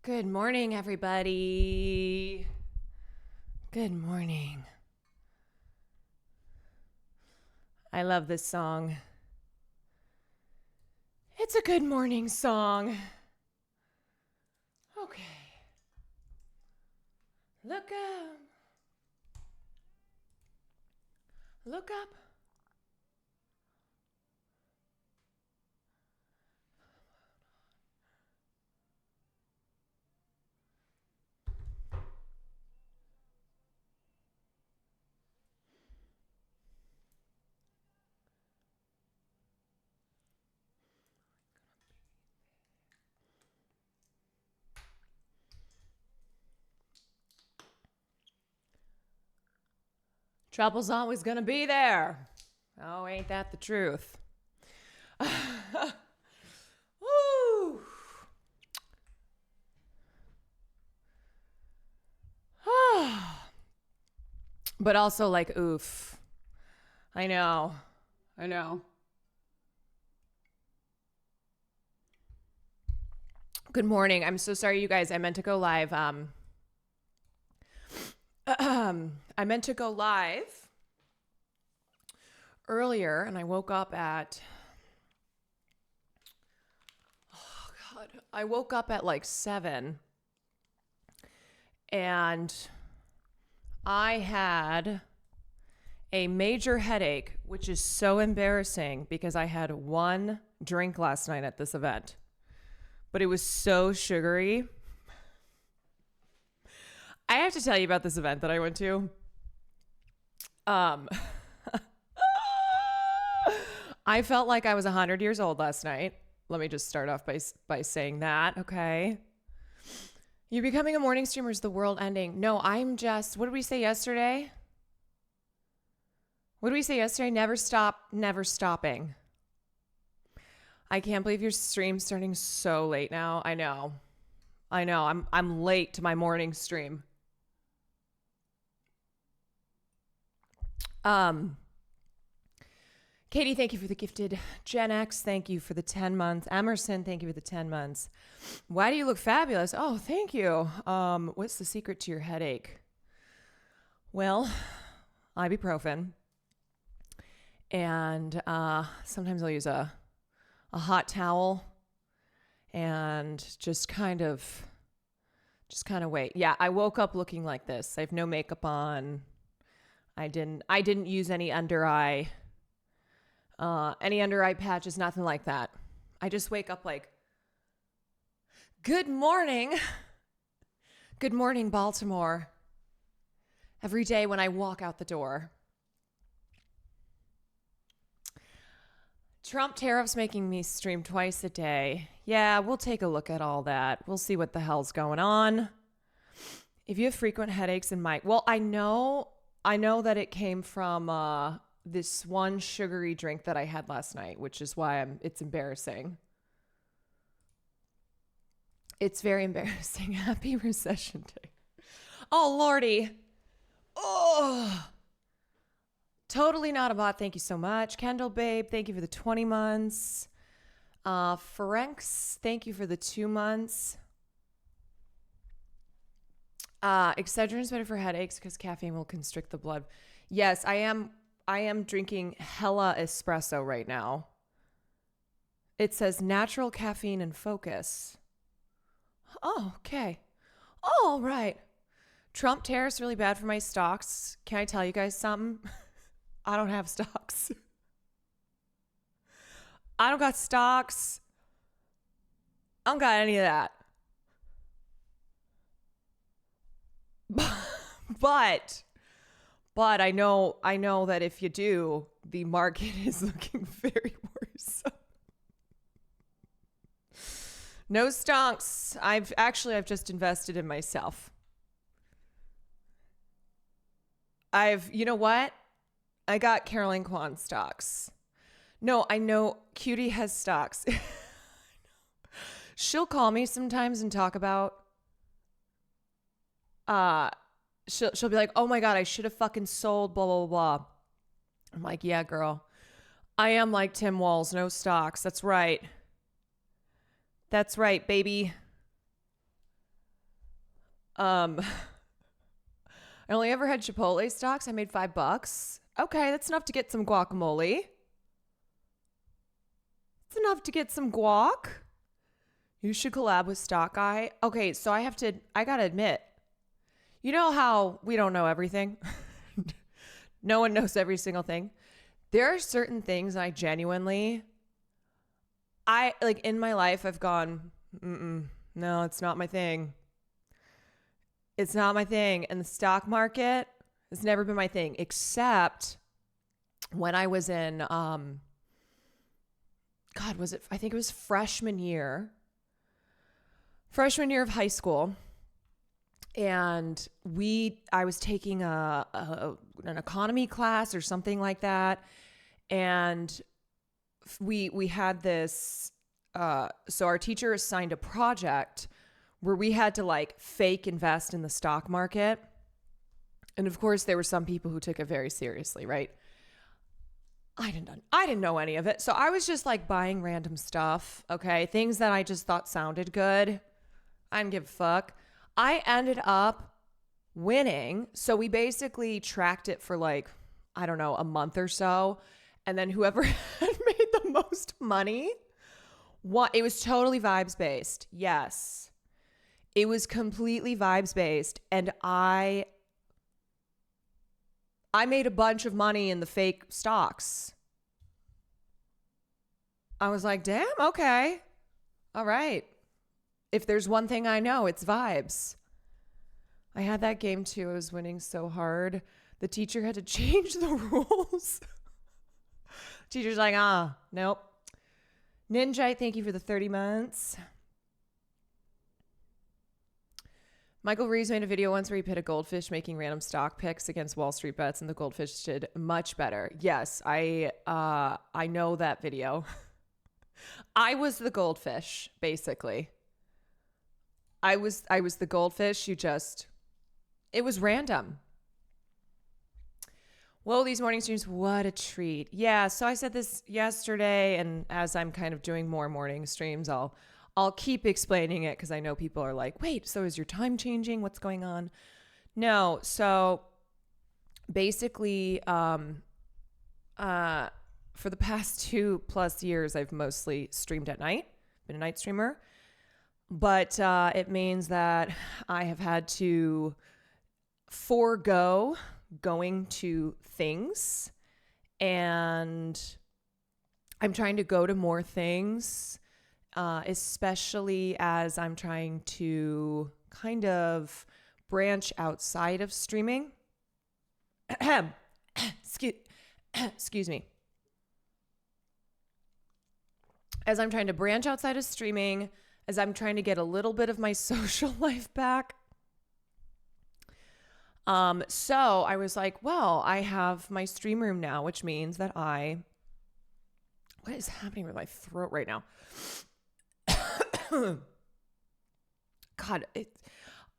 Good morning, everybody. Good morning. I love this song. It's a good morning song. Okay. Look up. Look up. Trouble's always gonna be there. Oh, ain't that the truth? Woo! But also like, oof. I know. I know. Good morning. I'm so sorry, you guys. I meant to go live. I meant to go live earlier, and I woke up at. Oh God! I woke up at like 7, and I had a major headache, which is so embarrassing because I had one drink last night at this event, but it was so sugary. I have to tell you about this event that I went to. Um, I felt like I was 100 years old last night. Let me just start off by saying that, okay? You're becoming a morning streamer, is the world ending? No, I'm just, what did we say yesterday? What did we say yesterday? Never stop, never stopping. I can't believe your stream's starting so late now. I know. I'm late to my morning stream. Katie, thank you for the gifted. Gen X, thank you for the 10 months. Emerson, thank you for the 10 months. Why do you look fabulous? Oh, thank you. What's the secret to your headache? Well, ibuprofen. And sometimes I'll use a hot towel and just kind of wait. Yeah, I woke up looking like this. I have no makeup on. I didn't use any under eye patches, nothing like that. I just wake up like, good morning. Good morning, Baltimore. Every day when I walk out the door. Trump tariffs making me stream twice a day. Yeah, we'll take a look at all that. We'll see what the hell's going on. If you have frequent headaches and well, I know that it came from this one sugary drink that I had last night, which is why it's embarrassing. It's very embarrassing. Happy recession day. Oh, Lordy. Oh, totally not a bot. Thank you so much. Kendall Babe, thank you for the 20 months. Ferenx, thank you for the 2 months. Excedrin is better for headaches because caffeine will constrict the blood. Yes, I am drinking hella espresso right now. It says natural caffeine and focus. Oh, okay. All right. Trump tariffs really bad for my stocks. Can I tell you guys something? I don't have stocks. I don't got stocks. I don't got any of that. But I know that if you do, the market is looking very worse. No stonks. I've just invested in myself. You know what? I got Caroline Kwan stocks. No, I know Cutie has stocks. She'll call me sometimes and talk about she'll be like, "Oh my God, I should have fucking sold blah, blah, blah." I'm like, "Yeah, girl. I am like Tim Walz, no stocks. That's right. That's right, baby." I only ever had Chipotle stocks. I made $5. Okay, that's enough to get some guacamole. It's enough to get some guac. You should collab with Stock Guy. Okay, so I gotta admit, you know how we don't know everything? No one knows every single thing. There are certain things I genuinely, like in my life, I've gone, no, it's not my thing. It's not my thing. And the stock market has never been my thing, except when I was in, I think it was freshman year of high school. And I was taking an economy class or something like that. And we had this, so our teacher assigned a project where we had to like fake invest in the stock market. And of course there were some people who took it very seriously, right? I didn't know any of it. So I was just like buying random stuff. Okay. Things that I just thought sounded good. I didn't give a fuck. I ended up winning. So we basically tracked it for like, I don't know, a month or so. And then whoever had made the most money, it was totally vibes based. Yes. It was completely vibes based. And I made a bunch of money in the fake stocks. I was like, damn, okay. All right. If there's one thing I know, it's vibes. I had that game too. I was winning so hard. The teacher had to change the rules. Teacher's like, nope. Ninja, thank you for the 30 months. Michael Reeves made a video once where he pit a goldfish making random stock picks against Wall Street bets, and the goldfish did much better. Yes, I know that video. I was the goldfish, basically. I was the goldfish. It was random. Whoa, these morning streams, what a treat. Yeah, so I said this yesterday, and as I'm kind of doing more morning streams, I'll keep explaining it because I know people are like, wait, so is your time changing? What's going on? No, so basically, for the past 2+ years, I've mostly streamed at night, been a night streamer. But it means that I have had to forego going to things, and I'm trying to go to more things, especially as I'm trying to kind of branch outside of streaming. Excuse me. As I'm trying to branch outside of streaming, as I'm trying to get a little bit of my social life back. So I was like, well, I have my stream room now, which means that what is happening with my throat right now? God, I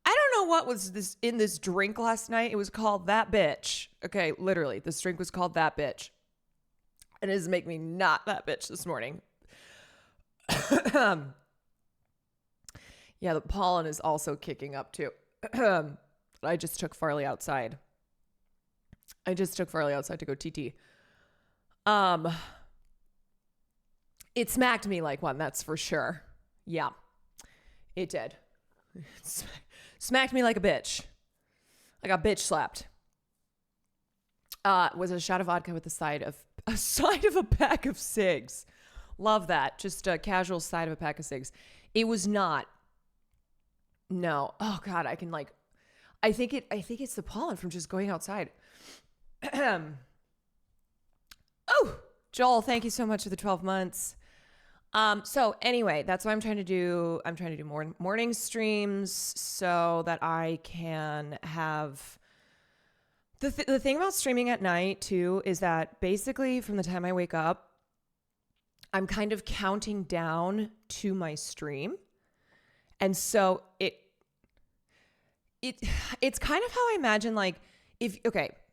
don't know what was this in this drink last night. It was called That Bitch. Okay, literally, this drink was called That Bitch. And it is making me not that bitch this morning. Yeah, the pollen is also kicking up too. I just took Farley outside. To go TT. It smacked me like one, that's for sure. Yeah, it did. It smacked me like a bitch. I got bitch slapped. Was a shot of vodka with a side of a pack of cigs. Love that. Just a casual side of a pack of cigs. It was not. No. Oh God, I think it's the pollen from just going outside. Oh, Joel, thank you so much for the 12 months. So anyway, that's what I'm trying to do. I'm trying to do more morning streams so that I can have the thing about streaming at night too is that basically from the time I wake up, I'm kind of counting down to my stream. And so it's kind of how I imagine, like,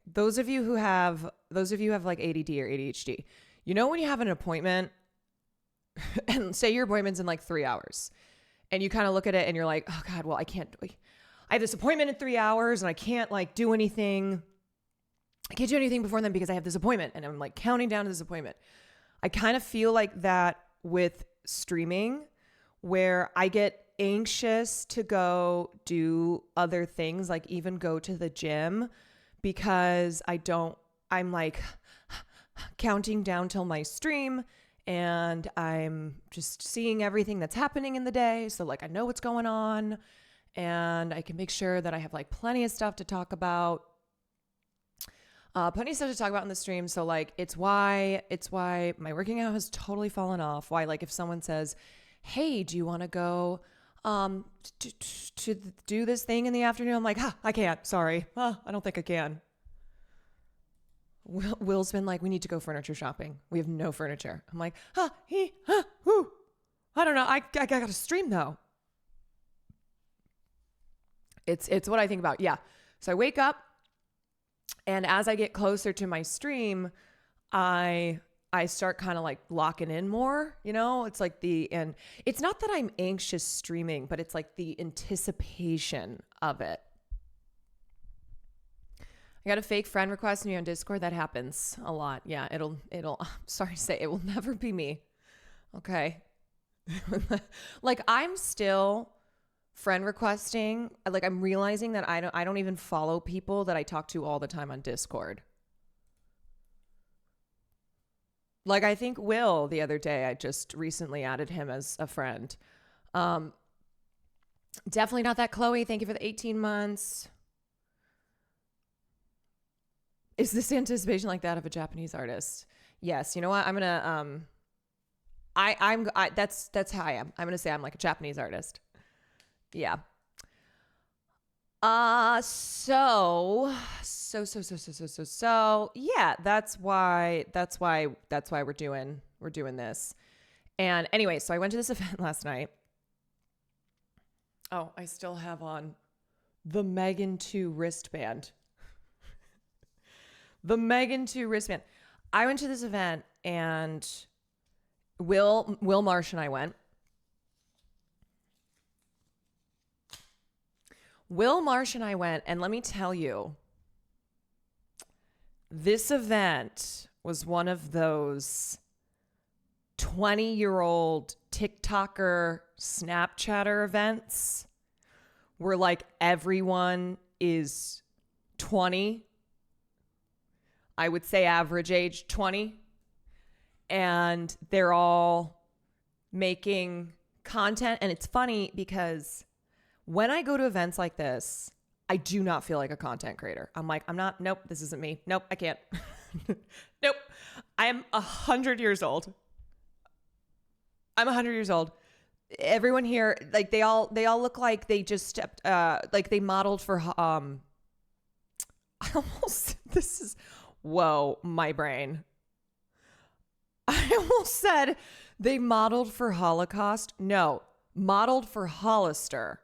those of you who have like ADD or ADHD, you know, when you have an appointment and say your appointment's in like 3 hours and you kind of look at it and you're like, oh God, well, I can't I have this appointment in 3 hours and I can't like do anything. I can't do anything before then because I have this appointment and I'm like counting down to this appointment. I kind of feel like that with streaming where I get anxious to go do other things, like even go to the gym because I'm like counting down till my stream and I'm just seeing everything that's happening in the day. So like I know what's going on and I can make sure that I have like plenty of stuff to talk about. Plenty of stuff to talk about in the stream. So like, it's why my working out has totally fallen off. Why, like if someone says, hey, do you want to go, to do this thing in the afternoon? I'm like, I can't, sorry. I don't think I can. Will's been like, we need to go furniture shopping. We have no furniture. I'm like, whoo. I don't know. I got to stream though. It's what I think about. Yeah. So I wake up, and as I get closer to my stream, I start kind of like locking in more, you know? It's like and it's not that I'm anxious streaming, but it's like the anticipation of it. I got a fake friend request me on Discord. That happens a lot. Yeah, it'll, I'm sorry to say, it will never be me. Okay. Like I'm still friend requesting. Like I'm realizing that I don't even follow people that I talk to all the time on Discord. Like I think Will the other day, I just recently added him as a friend. Definitely not that Chloe. Thank you for the 18 months. Is this anticipation like that of a Japanese artist? Yes. You know what? I'm gonna that's how I am. I'm gonna say I'm like a Japanese artist. Yeah. So yeah, that's why we're doing this. And anyway, so I went to this event last night. Oh, I still have on the Megan 2 wristband. The Megan 2 wristband. I went to this event and Will Marsh and I went. Will Marsh and I went, and let me tell you, this event was one of those 20-year-old TikToker Snapchatter events where like everyone is 20. I would say average age 20. And they're all making content. And it's funny because when I go to events like this, I do not feel like a content creator. I'm like, nope, this isn't me. Nope, I can't. Nope. I am 100 years old. I'm 100 years old. Everyone here, like they all look like they just stepped, like they modeled for, whoa, my brain. I almost said they modeled for Holocaust. No, modeled for Hollister.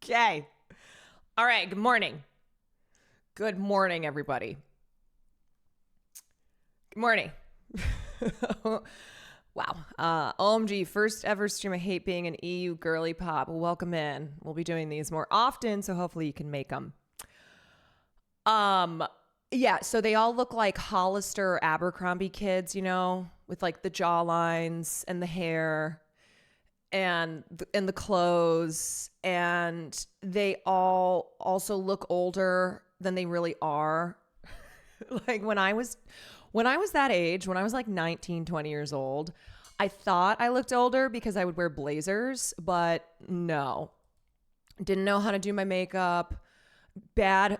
Okay. All right. Good morning. Good morning, everybody. Good morning. Wow. OMG, first ever stream. I hate being an EU girly pop. Welcome in. We'll be doing these more often, so hopefully you can make them. Yeah, so they all look like Hollister or Abercrombie kids, you know, with like the jawlines and the hair and the clothes, and they all also look older than they really are. Like when I was that age, when I was like 19, 20 years old, I thought I looked older because I would wear blazers, but no. Didn't know how to do my makeup. Bad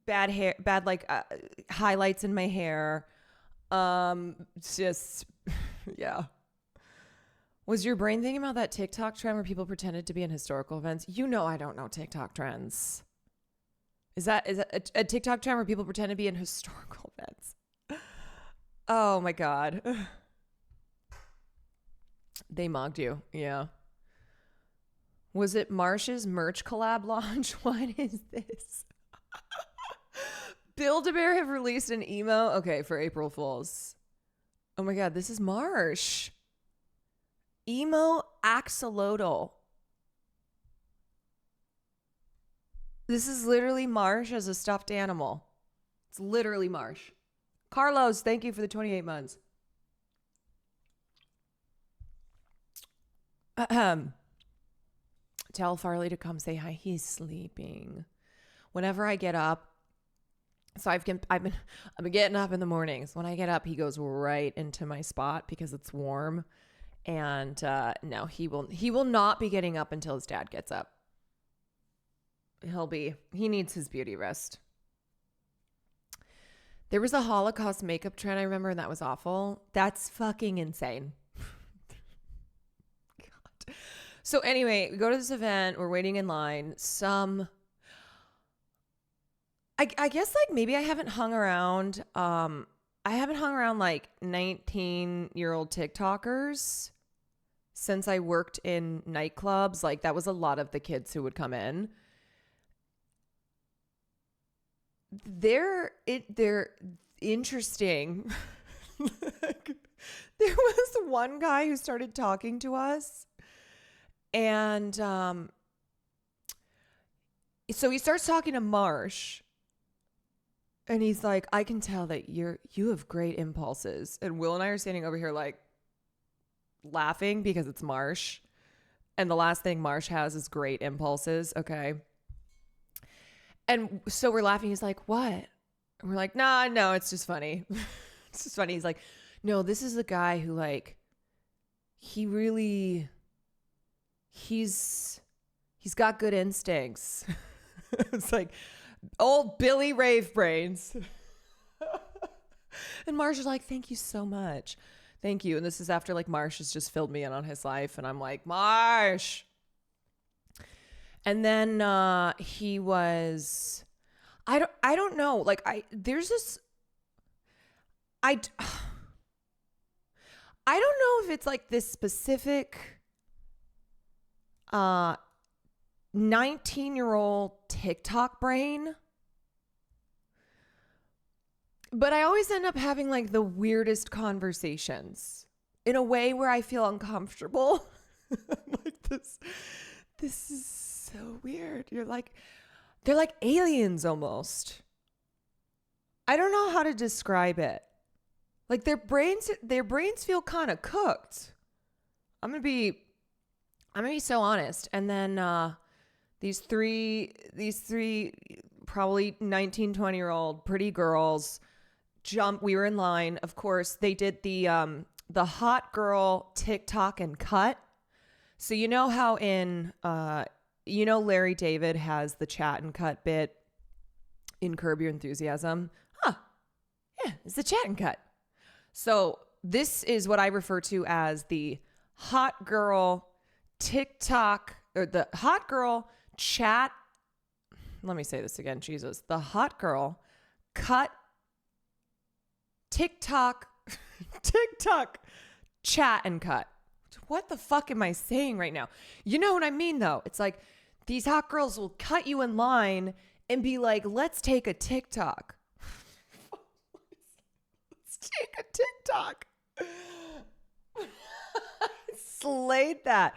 hair, bad like highlights in my hair. Just yeah. Was your brain thinking about that TikTok trend where people pretended to be in historical events? You know I don't know TikTok trends. Is that a TikTok trend where people pretend to be in historical events? Oh my God. They mugged you. Yeah. Was it Marsh's merch collab launch? What is this? Build-A-Bear have released an emo. Okay, for April Fools. Oh my God, this is Marsh. Emo axolotl. This is literally Marsh as a stuffed animal. It's literally Marsh. Carlos, thank you for the 28 months. Tell Farley to come say hi. He's sleeping. Whenever I get up, so I've been getting up in the mornings. When I get up, he goes right into my spot because it's warm. And no, he will not be getting up until his dad gets up. He needs his beauty rest. There was a Holocaust makeup trend I remember, and that was awful. That's fucking insane. God. So anyway, we go to this event. We're waiting in line. I guess like maybe I haven't hung around. I haven't hung around like 19-year-old TikTokers since I worked in nightclubs. Like that was a lot of the kids who would come in. They're interesting. There was one guy who started talking to us, and so he starts talking to Marsh, and he's like, "I can tell that you have great impulses." And Will and I are standing over here like laughing because it's Marsh, and the last thing Marsh has is great impulses. Okay. And so we're laughing. He's like, "What?" And we're like, "Nah, no, it's just funny." It's just funny. He's like, "No, this is the guy who like, he's got good instincts." It's like old Billy Rave brains. And Marsh is like, "Thank you so much. Thank you." And this is after like Marsh has just filled me in on his life. And I'm like, "Marsh." And then he was, I don't know. Like there's this, I don't know if it's like this specific 19-year-old TikTok brain, but I always end up having like the weirdest conversations in a way where I feel uncomfortable. Like this is so weird. They're like aliens almost. I don't know how to describe it. Like their brains feel kind of cooked. I'm gonna be so honest. And then these three probably 19, 20-year-old pretty girls jump. We were in line. Of course, they did the hot girl TikTok and cut. So you know how in Larry David has the chat and cut bit in Curb Your Enthusiasm? Huh. Yeah, it's the chat and cut. So this is what I refer to as the hot girl TikTok, or the hot girl chat. Let me say this again, Jesus. The hot girl cut TikTok chat and cut. What the fuck am I saying right now? You know what I mean, though? It's like these hot girls will cut you in line and be like, "Let's take a TikTok." Let's take a TikTok. Slayed that.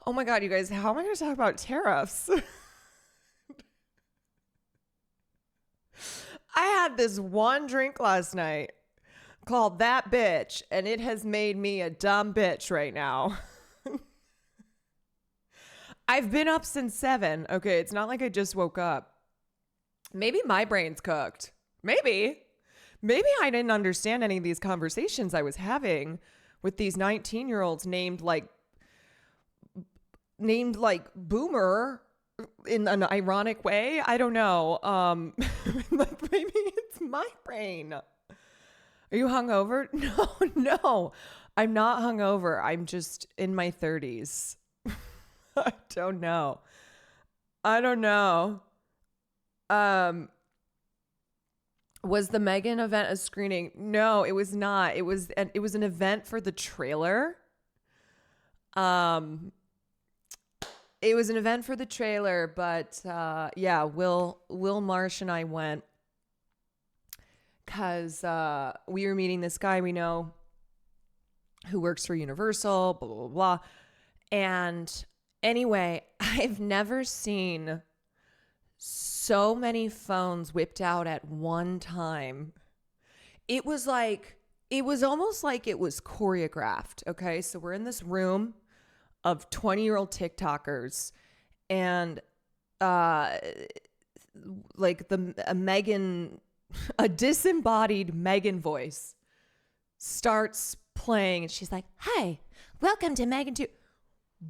Oh my God, you guys, how am I going to talk about tariffs? I had this one drink last night called That Bitch, and it has made me a dumb bitch right now. I've been up since 7. Okay, it's not like I just woke up. Maybe my brain's cooked. Maybe I didn't understand any of these conversations I was having with these 19-year-olds named like Boomer in an ironic way. I don't know. Like maybe it's my brain. Are you hungover? No, I'm not hungover. I'm just in my 30s. I don't know. Was the Megan event a screening? No, it was not. It was an event for the trailer. It was an event for the trailer, but yeah, Will Marsh and I went because we were meeting this guy we know who works for Universal, blah, blah, blah, blah. And anyway, I've never seen so many phones whipped out at one time. It was almost like it was choreographed. Okay. So we're in this room of 20-year-old TikTokers, and like a disembodied Megan voice starts playing, and she's like, "Hi, welcome to Megan 2."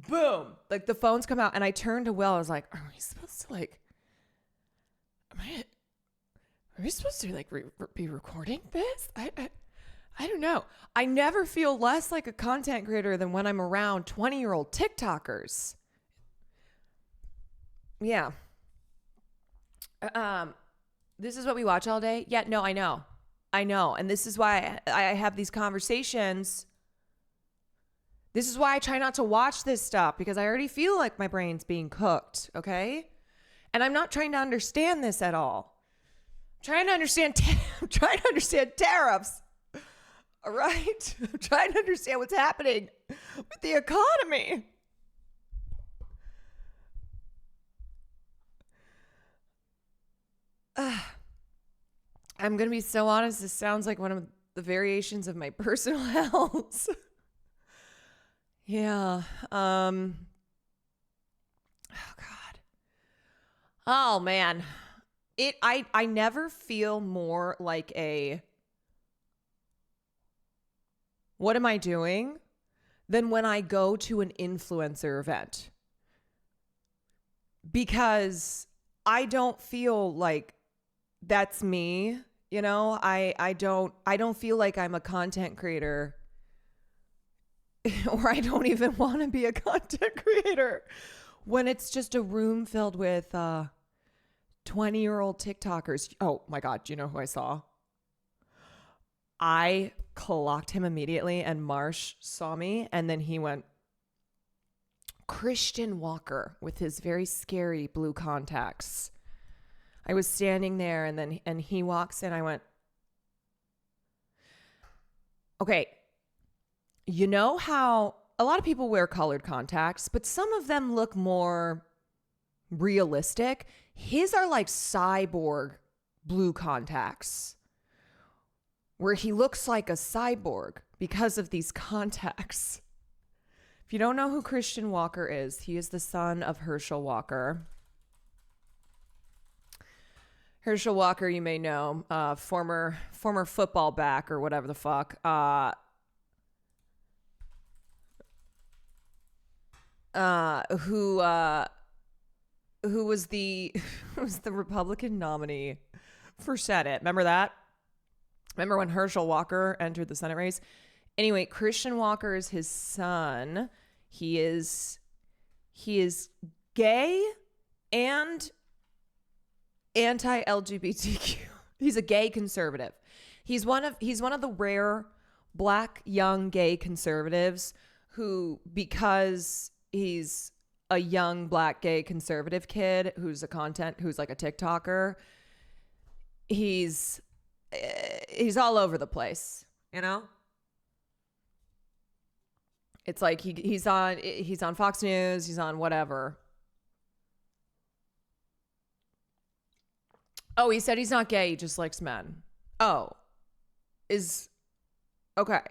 Boom. Like the phones come out, and I turned to Will. I was like, are we supposed to are we supposed to like be recording this? I don't know. I never feel less like a content creator than when I'm around 20-year-old TikTokers. Yeah. This is what we watch all day. Yeah, no, I know. And this is why I have these conversations. This is why I try not to watch this stuff, because I already feel like my brain's being cooked. Okay. And I'm not trying to understand this at all. I'm trying to understand tariffs. All right. I'm trying to understand what's happening with the economy. I'm going to be so honest. This sounds like one of the variations of my personal hells. Yeah. Oh God. Oh man. I never feel more like what am I doing, than when I go to an influencer event. Because I don't feel like that's me, you know? I don't feel like I'm a content creator, or I don't even want to be a content creator when it's just a room filled with 20-year-old TikTokers. Oh my God, do you know who I saw? I clocked him immediately, and Marsh saw me, and then he went, Christian Walker with his very scary blue contacts. I was standing there, and he walks in. I went, okay, you know how a lot of people wear colored contacts, but some of them look more realistic. His are like cyborg blue contacts, where he looks like a cyborg because of these contacts. If you don't know who Christian Walker is, he is the son of Herschel Walker. Herschel Walker, you may know, former football back or whatever the fuck. Who was the Republican nominee for Senate? Remember that? Remember when Herschel Walker entered the Senate race? Anyway, Christian Walker is his son. He is gay and anti-LGBTQ. He's a gay conservative. He's one of the rare black young gay conservatives who, because he's a young black gay conservative kid who's like a TikToker, he's all over the place, you know? It's like he's on Fox News, he's on whatever. Oh, he said he's not gay, he just likes men. Oh. Okay.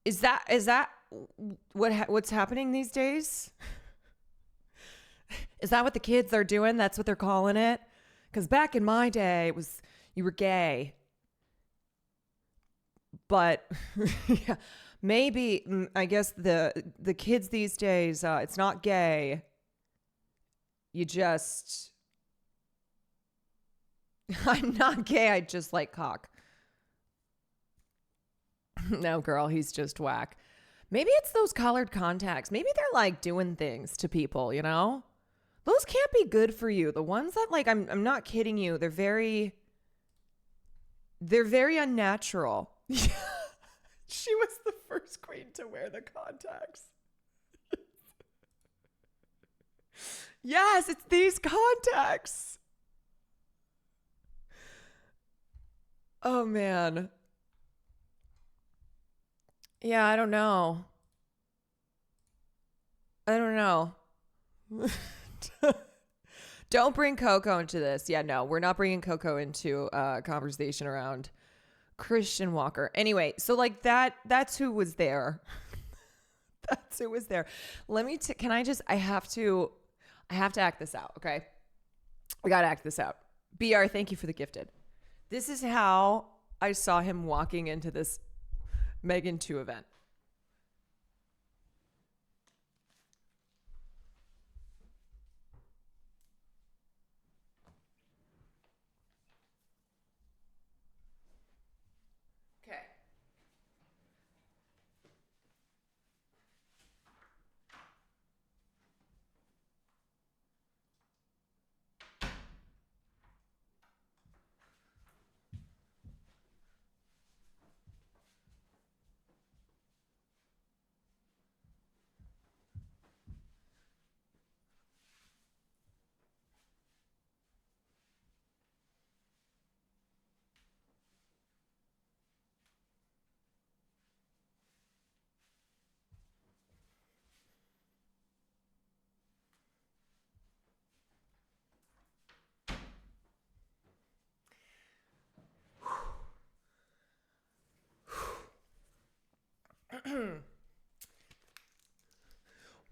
Is that what's happening these days? Is that what the kids are doing? That's what they're calling it? Because back in my day, it was you were gay. But yeah, maybe I guess the kids these days, it's not gay. You just I'm not gay. I just like cock. No, girl, he's just whack. Maybe it's those colored contacts. Maybe they're like doing things to people, you know? Those can't be good for you. The ones that like I'm not kidding you. They're very unnatural. She was the first queen to wear the contacts. Yes, it's these contacts. Oh man. Yeah, I don't know. I don't know. Don't bring Coco into this. Yeah, no, we're not bringing Coco into a conversation around Christian Walker. Anyway, so like that's who was there. That's who was there. Let me can I just I have to act this out, okay? I got to act this out. BR, thank you for the gifted. This is how I saw him walking into this Megan 2 event. Okay.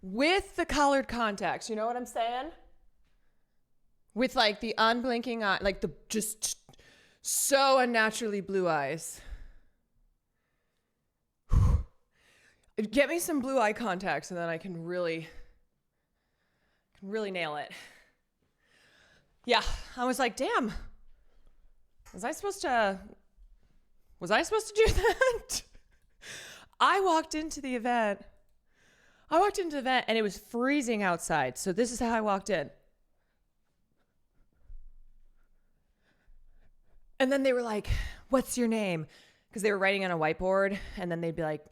With the colored contacts, you know what I'm saying? With like the unblinking eye, like the just so unnaturally blue eyes. Get me some blue eye contacts and then I can really nail it. Yeah, I was like, damn. Was I supposed to do that? I walked into the event and it was freezing outside. So this is how I walked in. And then they were like, what's your name? Because they were writing on a whiteboard. And then they'd be like,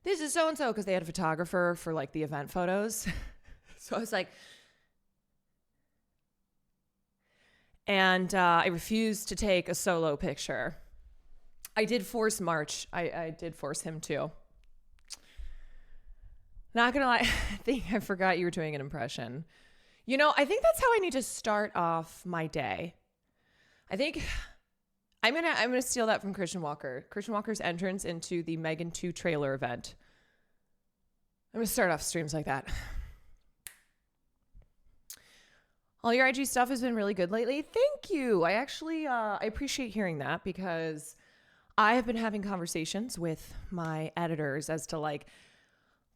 this is so-and-so, because they had a photographer for like the event photos. So I was like, and I refused to take a solo picture. I did force March. I did force him too. Not gonna lie, I think I forgot you were doing an impression. You know, I think that's how I need to start off my day. I think I'm gonna steal that from Christian Walker. Christian Walker's entrance into the Megan 2 trailer event. I'm gonna start off streams like that. All your IG stuff has been really good lately. Thank you. I actually I appreciate hearing that because I have been having conversations with my editors as to like,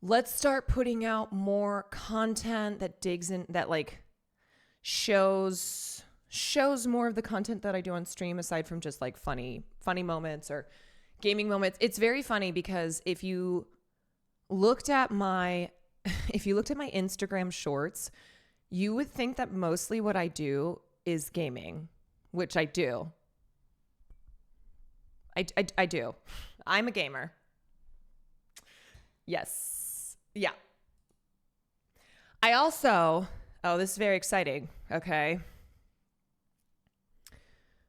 let's start putting out more content that digs in, that like shows more of the content that I do on stream aside from just like funny moments or gaming moments. It's very funny because if you looked at my Instagram shorts, you would think that mostly what I do is gaming, which I do. I do. I'm a gamer. Yes. Yeah. I also, this is very exciting. Okay.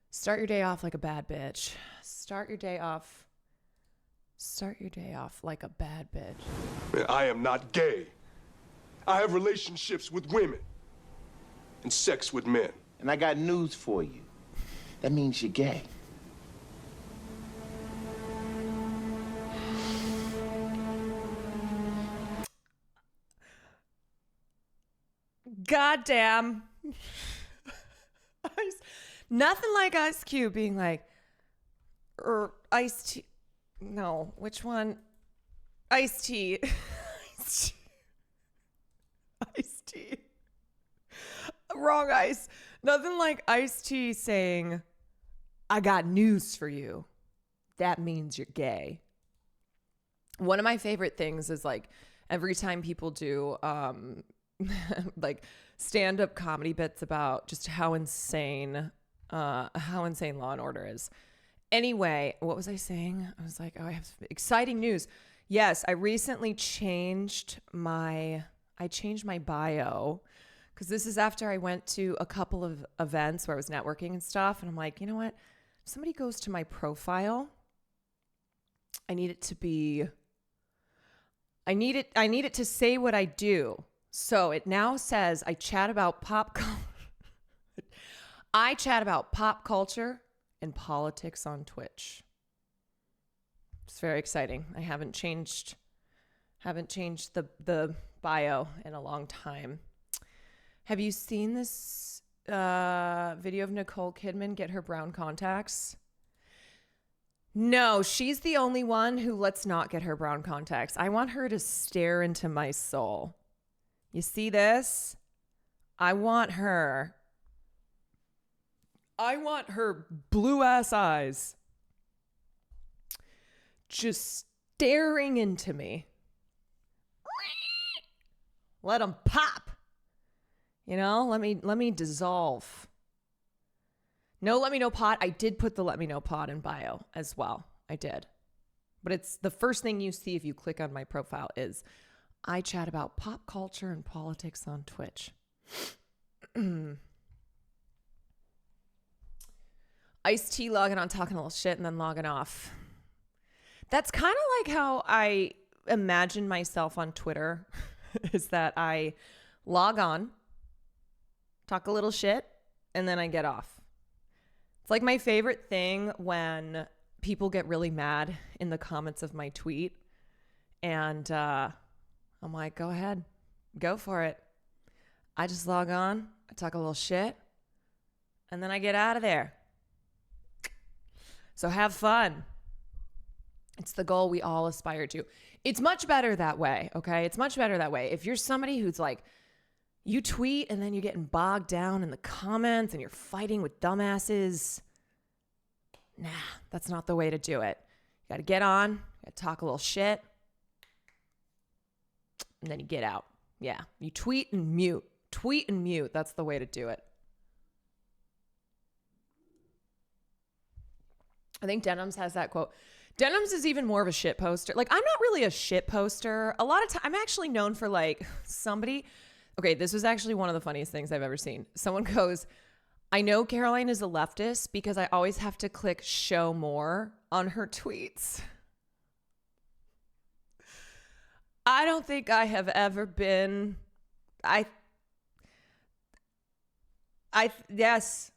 Start your day off like a bad bitch. Start your day off like a bad bitch. Man, I am not gay. I have relationships with women and sex with men. And I got news for you. That means you're gay. Goddamn. Nothing like Ice Cube being like, or Ice T. No, which one? Ice T. Ice T. Wrong Ice. Nothing like Ice T saying, I got news for you. That means you're gay. One of my favorite things is like every time people do like stand-up comedy bits about just how insane Law and Order is. Anyway, what was I saying? I was like, oh, I have exciting news. Yes, I recently changed my bio because this is after I went to a couple of events where I was networking and stuff. And I'm like, you know what? If somebody goes to my profile, I need it to be I need it to say what I do. So it now says I chat about pop culture. I chat about pop culture and politics on Twitch. It's very exciting. I haven't changed the bio in a long time. Have you seen this video of Nicole Kidman get her brown contacts? No, she's the only one who lets not get her brown contacts. I want her to stare into my soul. You see this? I want her blue ass eyes just staring into me. Let them pop. Let me dissolve. No let me know pod. I did put the let me know pod in bio as well. I did. But it's the first thing you see if you click on my profile is I chat about pop culture and politics on Twitch. Ice-T logging on, talking a little shit, and then logging off. That's kind of like how I imagine myself on Twitter, is that I log on, talk a little shit, and then I get off. It's like my favorite thing when people get really mad in the comments of my tweet. And I'm like, go ahead, go for it. I just log on, I talk a little shit, and then I get out of there. So have fun. It's the goal we all aspire to. It's much better that way, okay? It's much better that way. If you're somebody who's like, you tweet and then you're getting bogged down in the comments and you're fighting with dumbasses, nah, that's not the way to do it. You got to get on, you got to talk a little shit, and then you get out. Yeah, you tweet and mute. Tweet and mute. That's the way to do it. I think Denims has that quote. Denims is even more of a shit poster. Like, I'm not really a shit poster. A lot of time, I'm actually known for like somebody. Okay, this was actually one of the funniest things I've ever seen. Someone goes, I know Caroline is a leftist because I always have to click show more on her tweets. I don't think I have ever been, yes,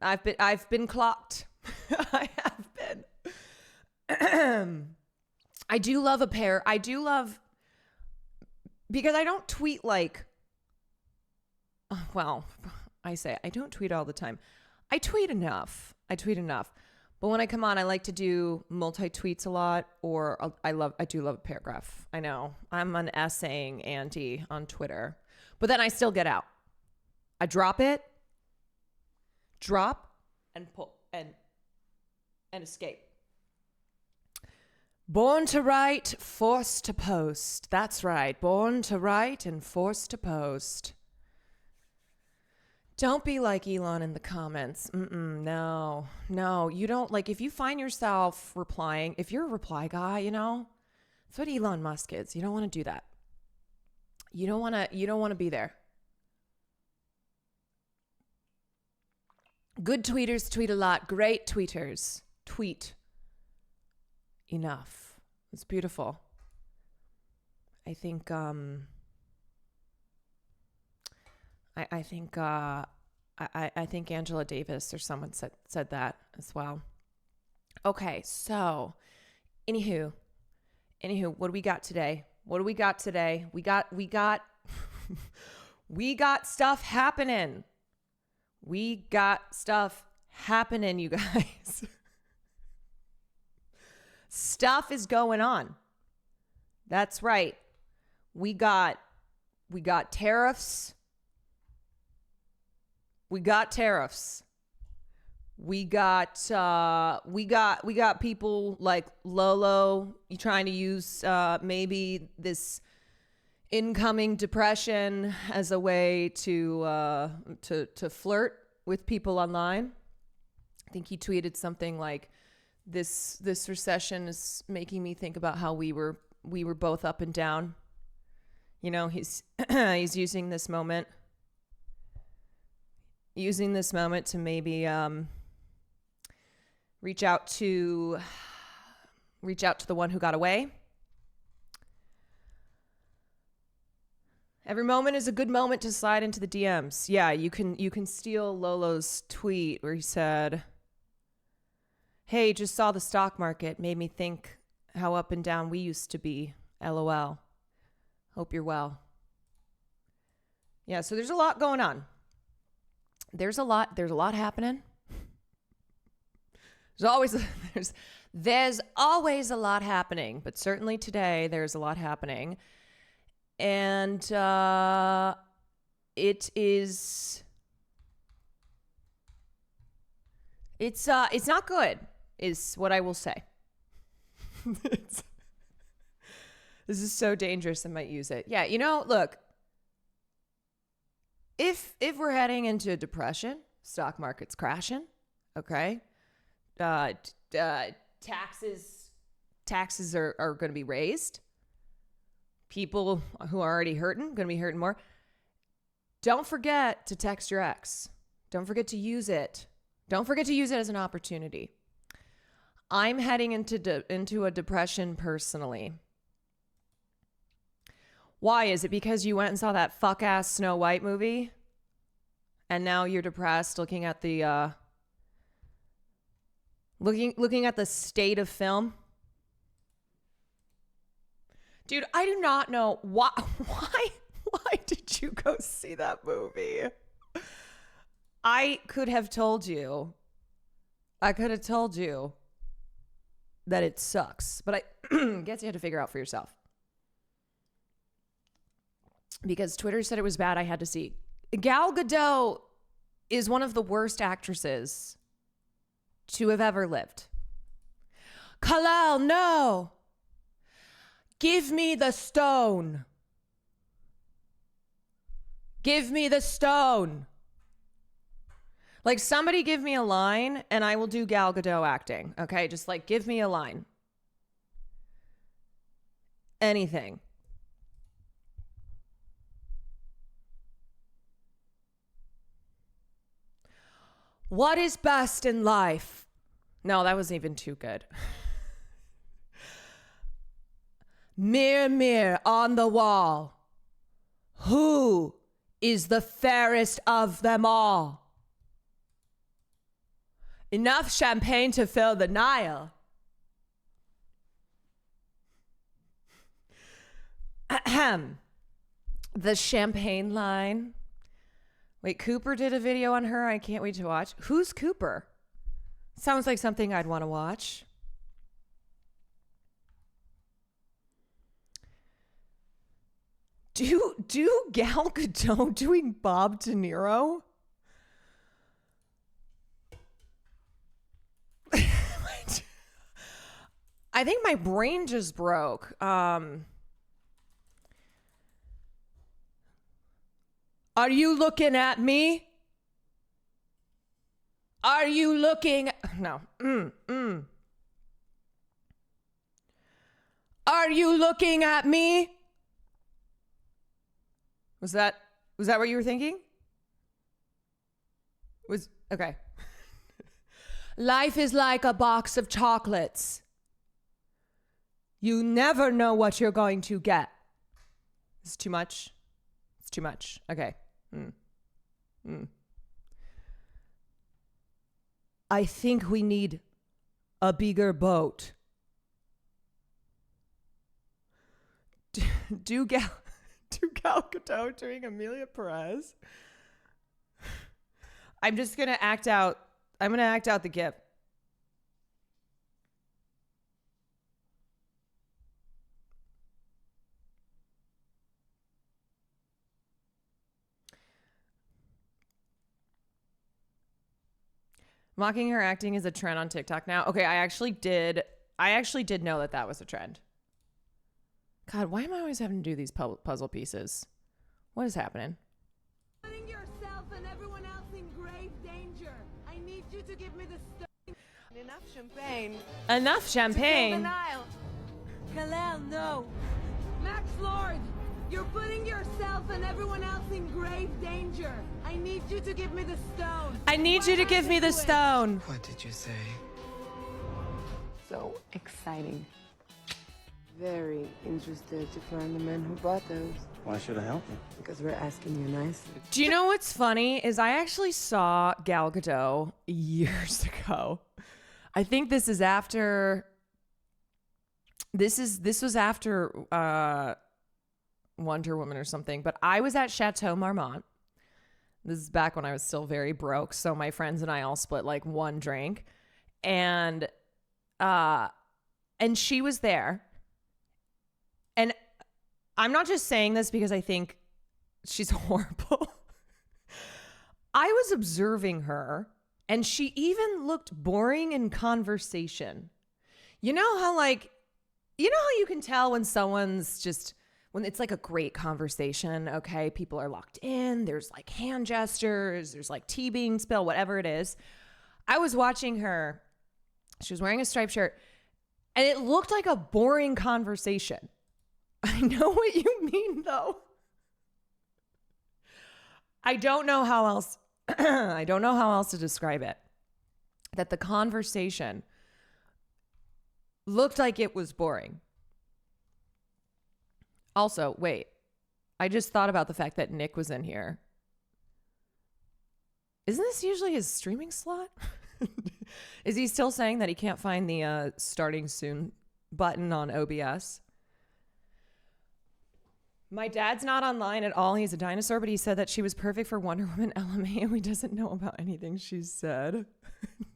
I've been clocked. I have been. I do love a pair. I do love, because I don't tweet like, well, I say I don't tweet all the time. I tweet enough. But when I come on, I like to do multi-tweets a lot, or I do love a paragraph. I know I'm an essaying auntie on Twitter, but then I still get out. I drop, and pull and escape. Born to write, forced to post. That's right. Born to write and forced to post. Don't be like Elon in the comments. No, you don't. Like, if you find yourself replying, if you're a reply guy, that's what Elon Musk is. You don't want to do that. You don't want to be there. Good tweeters tweet a lot. Great tweeters tweet enough. It's beautiful. I think I think Angela Davis or someone said that as well. Okay, so anywho, what do we got today? We got we got stuff happening. We got stuff happening, you guys. Stuff is going on. That's right. We got tariffs. We got people like Lolo trying to use maybe this incoming depression as a way to flirt with people online. I think he tweeted something like, this recession is making me think about how we were both up and down. He's he's using this moment to maybe reach out to the one who got away. Every moment is a good moment to slide into the DMs. Yeah, you can steal Lolo's tweet where he said, "Hey, just saw the stock market. Made me think how up and down we used to be. LOL. Hope you're well." Yeah, so there's a lot going on. There's a lot happening. There's always a lot happening, but certainly today there's a lot happening. And it's not good, is what I will say. This is so dangerous, I might use it. Yeah, look, if we're heading into a depression, stock market's crashing, okay? Taxes are going to be raised. People who are already hurting, going to be hurting more. Don't forget to text your ex. Don't forget to use it. Don't forget to use it as an opportunity. I'm heading into a depression personally. Why? Is it because you went and saw that fuck-ass Snow White movie? And now you're depressed looking at the looking at the state of film? Dude, I do not know why did you go see that movie? I could have told you that it sucks, but I guess you had to figure out for yourself. Because Twitter said it was bad, I had to see. Gal Gadot is one of the worst actresses to have ever lived. Kal-El, no! Give me the stone. Give me the stone. Like, somebody give me a line and I will do Gal Gadot acting, okay? Just like, give me a line. Anything. What is best in life? No, that wasn't even too good. Mirror, mirror on the wall, who is the fairest of them all? Enough champagne to fill the Nile. Ahem. The champagne line. Wait, Cooper did a video on her. I can't wait to watch. Who's Cooper? Sounds like something I'd want to watch. Do Gal Gadot doing Bob De Niro? I think my brain just broke. Are you looking at me? Are you looking? No. Are you looking at me? Was that what you were thinking? Okay. Life is like a box of chocolates. You never know what you're going to get. Is it too much? It's too much. Okay. I think we need a bigger boat. Do Gal Gadot doing Amelia Perez? I'm just going to act out the GIF. Mocking her acting is a trend on TikTok now. Okay, I actually did know that was a trend. God, why am I always having to do these puzzle pieces? What is happening? Putting yourself and everyone else in grave danger. I need you to give me the stone. Enough champagne. Enough champagne. To fill the Nile. Kal-El, no. Max Lord, you're putting yourself and everyone else in grave danger. I need you to give me the stone. I need you to give me the stone. What did you say? So exciting. Very interested to find the man who bought those. Why should I help you? Because we're asking you nicely. Do you know what's funny is I actually saw Gal Gadot years ago. I think this is after this was after Wonder Woman or something, but I was at Chateau Marmont. This is back when I was still very broke, so my friends and I all split like one drink, and she was there. And I'm not just saying this because I think she's horrible. I was observing her, and she even looked boring in conversation. You know how you can tell when someone's just, when it's like a great conversation, okay? People are locked in. There's like hand gestures. There's like tea being spilled, whatever it is. I was watching her. She was wearing a striped shirt, and it looked like a boring conversation. I know what you mean, though. I don't know how else. I don't know how else to describe it. That the conversation looked like it was boring. Also, wait. I just thought about the fact that Nick was in here. Isn't this usually his streaming slot? Is he still saying that he can't find the starting soon button on OBS? My dad's not online at all. He's a dinosaur, but he said that she was perfect for Wonder Woman LMA. He doesn't know about anything she said.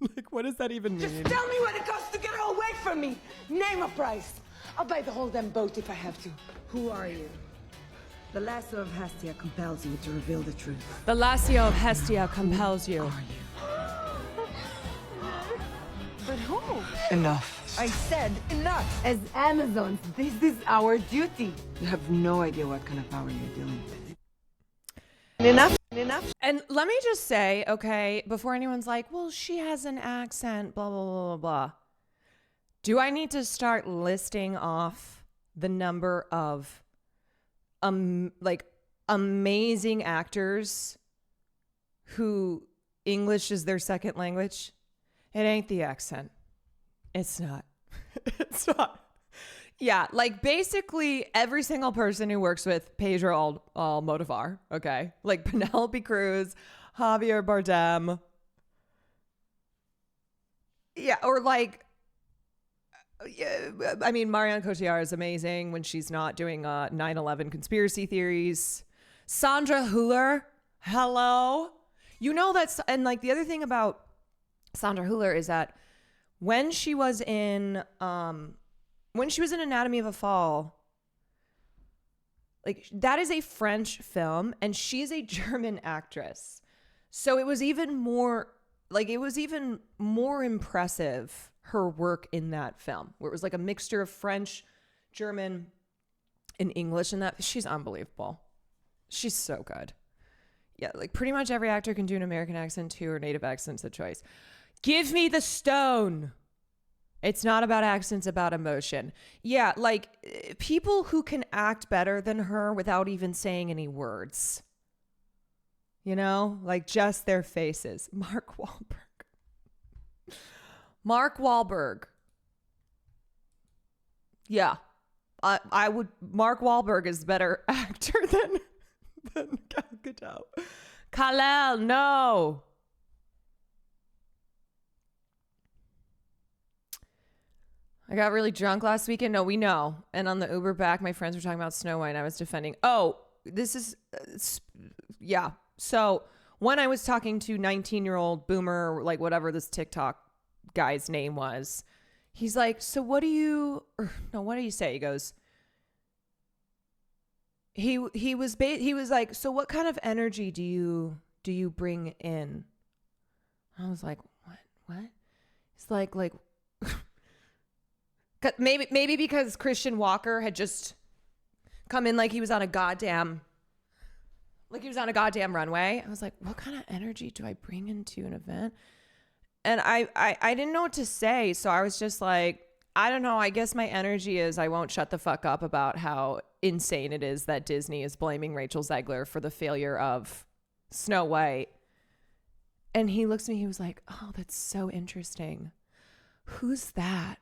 Like, what does that even mean? Just tell me what it costs to get her away from me. Name a price. I'll buy the whole damn boat if I have to. Who are you? The lasso of Hestia compels you to reveal the truth. The lasso of Hestia compels you. Who are you? But who? Enough. I said enough. As Amazons, this is our duty. You have no idea what kind of power you're dealing with. Enough. And let me just say, okay, before anyone's like, well, she has an accent, blah, blah, blah, blah, blah. Do I need to start listing off the number of amazing actors who English is their second language? It ain't the accent. It's not. It's not. Yeah, like basically every single person who works with Pedro Almodovar, okay? Like Penelope Cruz, Javier Bardem. Yeah, or like, I mean, Marion Cotillard is amazing when she's not doing 9/11 conspiracy theories. Sandra Hüller, hello. You know that's, and like the other thing about Sandra Hüller is that when she was in Anatomy of a Fall, like that is a French film and she's a German actress. So it was even more impressive, her work in that film, where it was like a mixture of French, German, and English, and that she's unbelievable. She's so good. Yeah, like pretty much every actor can do an American accent too, or native accent's a choice. Give me the stone. It's not about accents, about emotion. Yeah, like people who can act better than her without even saying any words. You know, like just their faces. Mark Wahlberg. Yeah, I would. Mark Wahlberg is a better actor than Gal Gadot. Kal-El, no. I got really drunk last weekend. No, we know. And on the Uber back, my friends were talking about Snow White and I was defending. Oh, this is, yeah. So when I was talking to 19-year-old boomer, like whatever this TikTok guy's name was, he's like, so what do you say? He goes, he was like, so what kind of energy do you bring in? I was like, what? He's like, maybe because Christian Walker had just come in like he was on a goddamn runway. I was like, what kind of energy do I bring into an event? And I didn't know what to say. So I was just like, I don't know. I guess my energy is I won't shut the fuck up about how insane it is that Disney is blaming Rachel Zegler for the failure of Snow White. And he looks at me, he was like, oh, that's so interesting. Who's that?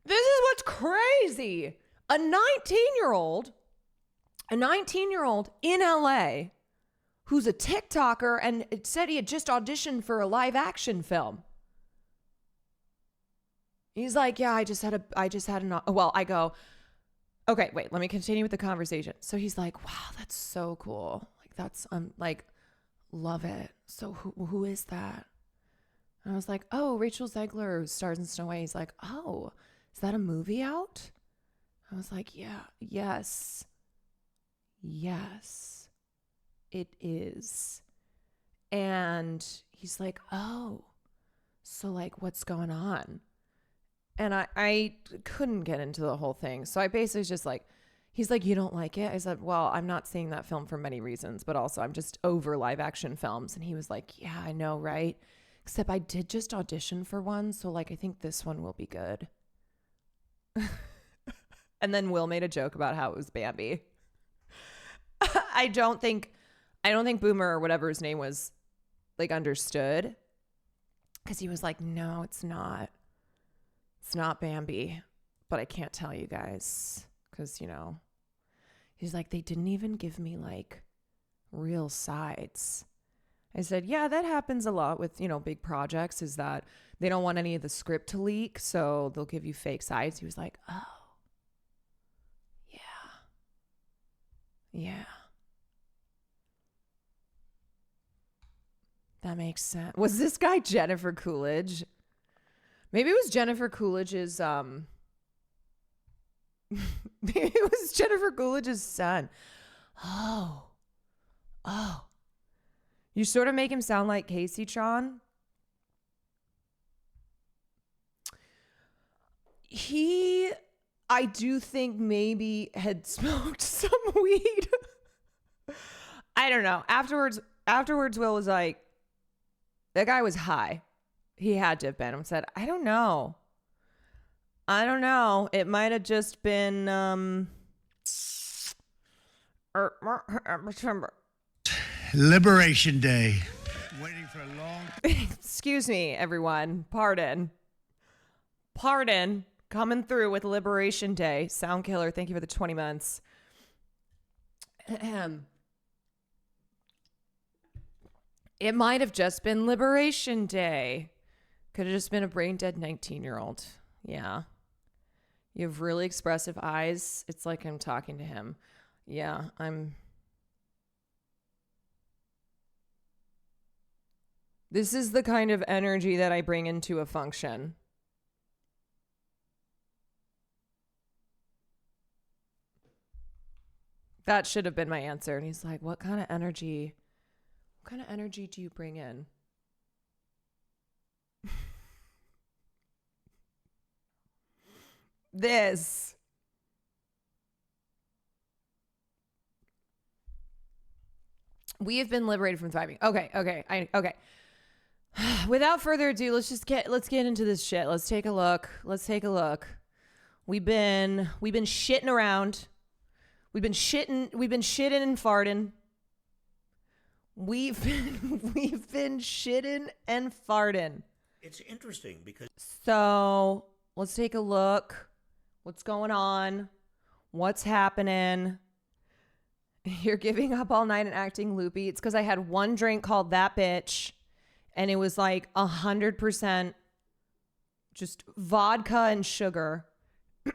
This is what's crazy. A 19-year-old in LA who's a TikToker and it said he had just auditioned for a live action film. He's like, yeah, I just had well, I go, okay, wait, let me continue with the conversation. So he's like, wow, that's so cool. Like that's, like, love it. So who is that? And I was like, oh, Rachel Zegler, who stars in Snow White. He's like, oh, is that a movie out? I was like, yeah, yes, it is. And he's like, oh, so like, what's going on? And I couldn't get into the whole thing. So I basically just like, he's like, you don't like it? I said, well, I'm not seeing that film for many reasons, but also I'm just over live action films. And he was like, yeah, I know, right? Except I did just audition for one. So like, I think this one will be good. And then Will made a joke about how it was Bambi. I don't think Boomer or whatever his name was like understood. Cause he was like, no, it's not. It's not Bambi, but I can't tell you guys because, you know, he's like, they didn't even give me like real sides. I said, yeah, that happens a lot with, you know, big projects is that they don't want any of the script to leak. So they'll give you fake sides. He was like, oh, yeah. That makes sense. Was this guy Jennifer Coolidge? Maybe it was Jennifer Coolidge's maybe it was Jennifer Coolidge's son. Oh. You sort of make him sound like Casey Tron. I do think maybe had smoked some weed. I don't know. Afterwards Will was like, that guy was high. He had to have been. I said, I don't know. It might have just been Liberation Day. Waiting for a long... Excuse me, everyone. Pardon. Coming through with Liberation Day. Sound Killer, thank you for the 20 months. It might have just been Liberation Day. Could have just been a brain dead 19-year-old. Yeah. You have really expressive eyes. It's like I'm talking to him. Yeah, This is the kind of energy that I bring into a function. That should have been my answer. And he's like, what kind of energy do you bring in? This. We have been liberated from thriving. Okay. Without further ado, let's get into this shit. Let's take a look. We've been shitting around. We've been shitting and farting. We've been shitting and farting. It's interesting because... So let's take a look. What's going on? What's happening? You're giving up all night and acting loopy. It's because I had one drink called That Bitch, and it was like 100% just vodka and sugar.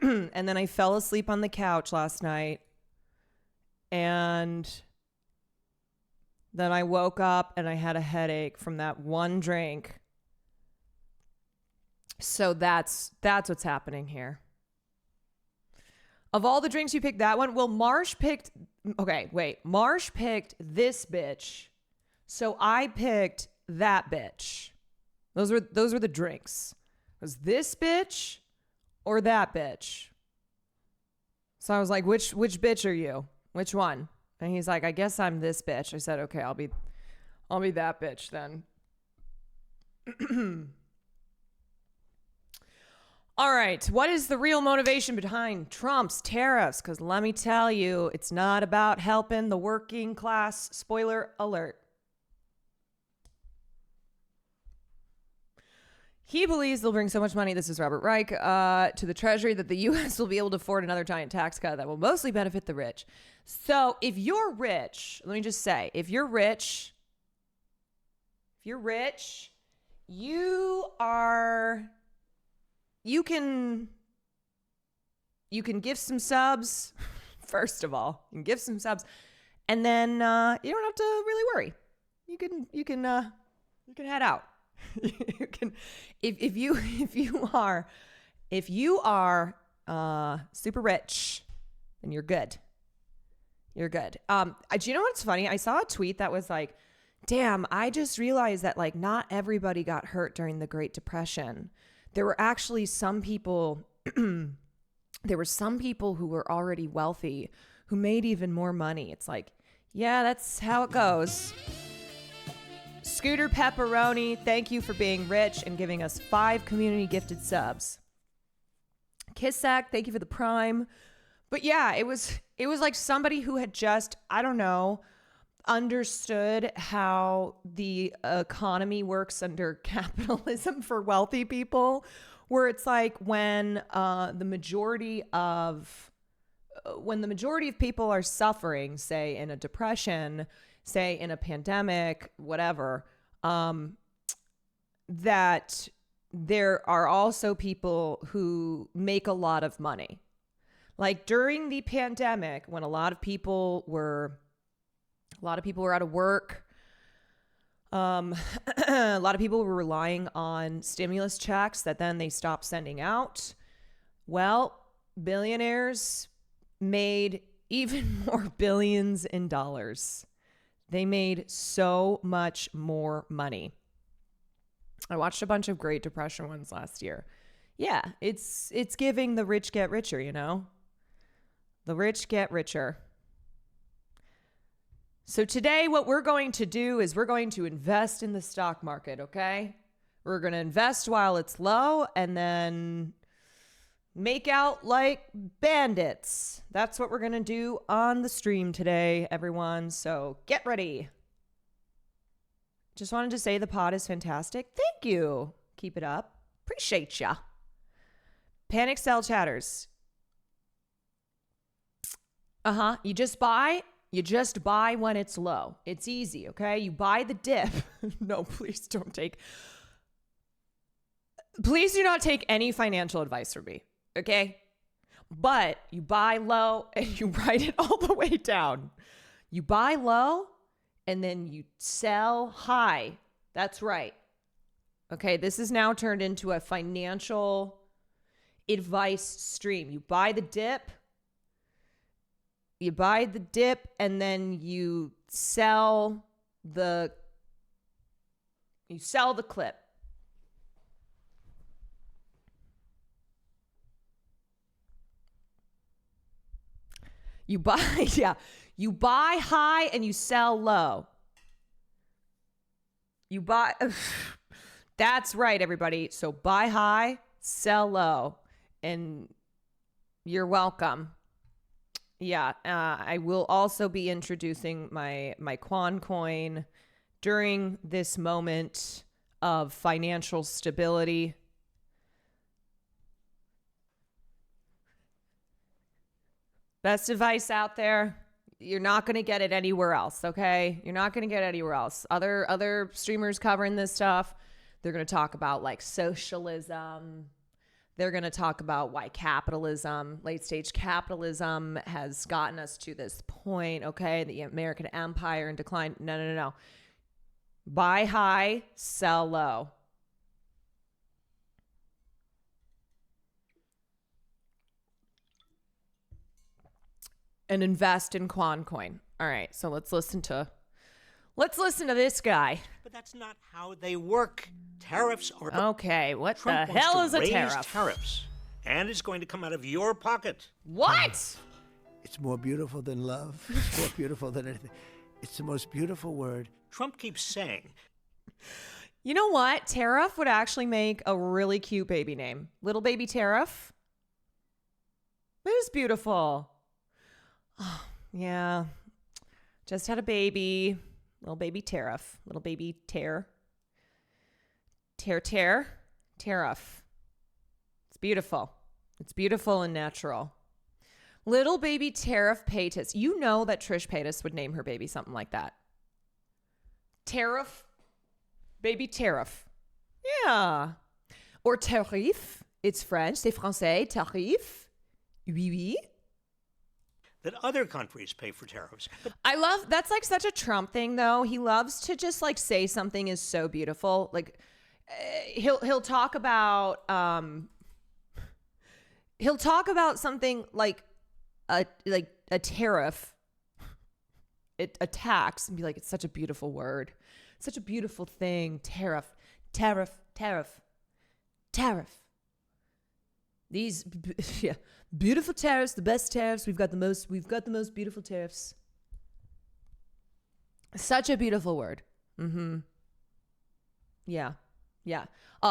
And then I fell asleep on the couch last night. And then I woke up and I had a headache from that one drink. So that's what's happening here. Of all the drinks you picked that one, well, Marsh picked this bitch. So I picked that bitch. Those were the drinks. Was this bitch or that bitch? So I was like, which bitch are you? Which one? And he's like, I guess I'm this bitch. I said, okay, I'll be that bitch then. All right. What is the real motivation behind Trump's tariffs? Because let me tell you, it's not about helping the working class. Spoiler alert. He believes they'll bring so much money, this is Robert Reich, to the Treasury that the U.S. will be able to afford another giant tax cut that will mostly benefit the rich. So if you're rich, let me just say, if you're rich, you can give some subs. First of all, you can give some subs, and then you don't have to really worry. You can head out. You can, if you are super rich, then you're good. You're good. Do you know what's funny? I saw a tweet that was like, damn, I just realized that like not everybody got hurt during the Great Depression. There were actually some people, who were already wealthy who made even more money. It's like, yeah, that's how it goes. Scooter Pepperoni, thank you for being rich and giving us 5 community gifted subs. Kissack, thank you for the prime. But yeah, it was like somebody who had just, I don't know, understood how the economy works under capitalism for wealthy people, where it's like when the majority of people are suffering, say in a depression, say in a pandemic, whatever, that there are also people who make a lot of money. Like during the pandemic, when a lot of people were out of work, a lot of people were relying on stimulus checks that then they stopped sending out. Well, billionaires made even more billions in dollars. They made so much more money. I watched a bunch of Great Depression ones last year. Yeah, it's giving the rich get richer, you know? The rich get richer. So today what we're going to do is we're going to invest in the stock market, okay? We're going to invest while it's low and then make out like bandits. That's what we're going to do on the stream today, everyone. So get ready. Just wanted to say the pod is fantastic. Thank you. Keep it up. Appreciate ya. Panic Cell Chatters. You just buy when it's low. It's easy, okay? You buy the dip. No, please do not take any financial advice from me, okay? But you buy low and you ride it all the way down. You buy low and then you sell high. That's right. Okay, this is now turned into a financial advice stream. You buy the dip and then you sell the clip. You buy high and you sell low. That's right, everybody. So buy high, sell low, and you're welcome. Yeah, I will also be introducing my Kwan coin during this moment of financial stability. Best advice out there. You're not going to get it anywhere else, okay? You're not going to get it anywhere else. Other streamers covering this stuff, they're going to talk about like socialism. They're going to talk about why capitalism, late stage capitalism has gotten us to this point, okay? The American empire in decline. No. Buy high, sell low. And invest in Kwan coin. All right, so let's listen to this guy. But that's not how they work. Tariffs are... Okay, what Trump the wants hell to is a raise tariff? Tariffs, and it's going to come out of your pocket. What? It's more beautiful than love. It's more beautiful than anything. It's the most beautiful word. Trump keeps saying... You know what? Tariff would actually make a really cute baby name. Little baby Tariff. It is beautiful. Oh, yeah. Just had a baby. Little baby Tariff. Little baby Tear. tariff. It's beautiful. It's beautiful and natural. Little baby Tariff Paytas. You know that Trish Paytas would name her baby something like that. Tariff. Baby Tariff. Yeah. Or Tarif. It's French. C'est français. Tarif. Oui, oui. That other countries pay for tariffs. But I love, that's like such a Trump thing though. He loves to just like say something is so beautiful. Like he'll talk about something like a tariff, a tax, and be like, it's such a beautiful word. It's such a beautiful thing. Tariff. These beautiful tariffs, the best tariffs. We've got the most beautiful tariffs. Such a beautiful word. Mm-hmm. Yeah.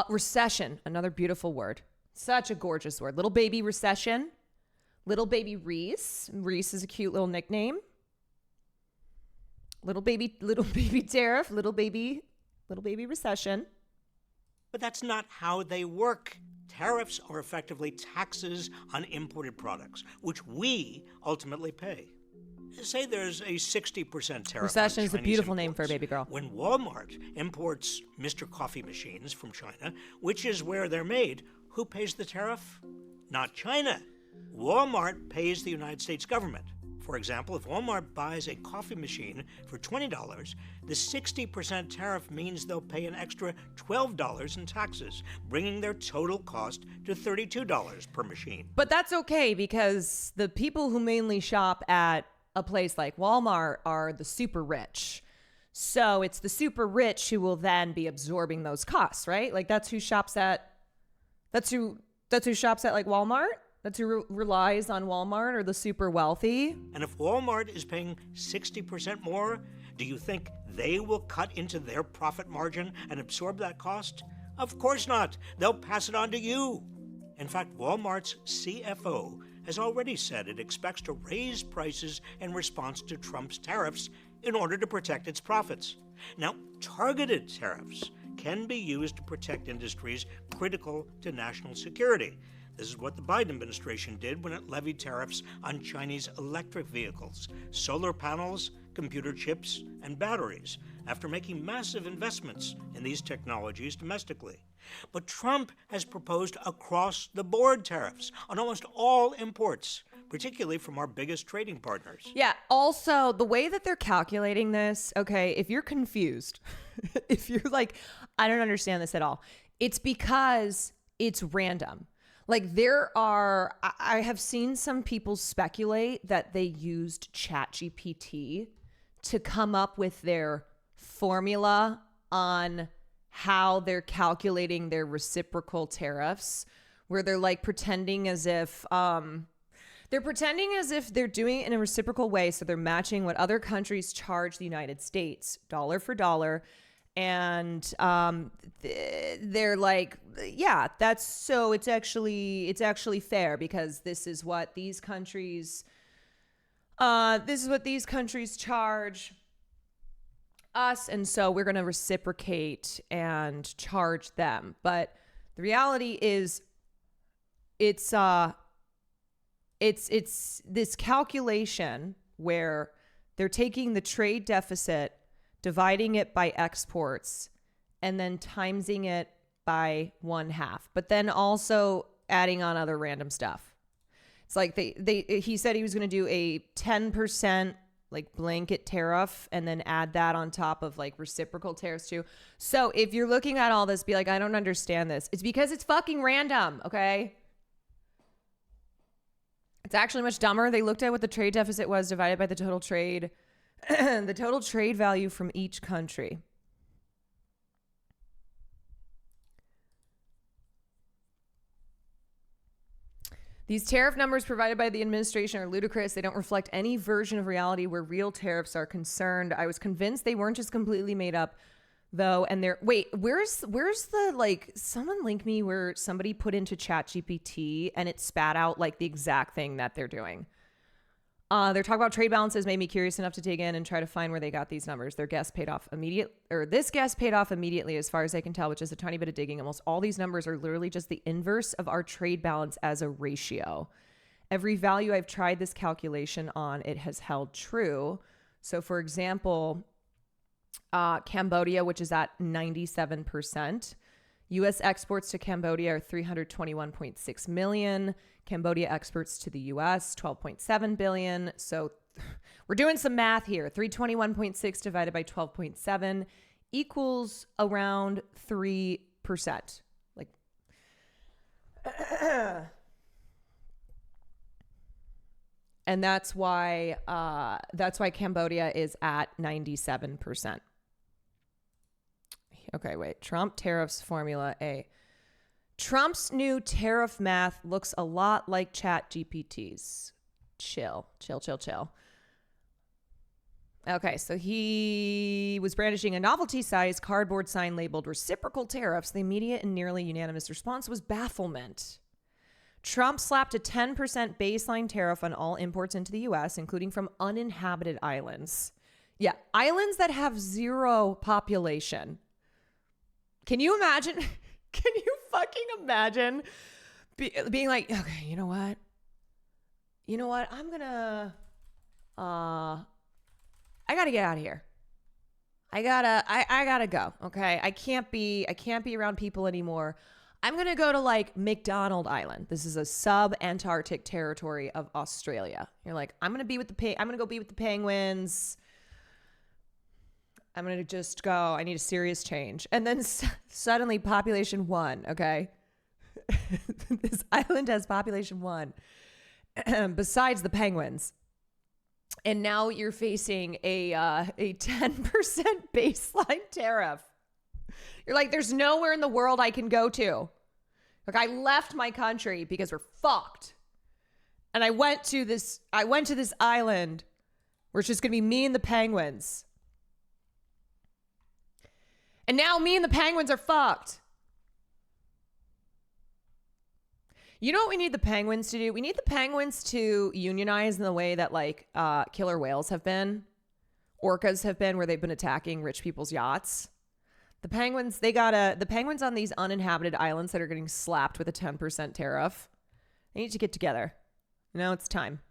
Recession, another beautiful word. Such a gorgeous word. Little baby recession. Little baby Reese. Reese is a cute little nickname. Little baby tariff. Little baby recession. But that's not how they work. Tariffs are effectively taxes on imported products, which we ultimately pay. Say there's a 60% tariff. Recession on is a Chinese beautiful name imports. for a baby girl. When Walmart imports Mr. Coffee machines from China, which is where they're made, who pays the tariff? Not China. Walmart pays the United States government. For example, if Walmart buys a coffee machine for $20, the 60% tariff means they'll pay an extra $12 in taxes, bringing their total cost to $32 per machine. But that's okay because the people who mainly shop at a place like Walmart are the super rich. So it's the super rich who will then be absorbing those costs, right? Like that's who shops at like Walmart. That's who relies on Walmart, or the super wealthy. And if Walmart is paying 60% more, do you think they will cut into their profit margin and absorb that cost? Of course not. They'll pass it on to you. In fact, Walmart's CFO has already said it expects to raise prices in response to Trump's tariffs in order to protect its profits. Now, targeted tariffs can be used to protect industries critical to national security. This is what the Biden administration did when it levied tariffs on Chinese electric vehicles, solar panels, computer chips, and batteries, after making massive investments in these technologies domestically. But Trump has proposed across-the-board tariffs on almost all imports, particularly from our biggest trading partners. Yeah. Also, the way that they're calculating this, okay, if you're confused, if you're like, I don't understand this at all, it's because it's random. Like I have seen some people speculate that they used ChatGPT to come up with their formula on how they're calculating their reciprocal tariffs, where they're like pretending as if they're doing it in a reciprocal way. So they're matching what other countries charge the United States dollar for dollar. And they're like, yeah, that's so it's actually fair because this is what these countries charge us, and so we're going to reciprocate and charge them. But the reality is it's this calculation where they're taking the trade deficit, dividing it by exports, and then timesing it by 1/2, but then also adding on other random stuff. It's like he said he was going to do a 10% like blanket tariff and then add that on top of like reciprocal tariffs too. So if you're looking at all this, be like, I don't understand this. It's because it's fucking random, okay? It's actually much dumber. They looked at what the trade deficit was divided by the total trade value from each country. These tariff numbers provided by the administration are ludicrous. They don't reflect any version of reality where real tariffs are concerned. I was convinced they weren't just completely made up, though. And where's the, like, someone link me where somebody put into ChatGPT and it spat out like the exact thing that they're doing. They're talking about trade balances made me curious enough to dig in and try to find where they got these numbers. This guess paid off immediately as far as I can tell, which is a tiny bit of digging. Almost all these numbers are literally just the inverse of our trade balance as a ratio. Every value I've tried this calculation on, it has held true. So for example, Cambodia, which is at 97%. U.S. exports to Cambodia are 321.6 million. Cambodia exports to the U.S. 12.7 billion. So we're doing some math here. 321.6 divided by 12.7 equals around 3%. Like, and that's why Cambodia is at 97%. Okay, wait. Trump tariffs formula A. Trump's new tariff math looks a lot like Chat GPT's. Chill. Okay, so he was brandishing a novelty-sized cardboard sign labeled reciprocal tariffs. The immediate and nearly unanimous response was bafflement. Trump slapped a 10% baseline tariff on all imports into the U.S., including from uninhabited islands. Yeah, islands that have zero population. Can you imagine? Can you fucking imagine being like, okay, you know what? I'm gonna, I gotta get out of here. I gotta go. Okay. I can't be around people anymore. I'm gonna go to like McDonald Island. This is a sub-Antarctic territory of Australia. You're like, I'm gonna go be with the penguins. I'm going to just go. I need a serious change. And then suddenly population 1, okay? This island has population 1 besides the penguins. And now you're facing a 10% baseline tariff. You're like, there's nowhere in the world I can go to. Like, I left my country because we're fucked. And I went to this island where it's just going to be me and the penguins. And now me and the penguins are fucked. You know what we need the penguins to do? We need the penguins to unionize in the way that like killer whales have been, orcas have been, where they've been attacking rich people's yachts. The penguins on these uninhabited islands that are getting slapped with a 10% tariff. They need to get together. Now it's time.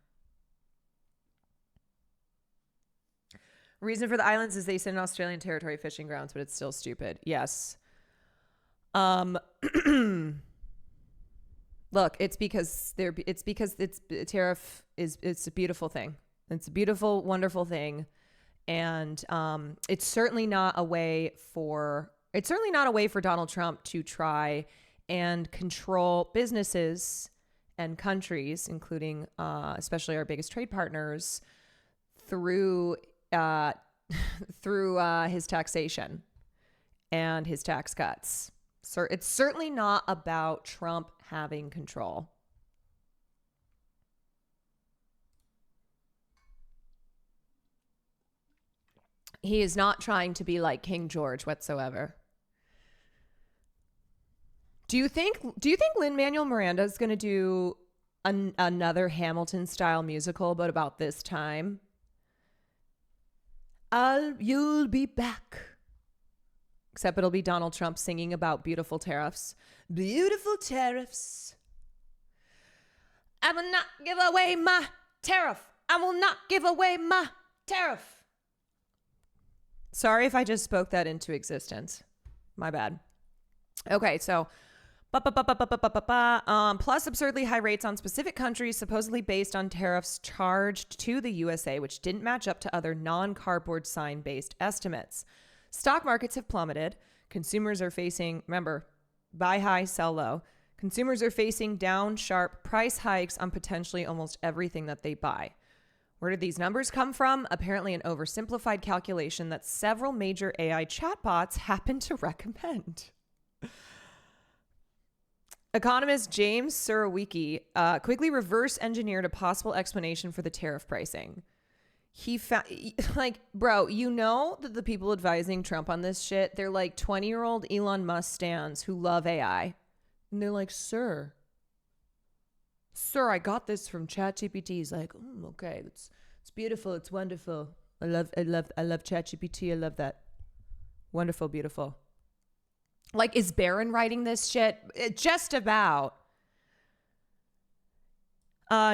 Reason for the islands is they sit in Australian territory fishing grounds, but it's still stupid. Yes. Look, it's because tariff it's a beautiful thing. It's a beautiful, wonderful thing. And it's certainly not a way for Donald Trump to try and control businesses and countries, including especially our biggest trade partners, through his taxation and his tax cuts. So it's certainly not about Trump having control. He is not trying to be like King George whatsoever. Do you think Lin-Manuel Miranda is going to do another Hamilton style musical, but about this time? You'll be back. Except it'll be Donald Trump singing about beautiful tariffs. Beautiful tariffs. I will not give away my tariff. I will not give away my tariff. Sorry if I just spoke that into existence. My bad. Okay, so plus absurdly high rates on specific countries supposedly based on tariffs charged to the USA, which didn't match up to other non-cardboard sign-based estimates. Stock markets have plummeted. Consumers are facing, remember, buy high, sell low. Consumers are facing down sharp price hikes on potentially almost everything that they buy. Where did these numbers come from? Apparently an oversimplified calculation that several major AI chatbots happen to recommend. Economist James Surowiecki quickly reverse engineered a possible explanation for the tariff pricing. He found, like, bro, you know that the people advising Trump on this shit, they're like 20-year-old Elon Musk stans who love AI. And they're like, sir, Sir, I got this from ChatGPT. He's like, okay, it's beautiful, it's wonderful. I love ChatGPT. I love that. Wonderful, beautiful. Like, is Barron writing this shit? Just about.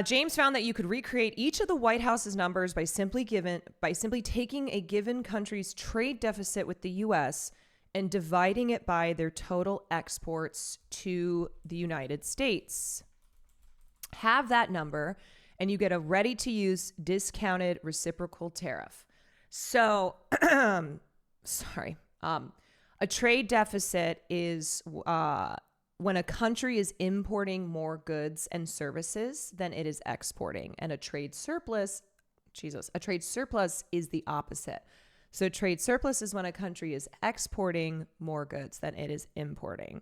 James found that you could recreate each of the White House's numbers by simply taking a given country's trade deficit with the U.S. and dividing it by their total exports to the United States. Have that number, and you get a ready-to-use discounted reciprocal tariff. So, sorry. A trade deficit is when a country is importing more goods and services than it is exporting. And a trade surplus is the opposite. So trade surplus is when a country is exporting more goods than it is importing.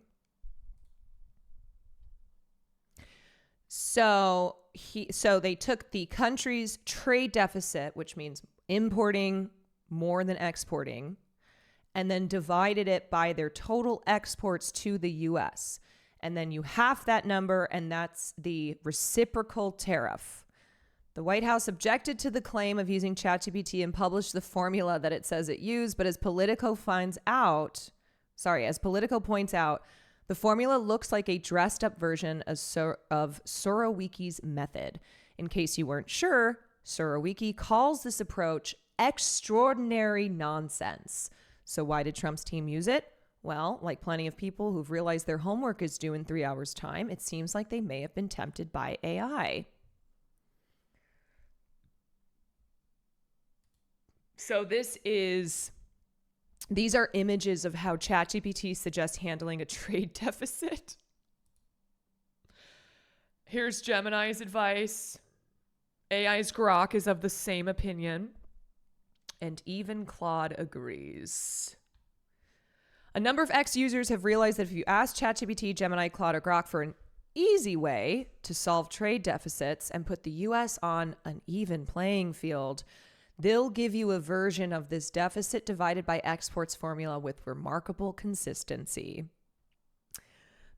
So they took the country's trade deficit, which means importing more than exporting, and then divided it by their total exports to the U.S. And then you half that number, and that's the reciprocal tariff. The White House objected to the claim of using ChatGPT and published the formula that it says it used, but as Politico points out, the formula looks like a dressed up version of Surowiecki's method. In case you weren't sure, Surowiecki calls this approach extraordinary nonsense. So why did Trump's team use it? Well, like plenty of people who've realized their homework is due in 3 hours' time, it seems like they may have been tempted by AI. So these are images of how ChatGPT suggests handling a trade deficit. Here's Gemini's advice. AI's Grok is of the same opinion. And even Claude agrees. A number of X users have realized that if you ask ChatGPT, Gemini, Claude, or Grok for an easy way to solve trade deficits and put the US on an even playing field, they'll give you a version of this deficit divided by exports formula with remarkable consistency.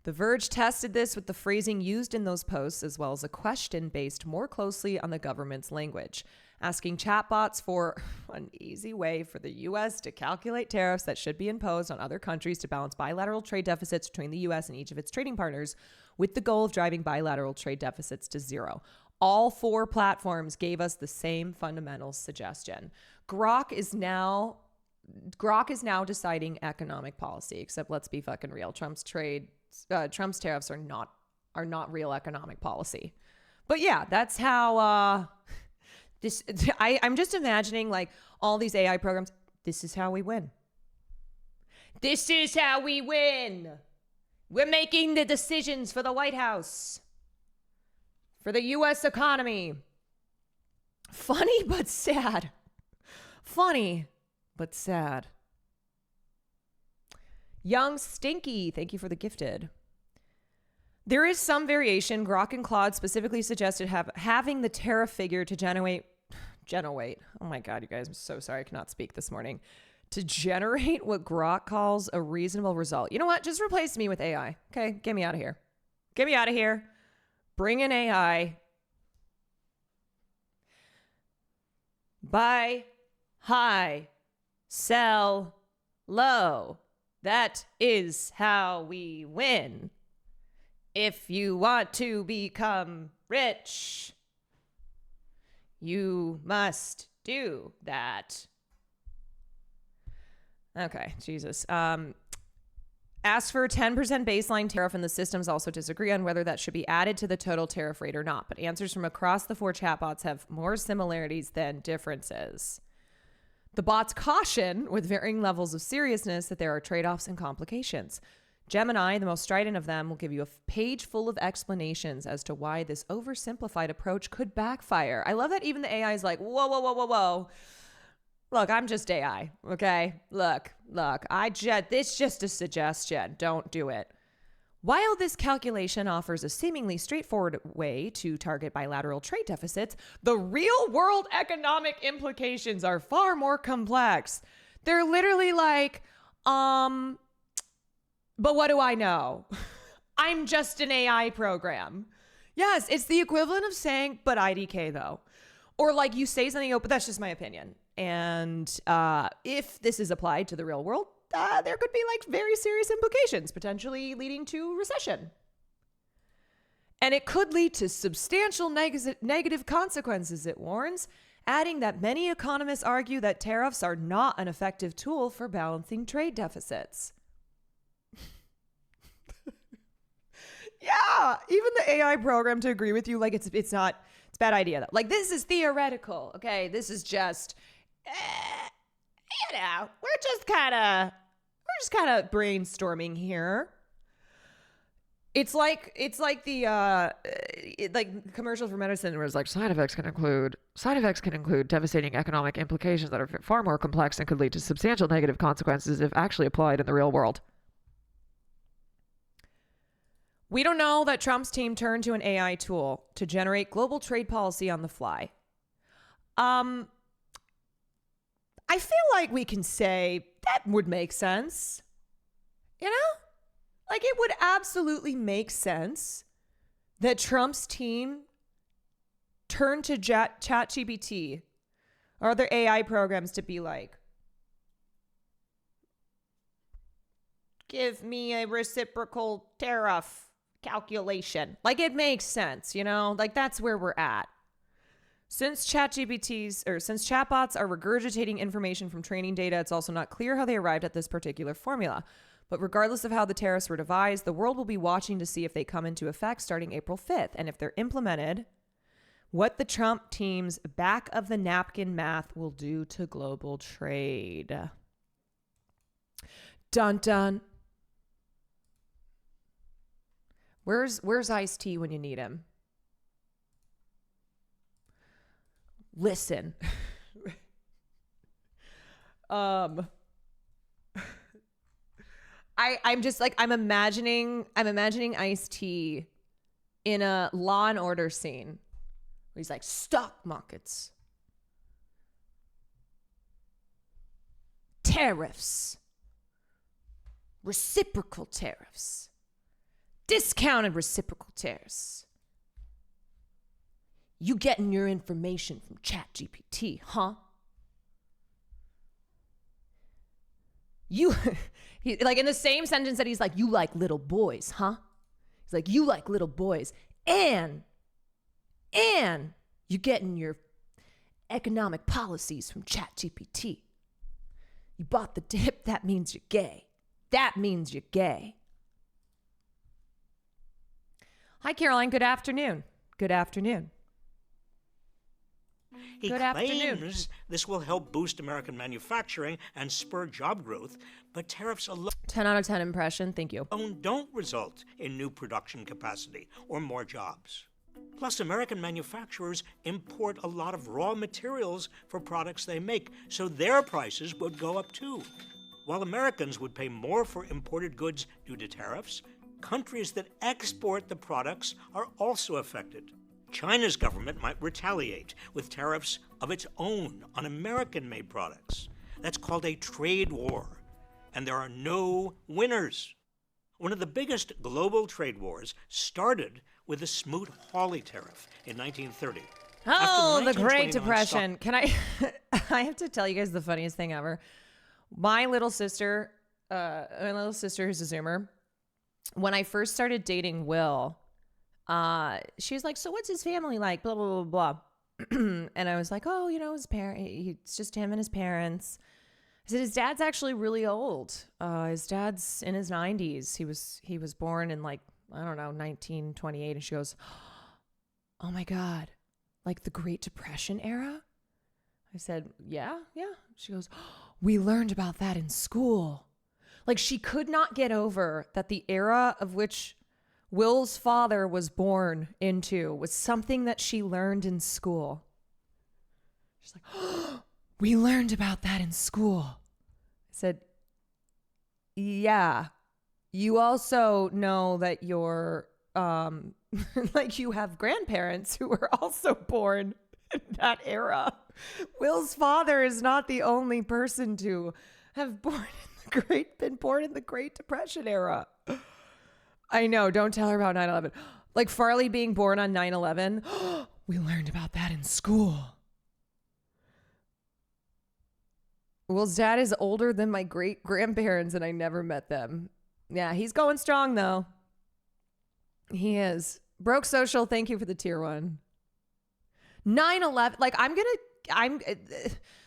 The Verge tested this with the phrasing used in those posts, as well as a question based more closely on the government's language, asking chatbots for an easy way for the U.S. to calculate tariffs that should be imposed on other countries to balance bilateral trade deficits between the U.S. and each of its trading partners, with the goal of driving bilateral trade deficits to zero. All four platforms gave us the same fundamental suggestion. Grok is now deciding economic policy, except let's be fucking real. Trump's tariffs are not real economic policy. But yeah, that's how I'm just imagining like all these AI programs. This is how we win. This is how we win. We're making the decisions for the White House, for the U.S. economy. Funny but sad. Funny but sad. Young Stinky, thank you for the gifted. There is some variation. Grok and Claude specifically suggested having the tariff figure to generate. Oh my God, you guys, I'm so sorry I cannot speak this morning. To generate what Grok calls a reasonable result. You know what? Just replace me with AI. Okay, get me out of here. Get me out of here. Bring in AI. Buy high, sell low. That is how we win. If you want to become rich, you must do that. Okay, Jesus. Ask for a 10% baseline tariff, and the systems also disagree on whether that should be added to the total tariff rate or not. But answers from across the four chatbots have more similarities than differences. The bots caution, with varying levels of seriousness, that there are trade-offs and complications. Gemini, the most strident of them, will give you a page full of explanations as to why this oversimplified approach could backfire. I love that even the AI is like, whoa. Look, I'm just AI, okay? Look, this is just a suggestion. Don't do it. While this calculation offers a seemingly straightforward way to target bilateral trade deficits, the real-world economic implications are far more complex. They're literally like, but what do I know? I'm just an AI program. Yes, it's the equivalent of saying, but IDK though. Or like you say something, but that's just my opinion. And if this is applied to the real world, there could be like very serious implications, potentially leading to recession. And it could lead to substantial negative consequences, it warns, adding that many economists argue that tariffs are not an effective tool for balancing trade deficits. Yeah, even the AI program to agree with you, like it's a bad idea though. Like this is theoretical, okay? This is just, we're just kind of brainstorming here. It's like the like commercial for medicine where it's like side effects can include devastating economic implications that are far more complex and could lead to substantial negative consequences if actually applied in the real world. We don't know that Trump's team turned to an AI tool to generate global trade policy on the fly. I feel like we can say that would make sense. You know? Like it would absolutely make sense that Trump's team turned to ChatGPT or other AI programs to be like, give me a reciprocal tariff calculation. Like it makes sense, you know? Like that's where we're at. Since chatbots are regurgitating information from training data, it's also not clear how they arrived at this particular formula. But regardless of how the tariffs were devised, the world will be watching to see if they come into effect starting April 5th. And if they're implemented, what the Trump team's back of the napkin math will do to global trade. Dun dun. Where's Ice-T when you need him? Listen. I'm just like I'm imagining Ice-T in a Law and Order scene where he's like, stock markets, tariffs, reciprocal tariffs, discounted reciprocal tariffs. You getting your information from ChatGPT, huh? You, like in the same sentence that he's like, you like little boys, huh? He's like, you like little boys. And you're getting your economic policies from ChatGPT. You bought the dip, that means you're gay. That means you're gay. Hi, Caroline. Good afternoon. Good afternoon. He Good claims afternoon. this will help boost American manufacturing and spur job growth, but tariffs alone 10 out of 10 impression. Thank you. don't result in new production capacity or more jobs. Plus, American manufacturers import a lot of raw materials for products they make, so their prices would go up too. While Americans would pay more for imported goods due to tariffs, countries that export the products are also affected. China's government might retaliate with tariffs of its own on American-made products. That's called a trade war, and there are no winners. One of the biggest global trade wars started with the Smoot-Hawley tariff in 1930. Oh, the After Great 1929 Depression. Can I I have to tell you guys the funniest thing ever. My little sister who's a Zoomer, when I first started dating Will, she was like, so what's his family like? Blah, blah, blah, blah. And I was like, oh, you know, it's just him and his parents. I said, his dad's actually really old. His dad's in his 90s. He was born in like, I don't know, 1928. And she goes, oh my God, like the Great Depression era? I said, yeah. She goes, we learned about that in school. Like she could not get over that the era of which Will's father was born into was something that she learned in school. She's like, oh, we learned about that in school. I said, yeah. You also know that you're, like you have grandparents who were also born in that era. Will's father is not the only person to have been born in the Great Depression era. I know. Don't tell her about 9/11. Like Farley being born on 9/11. We learned about that in school. Will's dad is older than my great grandparents and I never met them. Yeah, he's going strong though. He is. Broke Social, thank you for the tier 1. 9/11, like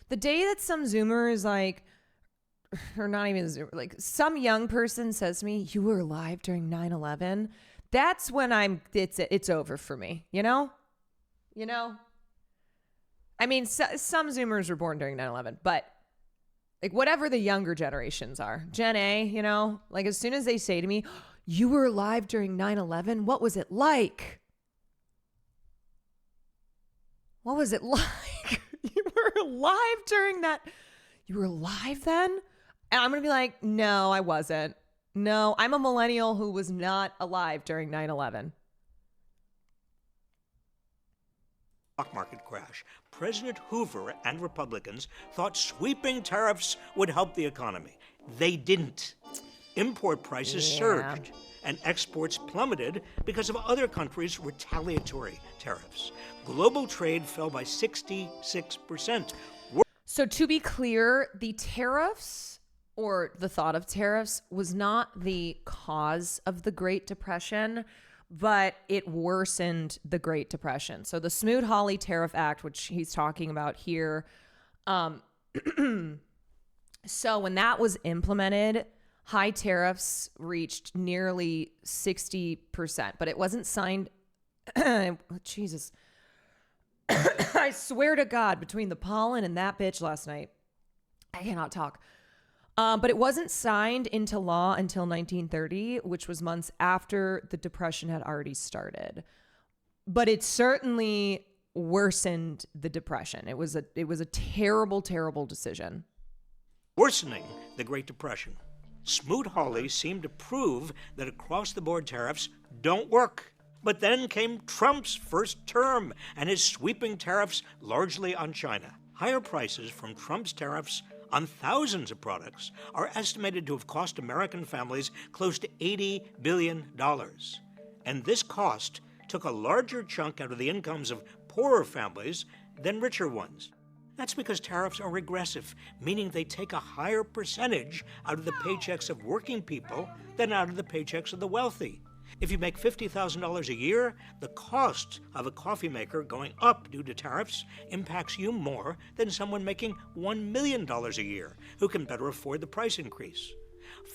the day that some Zoomer is like, or not even a Zoomer, like some young person says to me, you were alive during 9/11. That's when it's over for me, you know? I mean, some Zoomers were born during 9/11, but like whatever the younger generations are, Gen A, you know, like as soon as they say to me, you were alive during 9/11, what was it like? What was it like? You were alive during that. You were alive then? And I'm going to be like, no, I wasn't. No, I'm a millennial who was not alive during 9/11. Stock market crash. President Hoover and Republicans thought sweeping tariffs would help the economy. They didn't. Import prices surged and exports plummeted because of other countries' retaliatory tariffs. Global trade fell by 66%. So to be clear, the tariffs or the thought of tariffs was not the cause of the Great Depression, but it worsened the Great Depression. So the Smoot-Hawley Tariff Act, which he's talking about here, so when that was implemented, high tariffs reached nearly 60%, but it wasn't signed. Jesus. I swear to God, between the pollen and that bitch last night, I cannot talk. But it wasn't signed into law until 1930, which was months after the Depression had already started. But it certainly worsened the Depression. It was a terrible, terrible decision. Worsening the Great Depression. Smoot-Hawley seemed to prove that across-the-board tariffs don't work. But then came Trump's first term and his sweeping tariffs largely on China. Higher prices from Trump's tariffs on thousands of products are estimated to have cost American families close to $80 billion. And this cost took a larger chunk out of the incomes of poorer families than richer ones. That's because tariffs are regressive, meaning they take a higher percentage out of the paychecks of working people than out of the paychecks of the wealthy. If you make $50,000 a year, the cost of a coffee maker going up due to tariffs impacts you more than someone making $1 million a year, who can better afford the price increase.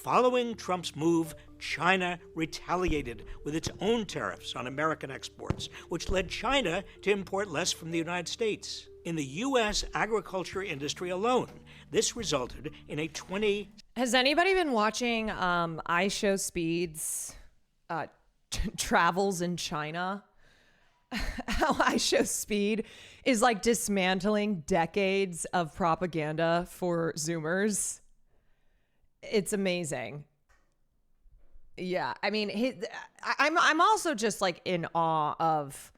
Following Trump's move, China retaliated with its own tariffs on American exports, which led China to import less from the United States. In the U.S. agriculture industry alone, this resulted in a 20... Has anybody been watching iShowSpeed's travels in China? How iShowSpeed is like dismantling decades of propaganda for Zoomers. It's amazing. Yeah, I mean, I'm also just like in awe of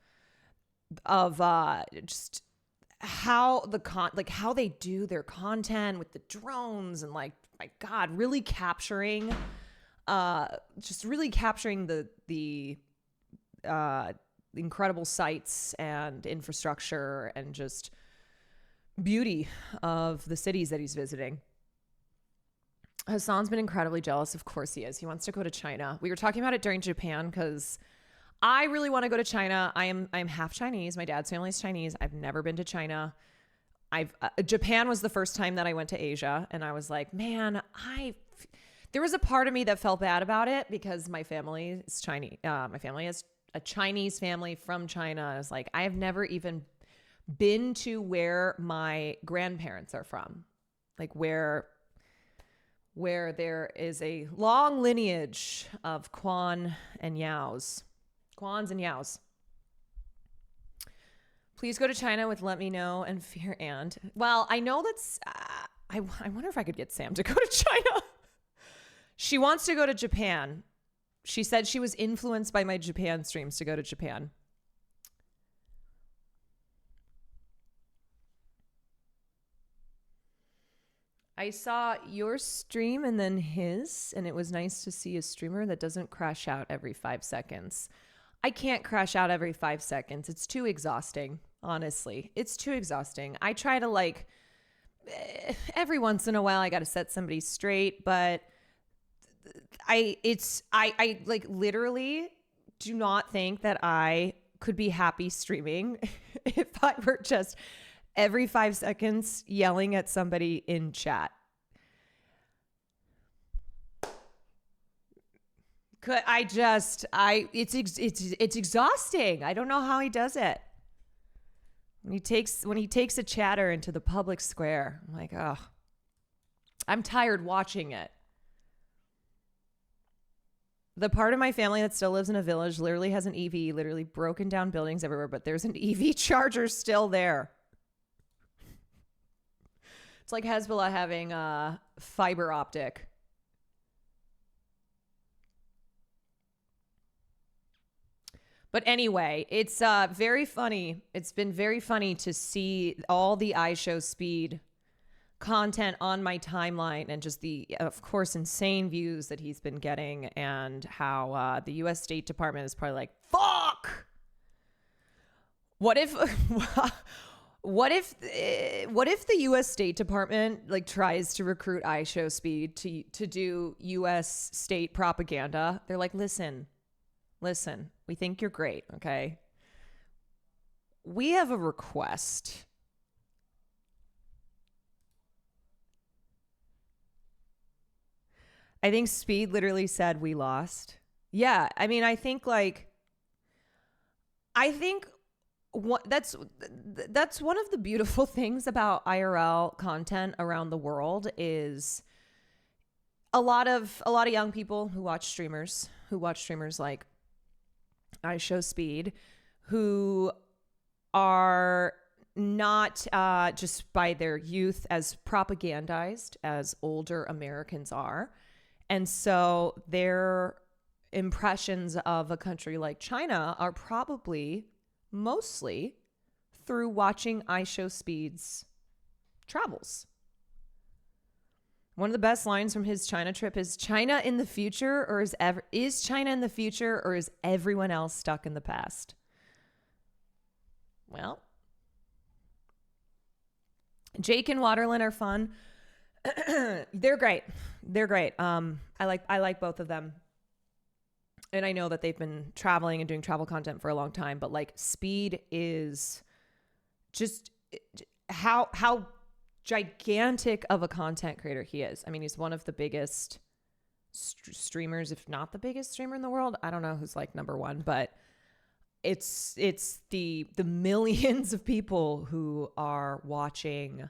just how how they do their content with the drones and like, my God, really capturing the incredible sights and infrastructure and just beauty of the cities that he's visiting. Hassan's been incredibly jealous. Of course he is. He wants to go to China. We were talking about it during Japan because I really want to go to China. I'm half Chinese. My dad's family is Chinese. I've never been to China. Japan was the first time that I went to Asia, and I was like, man, there was a part of me that felt bad about it because my family is Chinese. My family is a Chinese family from China. I was like, I have never even been to where my grandparents are from, like where there is a long lineage of Kwan and Yaos. Kwans and Yaos. Please go to China with Let Me Know and Fear and. Well, I know that's... I wonder if I could get Sam to go to China. She wants to go to Japan. She said she was influenced by my Japan streams to go to Japan. I saw your stream and then his, and it was nice to see a streamer that doesn't crash out every 5 seconds. I can't crash out every 5 seconds. It's too exhausting, honestly. It's too exhausting. I try to every once in a while I got to set somebody straight, but I like literally do not think that I could be happy streaming if I were just every 5 seconds yelling at somebody in chat. It's exhausting. I don't know how he does it. When he takes a chatter into the public square, I'm like, oh, I'm tired watching it. The part of my family that still lives in a village literally has an EV, literally broken down buildings everywhere, but there's an EV charger still there. It's like Hezbollah having a fiber optic. But anyway, it's very funny. It's been very funny to see all the iShowSpeed content on my timeline and just the, of course, insane views that he's been getting, and how the U.S. State Department is probably like, fuck! What if the U.S. State Department tries to recruit iShowSpeed to do U.S. state propaganda? They're like, listen, we think you're great, okay? We have a request. I think Speed literally said we lost. Yeah, I mean, I think that's one of the beautiful things about IRL content around the world is a lot of young people who watch streamers like iShowSpeed, who are not just by their youth as propagandized as older Americans are. And so their impressions of a country like China are probably mostly through watching iShowSpeed's travels. One of the best lines from his China trip is, China in the future, or is China in the future, or is everyone else stuck in the past? Well, Jake and Waterland are fun. They're great. I like both of them. And I know that they've been traveling and doing travel content for a long time, but Speed is just how gigantic of a content creator he is. I mean, he's one of the biggest streamers, if not the biggest streamer in the world. I don't know who's number one, but it's the millions of people who are watching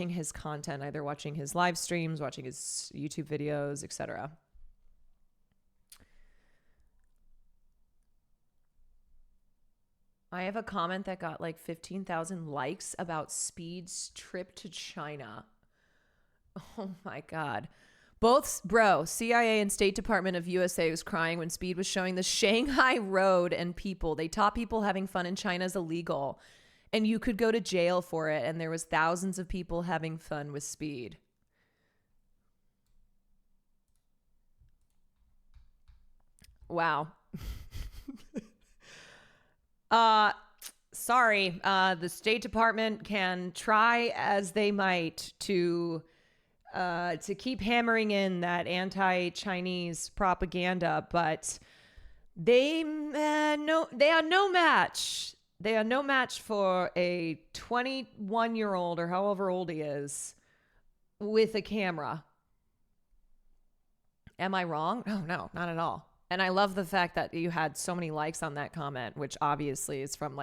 his content, either watching his live streams, watching his YouTube videos, etc. I have a comment that got 15,000 likes about Speed's trip to China. Oh my God. CIA and State Department of USA was crying when Speed was showing the Shanghai Road and people. They taught people having fun in China is illegal, and you could go to jail for it. And there was thousands of people having fun with Speed. Wow. Sorry. The State Department can try as they might to keep hammering in that anti-Chinese propaganda, but they are no match. They are no match for a 21-year-old or however old he is with a camera. Am I wrong? No, not at all. And I love the fact that you had so many likes on that comment, which obviously is from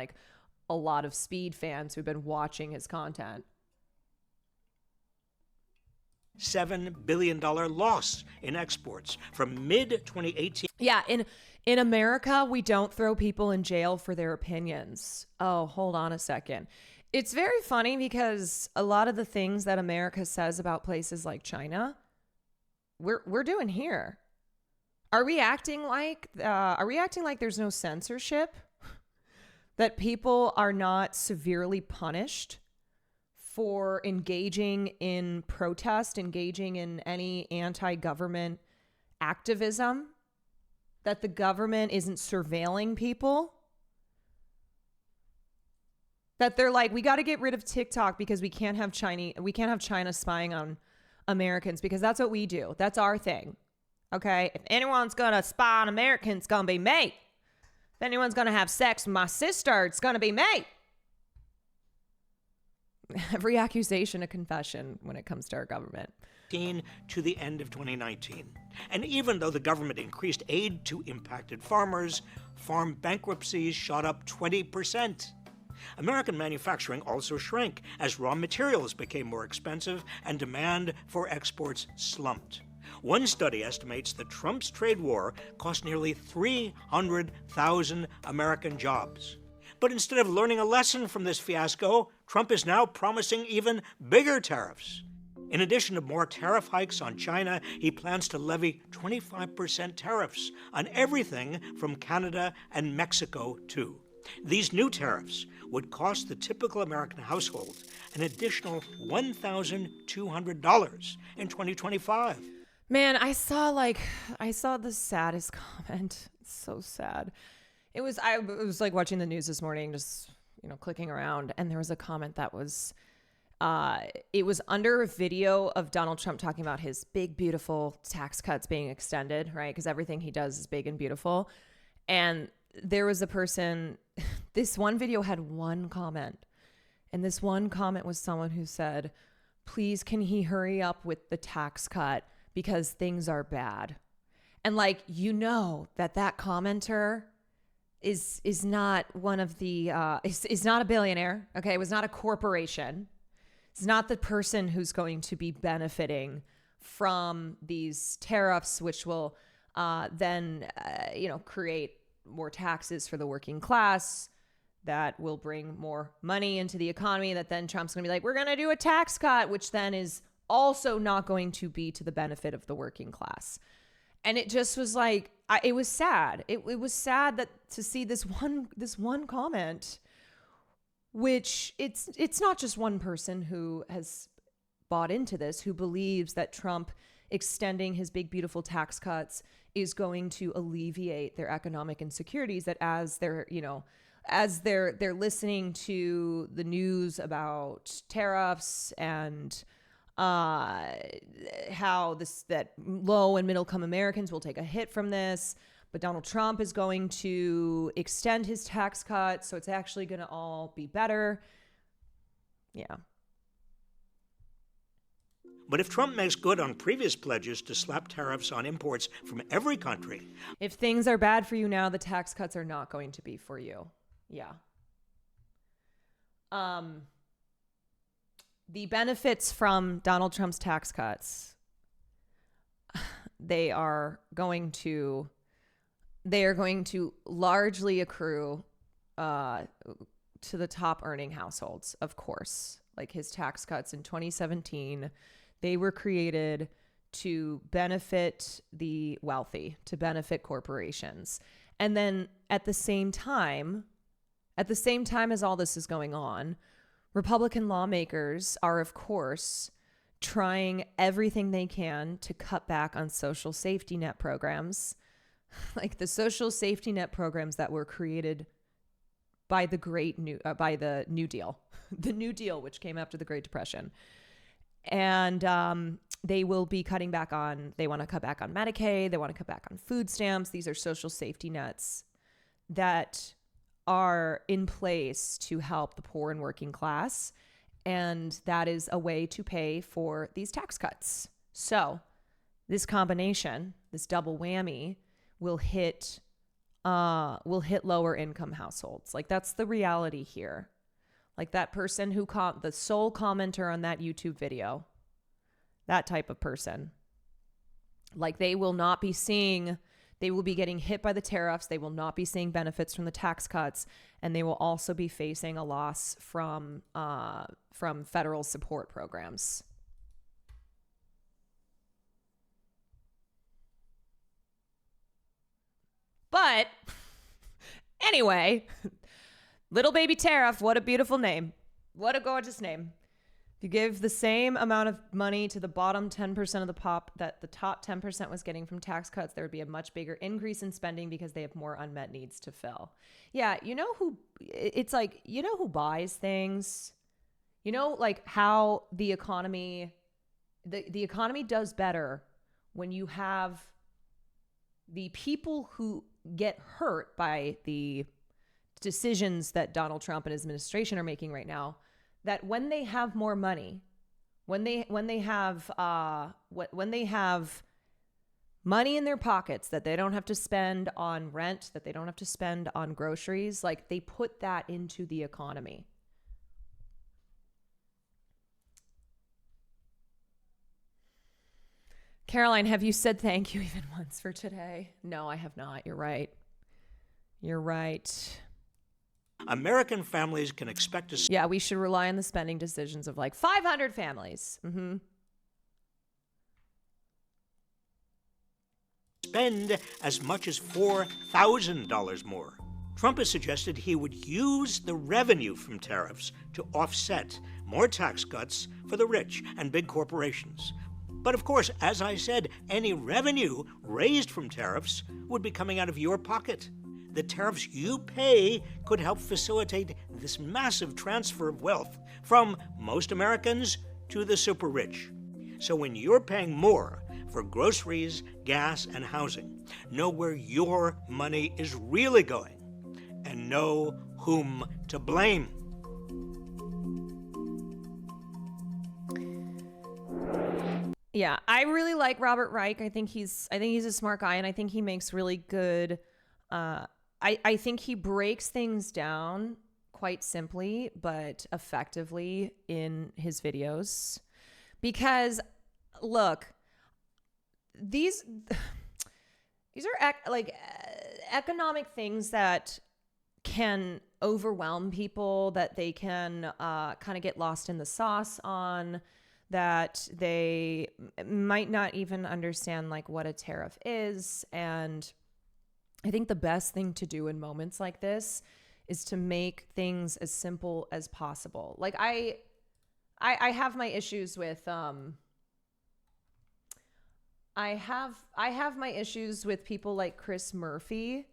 a lot of Speed fans who've been watching his content. $7 billion loss in exports from mid-2018. Yeah, in America, we don't throw people in jail for their opinions. Oh, hold on a second. It's very funny because a lot of the things that America says about places like China, we're doing here. Are we acting like there's no censorship? That people are not severely punished for engaging in protest, engaging in any anti-government activism? that the government isn't surveilling people. That they're like, we got to get rid of TikTok because we can't have China spying on Americans because that's what we do. That's our thing. Okay? If anyone's going to spy on Americans, it's going to be me. If anyone's going to have sex with my sister, it's going to be me. Every accusation a confession when it comes to our government. To the end of 2019. And even though the government increased aid to impacted farmers, farm bankruptcies shot up 20%. American manufacturing also shrank as raw materials became more expensive and demand for exports slumped. One study estimates that Trump's trade war cost nearly 300,000 American jobs. But instead of learning a lesson from this fiasco, Trump is now promising even bigger tariffs. In addition to more tariff hikes on China, he plans to levy 25% tariffs on everything from Canada and Mexico, too. These new tariffs would cost the typical American household an additional $1,200 in 2025. Man, I saw the saddest comment. It's so sad. I was like watching the news this morning, just, clicking around, and there was a comment that was, it was under a video of Donald Trump talking about his big, beautiful tax cuts being extended, right? Because everything he does is big and beautiful. And there was a person, this one video had one comment, and this one comment was someone who said, please, can he hurry up with the tax cut because things are bad? And that commenter is not one of the is not a billionaire. Okay, it was not a corporation. It's not the person who's going to be benefiting from these tariffs, which will then create more taxes for the working class. That will bring more money into the economy. That then Trump's going to be like, we're going to do a tax cut, which then is also not going to be to the benefit of the working class. And it just was like, it was sad. It was sad that to see this one comment, which it's not just one person who has bought into this, who believes that Trump extending his big, beautiful tax cuts is going to alleviate their economic insecurities, that as they're listening to the news about tariffs and how that low and middle income Americans will take a hit from this, but Donald Trump is going to extend his tax cuts, so it's actually going to all be better. Yeah. But if Trump makes good on previous pledges to slap tariffs on imports from every country, if things are bad for you now, the tax cuts are not going to be for you. Yeah. The benefits from Donald Trump's tax cuts, they are going to largely accrue to the top earning households, of course. Like his tax cuts in 2017, they were created to benefit the wealthy, to benefit corporations. And then at the same time as all this is going on, Republican lawmakers are, of course, trying everything they can to cut back on social safety net programs, like the social safety net programs that were created by the New Deal, the New Deal, which came after the Great Depression. And they will be cutting back on, they want to cut back on Medicaid, they want to cut back on food stamps. These are social safety nets that are in place to help the poor and working class. And that is a way to pay for these tax cuts. So this combination, this double whammy, will hit lower income households. Like that's the reality here. Like that person who the sole commenter on that YouTube video, that type of person, like they will be getting hit by the tariffs. They will not be seeing benefits from the tax cuts, and they will also be facing a loss from federal support programs. But anyway, little baby tariff, what a beautiful name. What a gorgeous name. If you give the same amount of money to the bottom 10% of the pop that the top 10% was getting from tax cuts, there would be a much bigger increase in spending because they have more unmet needs to fill. Yeah, it's like, who buys things? Like how the economy does better when you have the people who get hurt by the decisions that Donald Trump and his administration are making right now, that when they have more money, when they have money in their pockets that they don't have to spend on rent, that they don't have to spend on groceries, like they put that into the economy. Caroline, have you said thank you even once for today? No, I have not. You're right. You're right. American families can expect to Yeah, we should rely on the spending decisions of like 500 families. spend as much as $4,000 more. Trump has suggested he would use the revenue from tariffs to offset more tax cuts for the rich and big corporations. But of course, as I said, any revenue raised from tariffs would be coming out of your pocket. The tariffs you pay could help facilitate this massive transfer of wealth from most Americans to the super rich. So when you're paying more for groceries, gas, and housing, know where your money is really going and know whom to blame. Yeah, I really like Robert Reich. I think he's a smart guy, and I think he makes really good. I think he breaks things down quite simply like effectively in his videos. Because, look, these are economic things that can overwhelm people, that they can kind of get lost in the sauce on, that they might not even understand like what a tariff is. And I think the best thing to do in moments like this is to make things as simple as possible. Like I have my issues with I have my issues with people like Chris Murphy,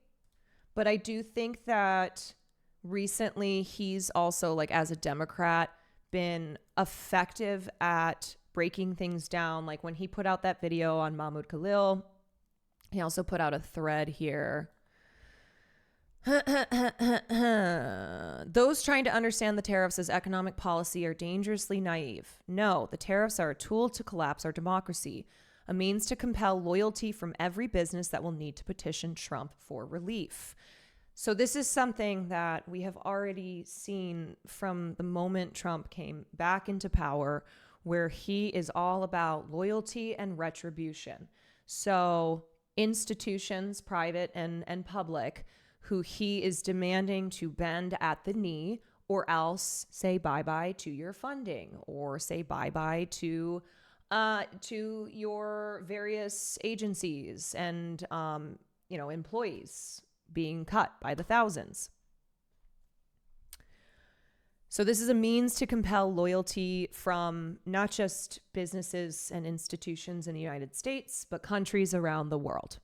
but I do think that recently he's also, like, as a Democrat, been effective at breaking things down. Like when he put out that video on Mahmoud Khalil, he also put out a thread here. Those trying to understand the tariffs as economic policy are dangerously naive. No, the tariffs are a tool to collapse our democracy, a means to compel loyalty from every business that will need to petition Trump for relief. So this is something that we have already seen from the moment Trump came back into power, where he is all about loyalty and retribution. So institutions, private and public, who he is demanding to bend at the knee, or else say bye-bye to your funding, or say bye-bye to your various agencies and employees being cut by the thousands. So this is a means to compel loyalty from not just businesses and institutions in the United States, but countries around the world.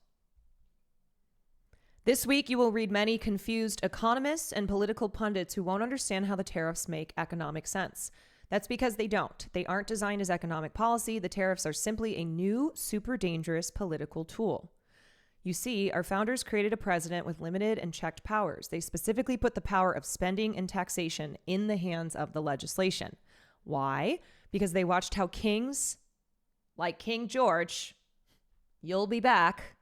This week, you will read many confused economists and political pundits who won't understand how the tariffs make economic sense. That's because they don't. They aren't designed as economic policy. The tariffs are simply a new, super dangerous political tool. You see, our founders created a president with limited and checked powers. They specifically put the power of spending and taxation in the hands of the legislation. Why? Because they watched how kings, like King George, you'll be back,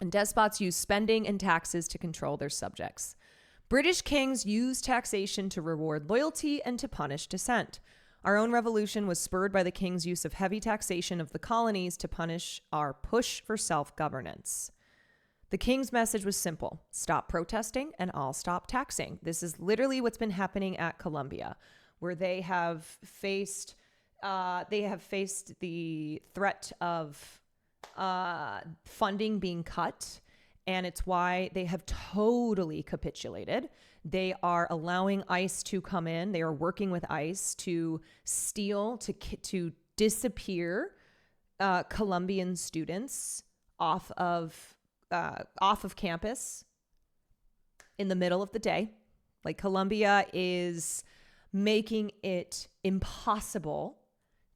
and despots use spending and taxes to control their subjects. British kings used taxation to reward loyalty and to punish dissent. Our own revolution was spurred by the king's use of heavy taxation of the colonies to punish our push for self-governance. The king's message was simple: stop protesting and I'll stop taxing. This is literally what's been happening at Colombia, where they have faced the threat of funding being cut, and it's why they have totally capitulated. They are allowing ICE to come in. They are working with ICE to steal, to disappear Colombian students off of campus in the middle of the day. Like, Colombia is making it impossible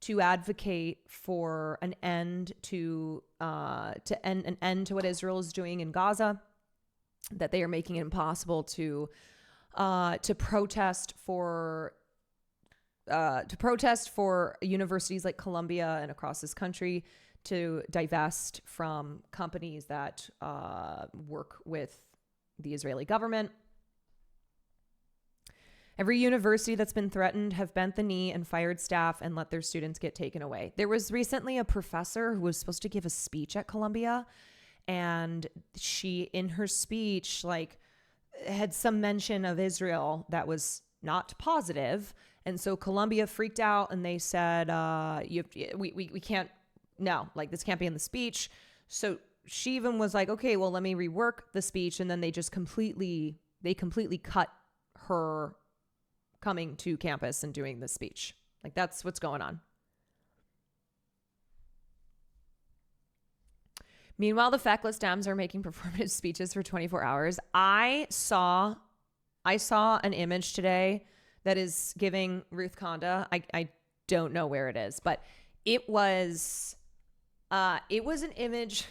to advocate for an end to an end to what Israel is doing in Gaza. That they are making it impossible to protest for universities like Columbia and across this country to divest from companies that work with the Israeli government. Every university that's been threatened have bent the knee and fired staff and let their students get taken away. There was recently a professor who was supposed to give a speech at Columbia, and she, in her speech, like, had some mention of Israel that was not positive. And so Columbia freaked out and they said, we can't, no, like, this can't be in the speech. So she even was like, okay, well, let me rework the speech. And then they just completely cut her coming to campus and doing the speech. Like, that's what's going on. Meanwhile, the feckless Dems are making performative speeches for 24 hours. I saw an image today that is giving Ruth Conda. I don't know where it is, but it was an image.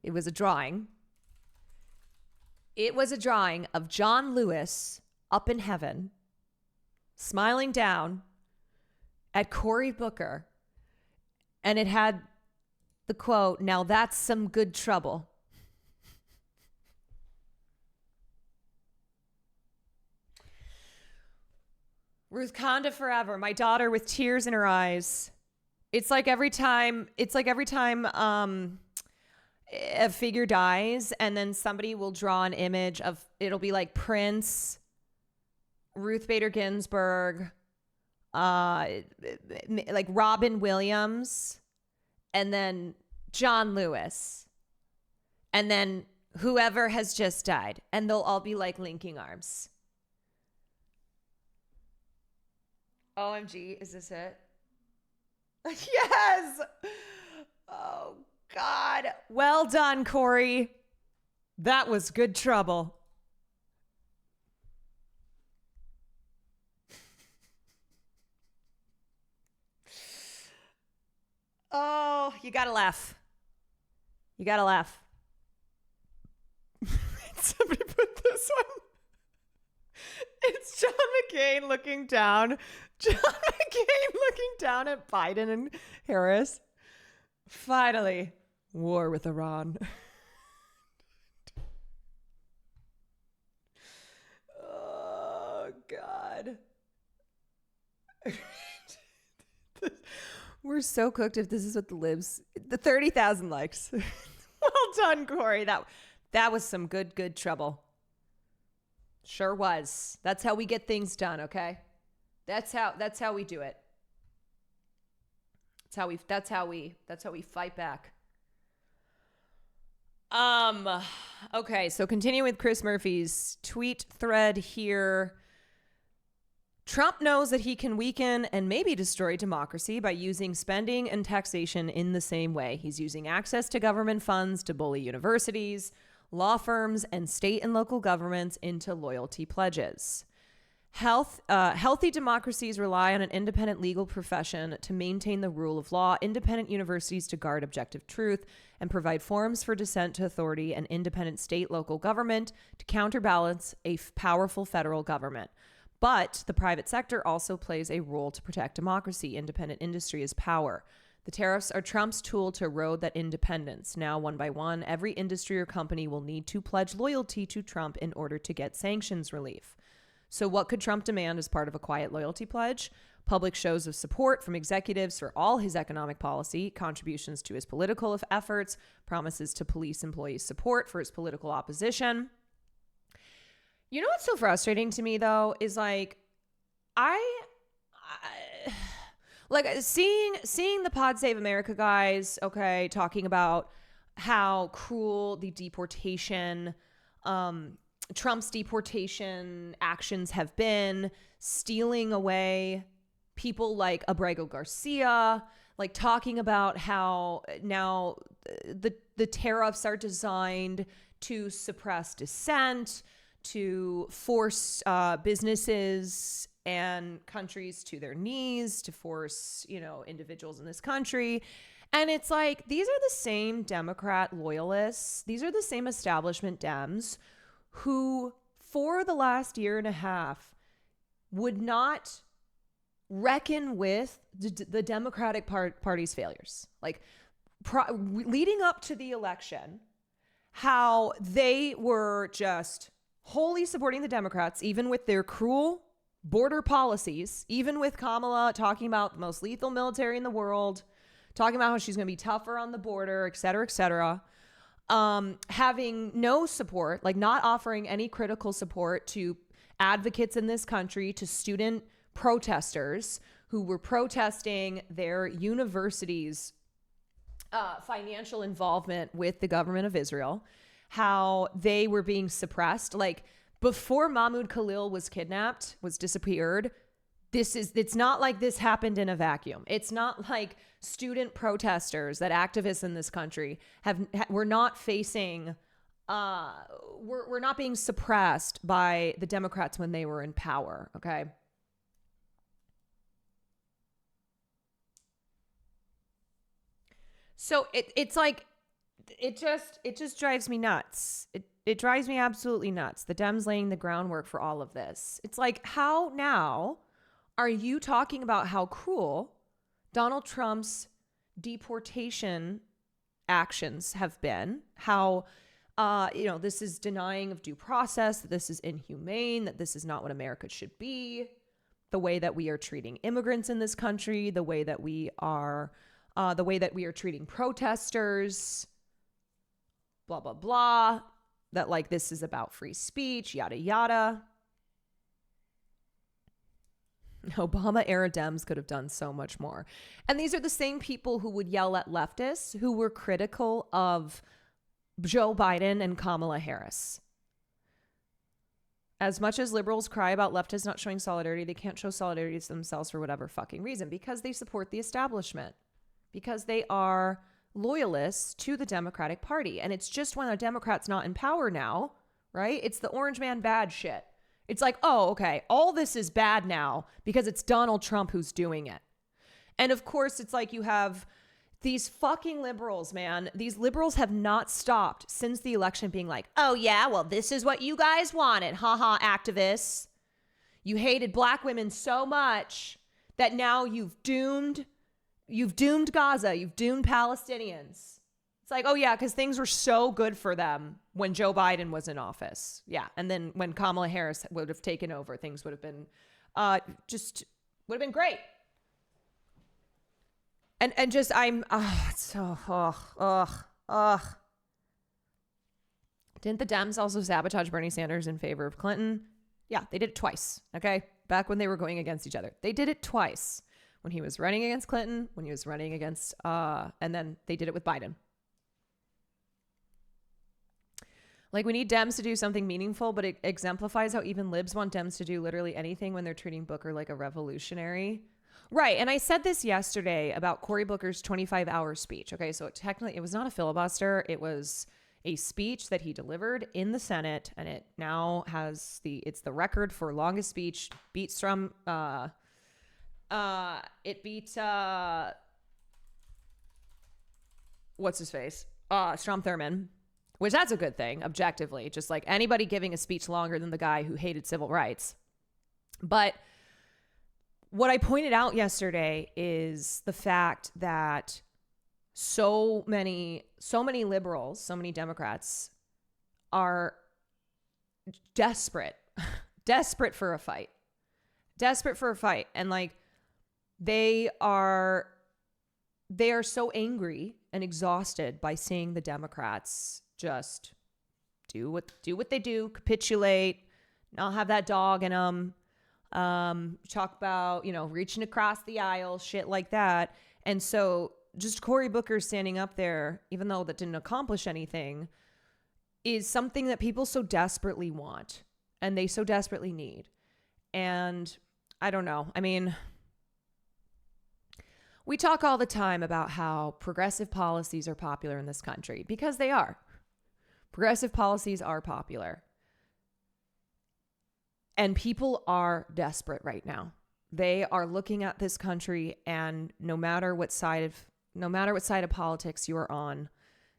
It was a drawing. It was a drawing of John Lewis up in heaven, smiling down at Cory Booker, and it had the quote, "Now that's some good trouble." Ruth Conda forever, my daughter with tears in her eyes. It's like every time a figure dies and then somebody will draw an image of, it'll be like Prince, Ruth Bader Ginsburg, like Robin Williams, and then John Lewis, and then whoever has just died, and they'll all be like linking arms. OMG, is this it? Yes! Oh, God. Well done, Cory. That was good trouble. Oh, you gotta laugh. You gotta laugh. Somebody put this one. It's John McCain looking down. John McCain looking down at Biden and Harris. Finally, war with Iran. Oh, God. We're so cooked if this is what the libs... The 30,000 likes. Well done, Cory. That was some good trouble. Sure was. That's how we get things done, okay? That's how we do it. That's how we fight back. Okay, so continue with Chris Murphy's tweet thread here. Trump knows that he can weaken and maybe destroy democracy by using spending and taxation in the same way. He's using access to government funds to bully universities, law firms, and state and local governments into loyalty pledges. Healthy democracies rely on an independent legal profession to maintain the rule of law, independent universities to guard objective truth, and provide forums for dissent to authority, and independent state local government to counterbalance a powerful federal government. But the private sector also plays a role to protect democracy. Independent industry is power. The tariffs are Trump's tool to erode that independence. Now, one by one, every industry or company will need to pledge loyalty to Trump in order to get sanctions relief. So what could Trump demand as part of a quiet loyalty pledge? Public shows of support from executives for all his economic policy, contributions to his political efforts, promises to police employees' support for his political opposition. You know what's so frustrating to me, though, is like, like seeing the Pod Save America guys, okay, talking about how cruel the deportation Trump's deportation actions have been, stealing away people like Abrego Garcia, like talking about how now the tariffs are designed to suppress dissent, to force businesses and countries to their knees, to force, individuals in this country. And it's like, these are the same Democrat loyalists. These are the same establishment Dems who, for the last year and a half, would not reckon with the Democratic Party's failures. Like, leading up to the election, how they were just wholly supporting the Democrats, even with their cruel border policies, even with Kamala talking about the most lethal military in the world, talking about how she's going to be tougher on the border, et cetera, having no support, like not offering any critical support to advocates in this country, to student protesters who were protesting their university's financial involvement with the government of Israel, how they were being suppressed. Like, before Mahmoud Khalil was kidnapped, was disappeared, it's not like this happened in a vacuum. It's not like student protesters, that activists in this country were not facing, we're not being suppressed by the Democrats when they were in power. Okay. So it's like, it just drives me nuts. It drives me absolutely nuts. The Dems laying the groundwork for all of this. It's like, how now are you talking about how cruel Donald Trump's deportation actions have been? How, this is denying of due process, that this is inhumane, that this is not what America should be, the way that we are treating immigrants in this country, the way that we are treating protesters, blah, blah, blah, that like this is about free speech, yada, yada. Obama era Dems could have done so much more. And these are the same people who would yell at leftists who were critical of Joe Biden and Kamala Harris. As much as liberals cry about leftists not showing solidarity, they can't show solidarity to themselves for whatever fucking reason, because they support the establishment, because they are loyalists to the Democratic Party. And it's just when a Democrat's not in power now, right? It's the orange man bad shit. It's like, oh, okay, all this is bad now because it's Donald Trump who's doing it. And of course, it's like you have these fucking liberals, man. These liberals have not stopped since the election being like, oh yeah, well, this is what you guys wanted. Haha, activists. You hated black women so much that now you've doomed Gaza. You've doomed Palestinians. It's like, oh yeah, because things were so good for them when Joe Biden was in office. Yeah. And then when Kamala Harris would have taken over, things would have been would have been great. And just, Didn't the Dems also sabotage Bernie Sanders in favor of Clinton? Yeah, they did it twice. Okay. Back when they were going against each other, they did it twice. When he was running against Clinton, when he was running against, and then they did it with Biden. Like, we need Dems to do something meaningful, but it exemplifies how even libs want Dems to do literally anything when they're treating Booker like a revolutionary. Right. And I said this yesterday about Cory Booker's 25-hour speech. Okay. So technically it was not a filibuster. It was a speech that he delivered in the Senate, and it now has it's the record for longest speech. Beat Strom, it beat, what's his face? Strom Thurmond. Which that's a good thing, objectively. Just like anybody giving a speech longer than the guy who hated civil rights. But what I pointed out yesterday is the fact that so many liberals, so many Democrats are desperate for a fight. And like, they are so angry and exhausted by seeing the Democrats just do what they do, capitulate, not have that dog in them, talk about, reaching across the aisle, shit like that. And so just Cory Booker standing up there, even though that didn't accomplish anything, is something that people so desperately want and they so desperately need. And I don't know. I mean, we talk all the time about how progressive policies are popular in this country because they are. Progressive policies are popular. And people are desperate right now. They are looking at this country, and no matter what side of politics you are on,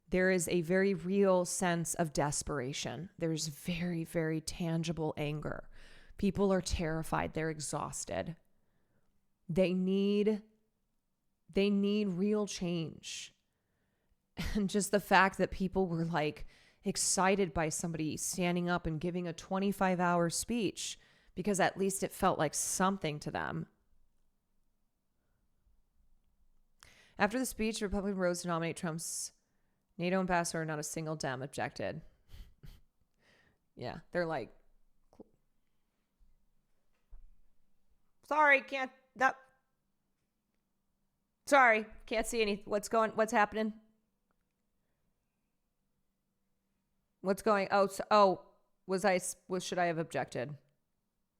there is a very real sense of desperation. There's very, very tangible anger. People are terrified. They're exhausted. They need real change. And just the fact that people were like excited by somebody standing up and giving a 25-hour speech because at least it felt like something to them. After the speech, the Republican rose to nominate Trump's NATO ambassador. Not a single Dem objected. Yeah, they're like, sorry, can't see what's happening. Should I have objected?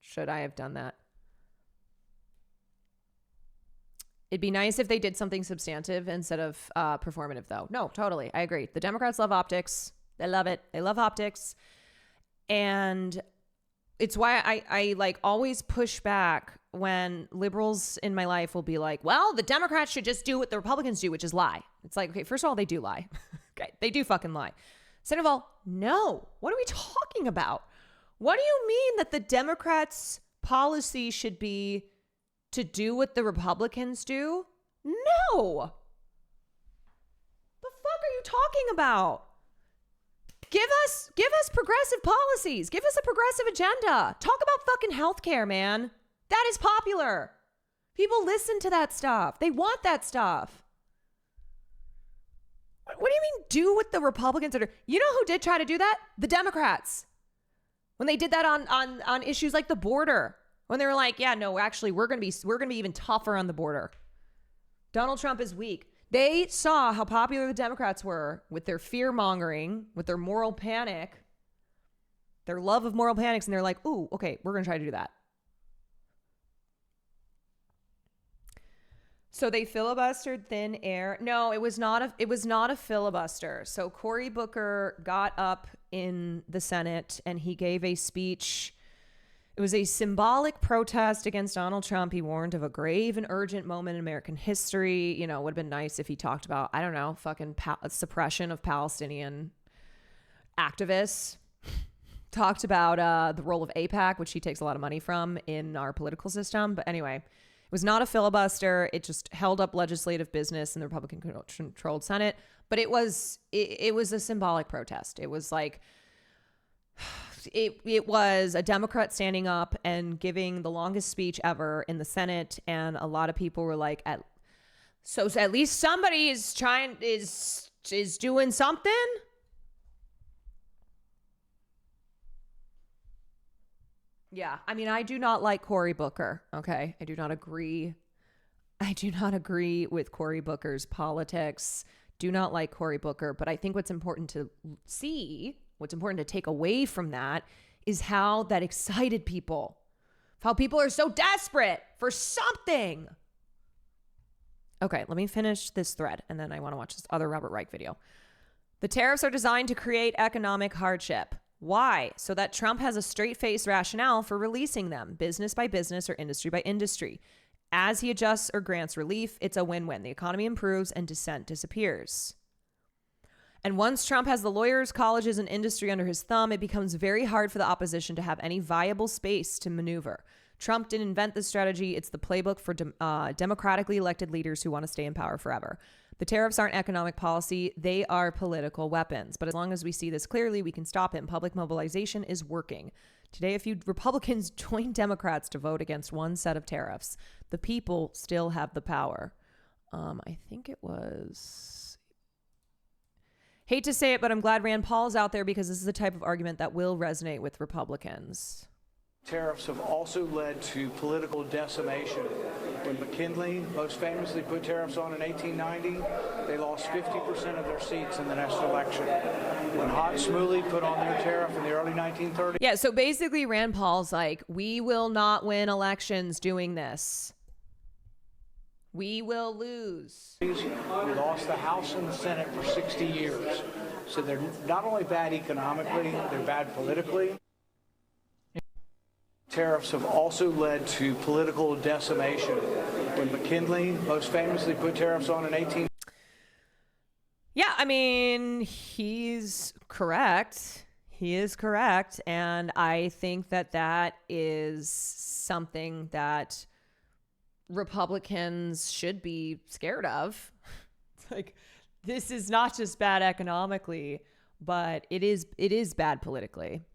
Should I have done that? It'd be nice if they did something substantive instead of performative, though. No, totally. I agree. The Democrats love optics. They love it. They love optics. And it's why I like always push back when liberals in my life will be like, well, the Democrats should just do what the Republicans do, which is lie. It's like, okay, first of all, they do lie. Okay, they do fucking lie. Second of all, no. What are we talking about? What do you mean that the Democrats' policy should be to do what the Republicans do? No. The fuck are you talking about? Give us progressive policies. Give us a progressive agenda. Talk about fucking healthcare, man. That is popular. People listen to that stuff. They want that stuff. What do you mean do what the Republicans are? You know who did try to do that? The Democrats. When they did that on issues like the border. When they were like, yeah, no, actually, we're gonna be even tougher on the border. Donald Trump is weak. They saw how popular the Democrats were with their fear mongering, with their moral panic, their love of moral panics, and they're like, ooh, okay, we're gonna try to do that. So they filibustered thin air. No, it was not a filibuster. So Cory Booker got up in the Senate and he gave a speech. It was a symbolic protest against Donald Trump. He warned of a grave and urgent moment in American history. You know, it would have been nice if he talked about, I don't know, fucking suppression of Palestinian activists. Talked about the role of AIPAC, which he takes a lot of money from in our political system. But anyway, it was not a filibuster. It just held up legislative business in the Republican-controlled Senate. But it was a symbolic protest. It was like... It was a Democrat standing up and giving the longest speech ever in the Senate, and a lot of people were like, at least somebody is doing something. Yeah, I mean, I do not like Cory Booker. Okay, I do not agree with Cory Booker's politics. Do not like Cory Booker, but I think what's important to see. What's important to take away from that is how that excited people. How people are so desperate for something. Okay, let me finish this thread and then I want to watch this other Robert Reich video. The tariffs are designed to create economic hardship. Why? So that Trump has a straight-faced rationale for releasing them, business by business or industry by industry. As he adjusts or grants relief, it's a win-win. The economy improves and dissent disappears. And once Trump has the lawyers, colleges, and industry under his thumb, it becomes very hard for the opposition to have any viable space to maneuver. Trump didn't invent this strategy. It's the playbook for democratically elected leaders who want to stay in power forever. The tariffs aren't economic policy. They are political weapons. But as long as we see this clearly, we can stop him. Public mobilization is working. Today, a few Republicans joined Democrats to vote against one set of tariffs. The people still have the power. I think it was... Hate to say it, but I'm glad Rand Paul's out there because this is the type of argument that will resonate with Republicans. Tariffs have also led to political decimation When McKinley most famously put tariffs on in 1890, they lost 50% of their seats in the next election. When Hot Smoothie put on their tariff in the early 1930s, Yeah, so basically Rand Paul's like, we will not win elections doing this. We will lose. we lost the House and the Senate for 60 years. So they're not only bad economically, they're bad politically. Tariffs have also led to political decimation. When McKinley most famously put tariffs on in 18... Yeah, I mean, he's correct. He is correct. And I think that that is something that Republicans should be scared of. It's like, this is not just bad economically, but it is bad politically.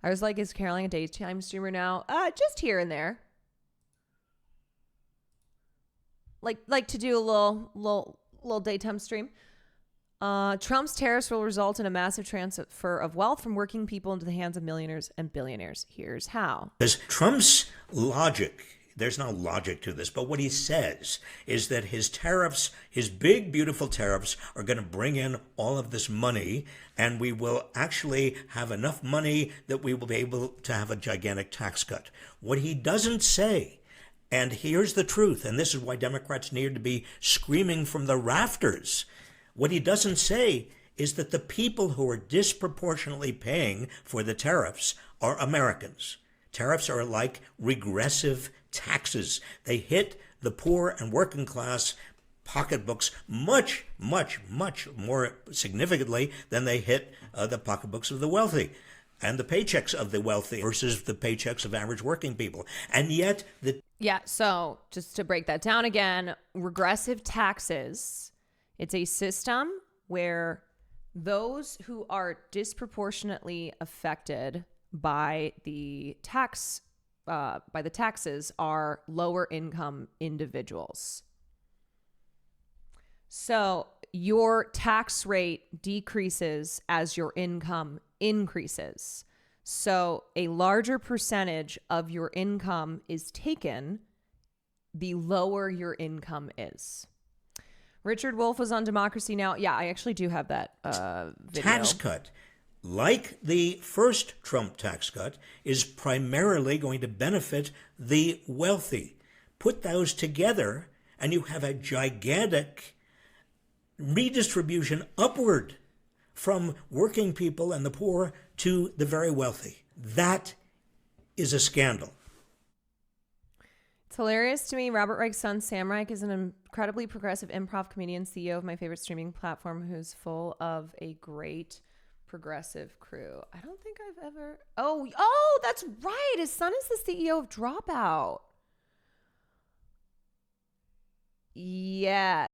I was like, is Caroline a daytime streamer now? Just here and there. Like to do a little daytime stream. Trump's tariffs will result in a massive transfer of wealth from working people into the hands of millionaires and billionaires. Here's how. Because Trump's logic, there's no logic to this, but what he says is that his tariffs, his big, beautiful tariffs, are going to bring in all of this money, and we will actually have enough money that we will be able to have a gigantic tax cut. What he doesn't say, and here's the truth, and this is why Democrats need to be screaming from the rafters, what he doesn't say is that the people who are disproportionately paying for the tariffs are Americans. Tariffs are like regressive taxes. They hit the poor and working class pocketbooks much, much, much more significantly than they hit the pocketbooks of the wealthy and the paychecks of the wealthy versus the paychecks of average working people. And yet Yeah, so just to break that down again, regressive taxes, it's a system where those who are disproportionately affected by the taxes are lower income individuals. So your tax rate decreases as your income increases. So a larger percentage of your income is taken the lower your income is. Richard Wolff was on Democracy Now! Yeah, I actually do have that video. tax cut, like the first Trump tax cut, is primarily going to benefit the wealthy. Put those together, and you have a gigantic redistribution upward from working people and the poor to the very wealthy. That is a scandal. It's hilarious to me. Robert Reich's son, Sam Reich, is an incredibly progressive improv comedian, CEO of my favorite streaming platform, who's full of a great progressive crew. I don't think I've ever... Oh, that's right. His son is the CEO of Dropout. Yeah.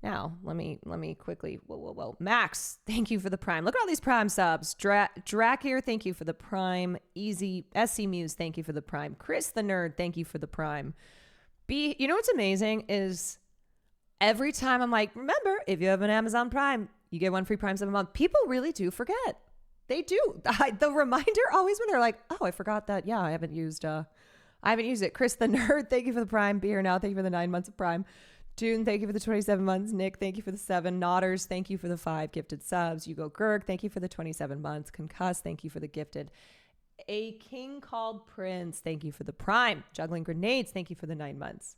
Now, let me quickly, whoa. Max, thank you for the Prime. Look at all these Prime subs. Drac here, thank you for the Prime. Easy, SC Muse, thank you for the Prime. Chris the Nerd, thank you for the Prime. You know what's amazing is every time I'm like, remember, if you have an Amazon Prime, you get 1 free Prime sub a month. People really do forget. They do. The reminder always when they're like, oh, I forgot that. Yeah, I haven't used it. Chris the Nerd, thank you for the Prime. Be Here Now, thank you for the 9 months of Prime. June, thank you for the 27 months. Nick, thank you for the 7. Nodders, thank you for the 5 gifted subs. You go Gerg, thank you for the 27 months. Concuss, thank you for the gifted. A King Called Prince, thank you for the Prime. Juggling Grenades, thank you for the 9 months.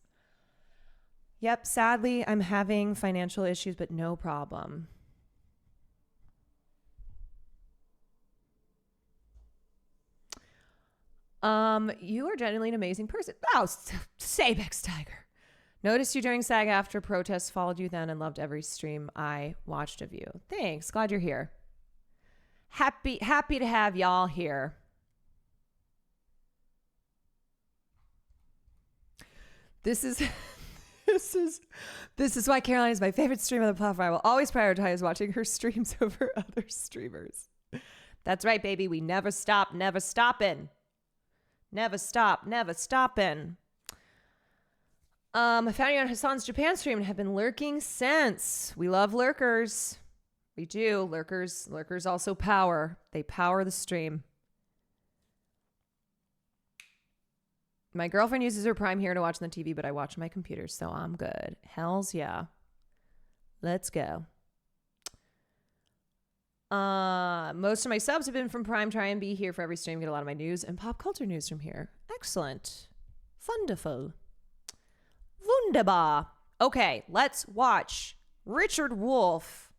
Yep, sadly, I'm having financial issues, but no problem. You are genuinely an amazing person. Oh, Sabex Tiger. Noticed you during SAG after protests, followed you then, and loved every stream I watched of you. Thanks. Glad you're here. Happy to have y'all here. This is why Caroline is my favorite streamer on the platform. I will always prioritize watching her streams over other streamers. That's right, baby. We never stop, never stopping. Never stop, never stopping. I found you on Hassan's Japan stream and have been lurking since. We love lurkers. We do. Lurkers also power. They power the stream. My girlfriend uses her Prime here to watch on the TV, but I watch on my computer, so I'm good. Hells yeah. Let's go. Most of my subs have been from Prime. Try and be here for every stream. Get a lot of my news and pop culture news from here. Excellent. Wonderful. Wunderbar. Okay, let's watch Richard Wolff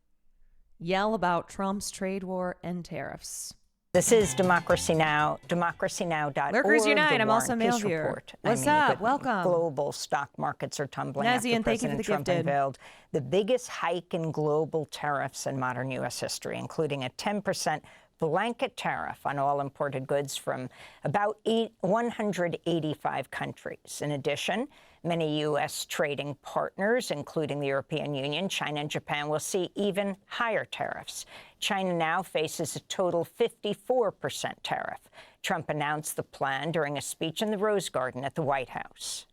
yell about Trump's trade war and tariffs. This is Democracy Now!, democracynow.org. Lurkers Unite. I'm also a mail viewer. What's up? Welcome. Global stock markets are tumbling Nazi, after and thank you for President the Trump gifted. unveiled the biggest hike in global tariffs in modern U.S. history, including a 10% blanket tariff on all imported goods from about 185 countries. In addition, many U.S. trading partners, including the European Union, China, and Japan, will see even higher tariffs. China now faces a total 54% tariff. Trump announced the plan during a speech in the Rose Garden at the White House.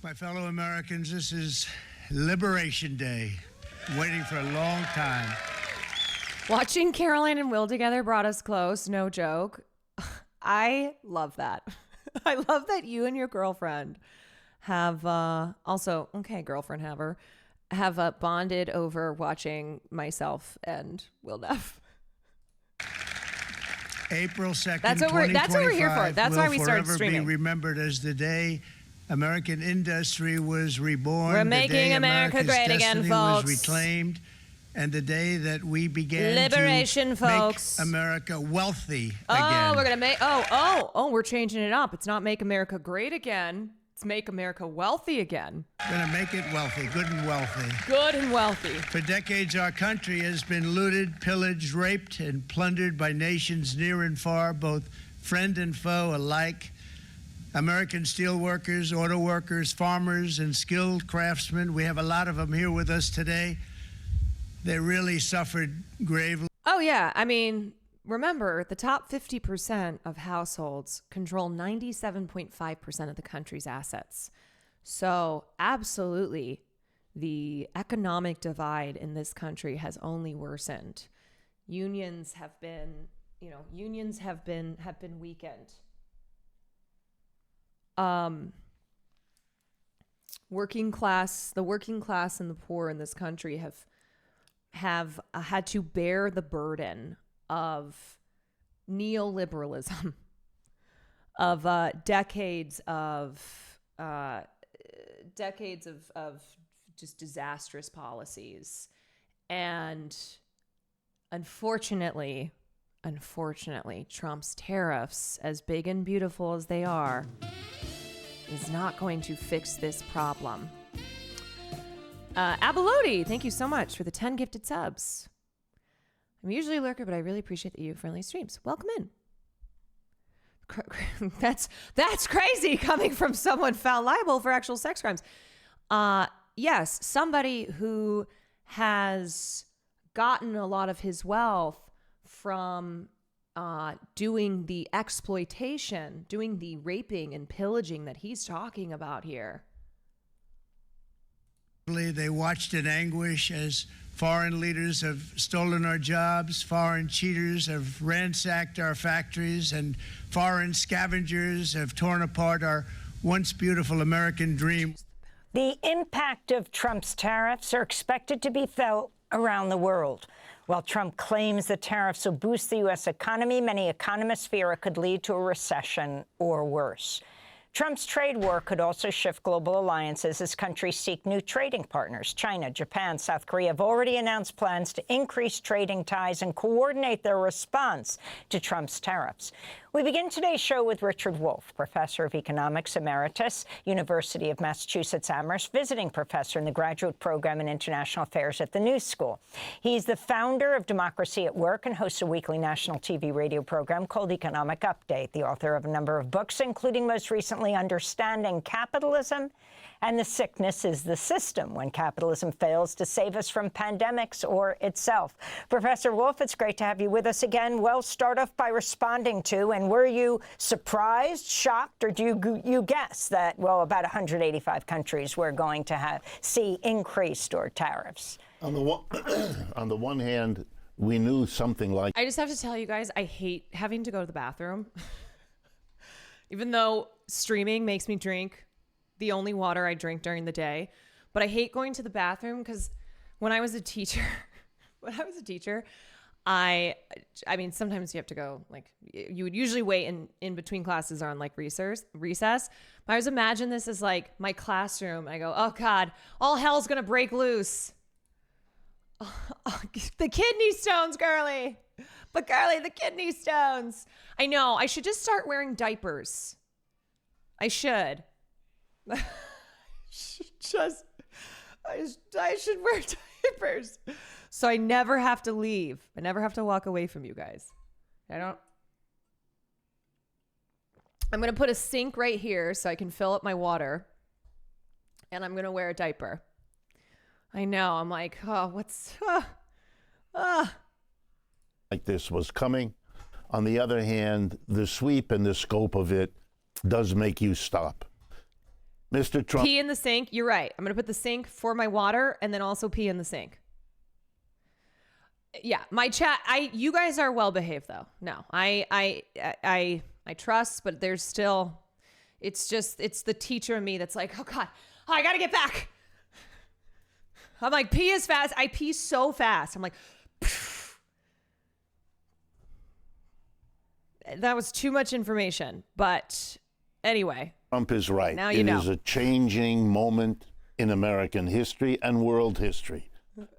My fellow Americans, this is Liberation Day. Waiting for a long time. Watching Caroline and Will together brought us close. No joke. I love that. I love that you and your girlfriend have bonded over watching myself and Will Neff. April 2nd, That's what we're here for. That's why we started streaming. Will forever be remembered as the day American industry was reborn. We're the making day America America's great again, destiny folks. was reclaimed, and the day that we began Liberation, to folks. make America wealthy Oh, again. we're gonna make. We're changing it up. It's not make America great again. It's make America wealthy again. Gonna make it wealthy, good and wealthy. Good and wealthy. For decades, our country has been looted, pillaged, raped, and plundered by nations near and far, both friend and foe alike. American steelworkers, auto workers, farmers, and skilled craftsmen, we have a lot of them here with us today. They really suffered gravely. Oh, yeah. I mean, remember, the top 50% of households control 97.5% of the country's assets. So, absolutely, the economic divide in this country has only worsened. Unions have been weakened. The working class and the poor in this country have had to bear the burden of neoliberalism, of decades of just disastrous policies, and unfortunately, Trump's tariffs, as big and beautiful as they are, is not going to fix this problem. Abalodi, thank you so much for the 10 gifted subs. I'm usually a lurker, but I really appreciate the you-friendly streams. Welcome in. That's crazy coming from someone found liable for actual sex crimes. yes, somebody who has gotten a lot of his wealth from doing the exploitation, doing the raping and pillaging that he's talking about here. They watched in anguish as foreign leaders have stolen our jobs, foreign cheaters have ransacked our factories, and foreign scavengers have torn apart our once beautiful American dream. The impact of Trump's tariffs are expected to be felt around the world. While Trump claims the tariffs will boost the U.S. economy, many economists fear it could lead to a recession or worse. Trump's trade war could also shift global alliances as countries seek new trading partners. China, Japan, South Korea have already announced plans to increase trading ties and coordinate their response to Trump's tariffs. We begin today's show with Richard Wolff, professor of economics emeritus, University of Massachusetts Amherst, visiting professor in the graduate program in international affairs at the New School. He's the founder of Democracy at Work and hosts a weekly national TV radio program called Economic Update, the author of a number of books, including most recently Understanding Capitalism and The Sickness is the System, when capitalism fails to save us from pandemics or itself. Professor Wolff, it's great to have you with us again. Well, start off by responding to, and were you surprised, shocked, or do you guess that, well, about 185 countries were going to see increased or tariffs? On the one hand, we knew something like... I just have to tell you guys, I hate having to go to the bathroom. Even though streaming makes me drink the only water I drink during the day. But I hate going to the bathroom because when I was a teacher, I mean, sometimes you have to go, like, you would usually wait in between classes or on like recess. But I always imagine this as like my classroom. I go, oh God, all hell's going to break loose. Oh, the kidney stones, girly. But girly, the kidney stones. I know, I should just start wearing diapers. I should. I should wear diapers so I never have to leave. I never have to walk away from you guys. I'm going to put a sink right here so I can fill up my water, and I'm going to wear a diaper. I know. I'm like, oh, like this was coming. On the other hand, the sweep and the scope of it does make you stop. Mr. Trump. Pee in the sink. You're right. I'm going to put the sink for my water and then also pee in the sink. Yeah, my chat. You guys are well behaved though. No, I trust, but there's still, it's the teacher in me that's like, oh God, I got to get back. I'm like, pee as fast. I pee so fast. I'm like, phew. That was too much information, but anyway. Trump is right. Now you know. It is a changing moment in American history and world history.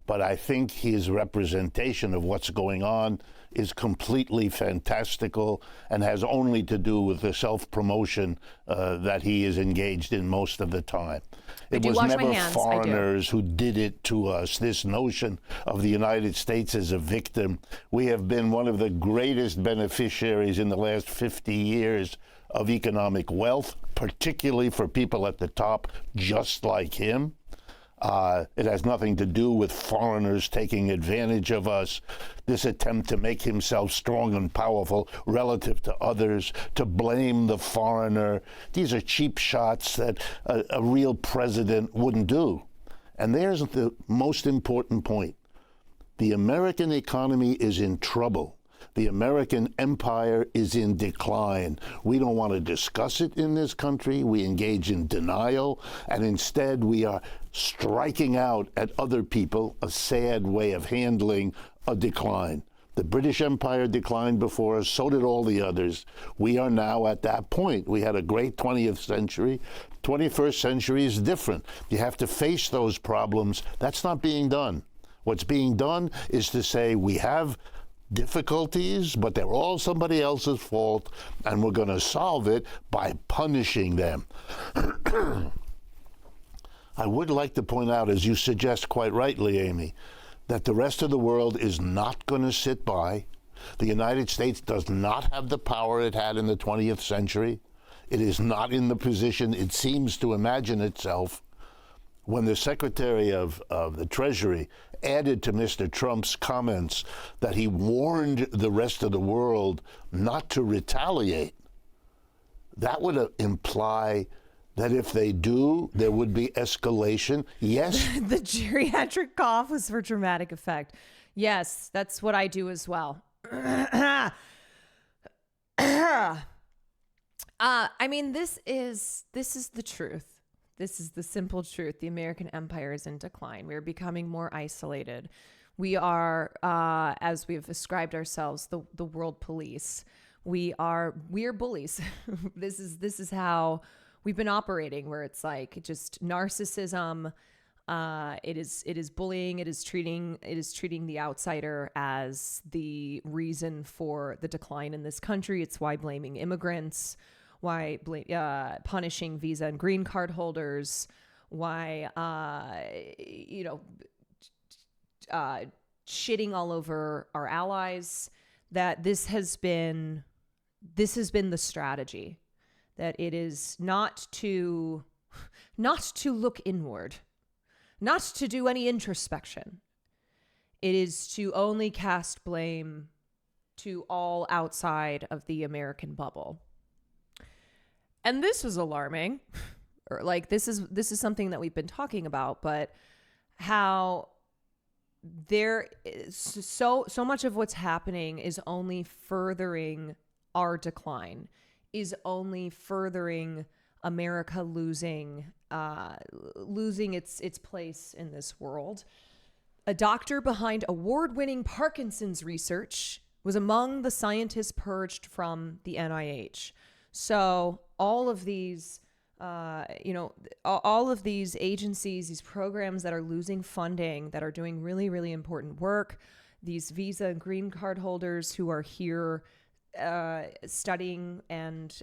But I think his representation of what's going on is completely fantastical and has only to do with the self-promotion that he is engaged in most of the time. It was never foreigners who did it to us. This notion of the United States as a victim. We have been one of the greatest beneficiaries in the last 50 years of economic wealth, particularly for people at the top just like him. It has nothing to do with foreigners taking advantage of us. This attempt to make himself strong and powerful relative to others, to blame the foreigner. These are cheap shots that a real president wouldn't do. And there's the most important point. The American economy is in trouble. The American empire is in decline. We don't want to discuss it in this country. We engage in denial, and instead we are striking out at other people, a sad way of handling a decline. The British Empire declined before us, so did all the others. We are now at that point. We had a great 20th century. 21st century is different. You have to face those problems. That's not being done. What's being done is to say we have difficulties, but they're all somebody else's fault, and we're going to solve it by punishing them. I would like to point out, as you suggest quite rightly, Amy, that the rest of the world is not going to sit by. The United States does not have the power it had in the 20th century. It is not in the position it seems to imagine itself. when the Secretary of the Treasury added to Mr. Trump's comments that he warned the rest of the world not to retaliate, that would imply that if they do, there would be escalation. Yes. The geriatric cough was for dramatic effect. Yes, that's what I do as well. I mean, this is the truth. This is the simple truth. The American empire is in decline. We are becoming more isolated. We are, as we've described ourselves, the world police. We are bullies. This is how we've been operating, where it's like just narcissism. It is bullying. It is treating the outsider as the reason for the decline in this country. It's why blaming immigrants, why punishing visa and green card holders, why shitting all over our allies. That this has been the strategy. That it is not to look inward, not to do any introspection. It is to only cast blame to all outside of the American bubble. And this was alarming. Or like this is something that we've been talking about, but how there is so much of what's happening is only furthering our decline, is only furthering America losing its place in this world. A doctor behind award-winning Parkinson's research was among the scientists purged from the NIH. So all of these, all of these agencies, these programs that are losing funding, that are doing really, really important work, these visa and green card holders who are here studying and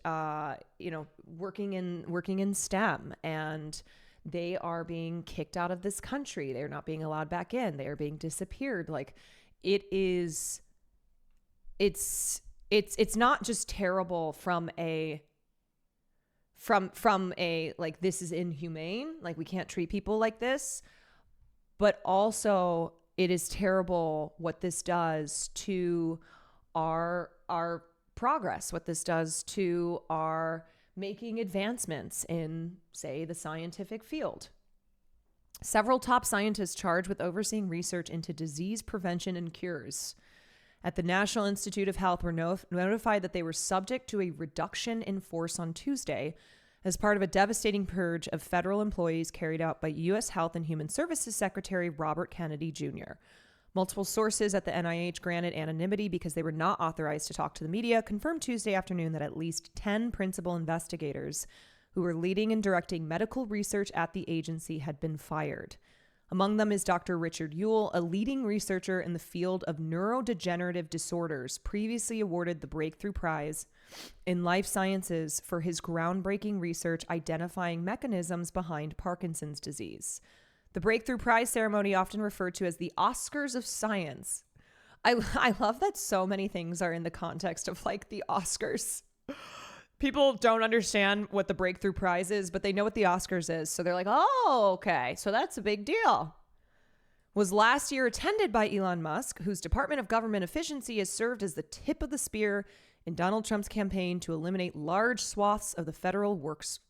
working in STEM, and they are being kicked out of this country. They're not being allowed back in. They are being disappeared. Like it's not just terrible from a like, this is inhumane, like we can't treat people like this, but also it is terrible what this does to our progress, what this does to our making advancements in, say, the scientific field. Several top scientists charged with overseeing research into disease prevention and cures at the National Institute of Health were notified that they were subject to a reduction in force on Tuesday as part of a devastating purge of federal employees carried out by U.S. Health and Human Services Secretary Robert Kennedy Jr. Multiple sources at the NIH, granted anonymity because they were not authorized to talk to the media, confirmed Tuesday afternoon that at least 10 principal investigators who were leading and directing medical research at the agency had been fired. Among them is Dr. Richard Ewell, a leading researcher in the field of neurodegenerative disorders, previously awarded the Breakthrough Prize in Life Sciences for his groundbreaking research identifying mechanisms behind Parkinson's disease. The Breakthrough Prize ceremony, often referred to as the Oscars of Science. I love that so many things are in the context of like the Oscars. People don't understand what the Breakthrough Prize is, but they know what the Oscars is. So they're like, oh, okay, so that's a big deal. Was last year attended by Elon Musk, whose Department of Government Efficiency has served as the tip of the spear in Donald Trump's campaign to eliminate large swaths of the federal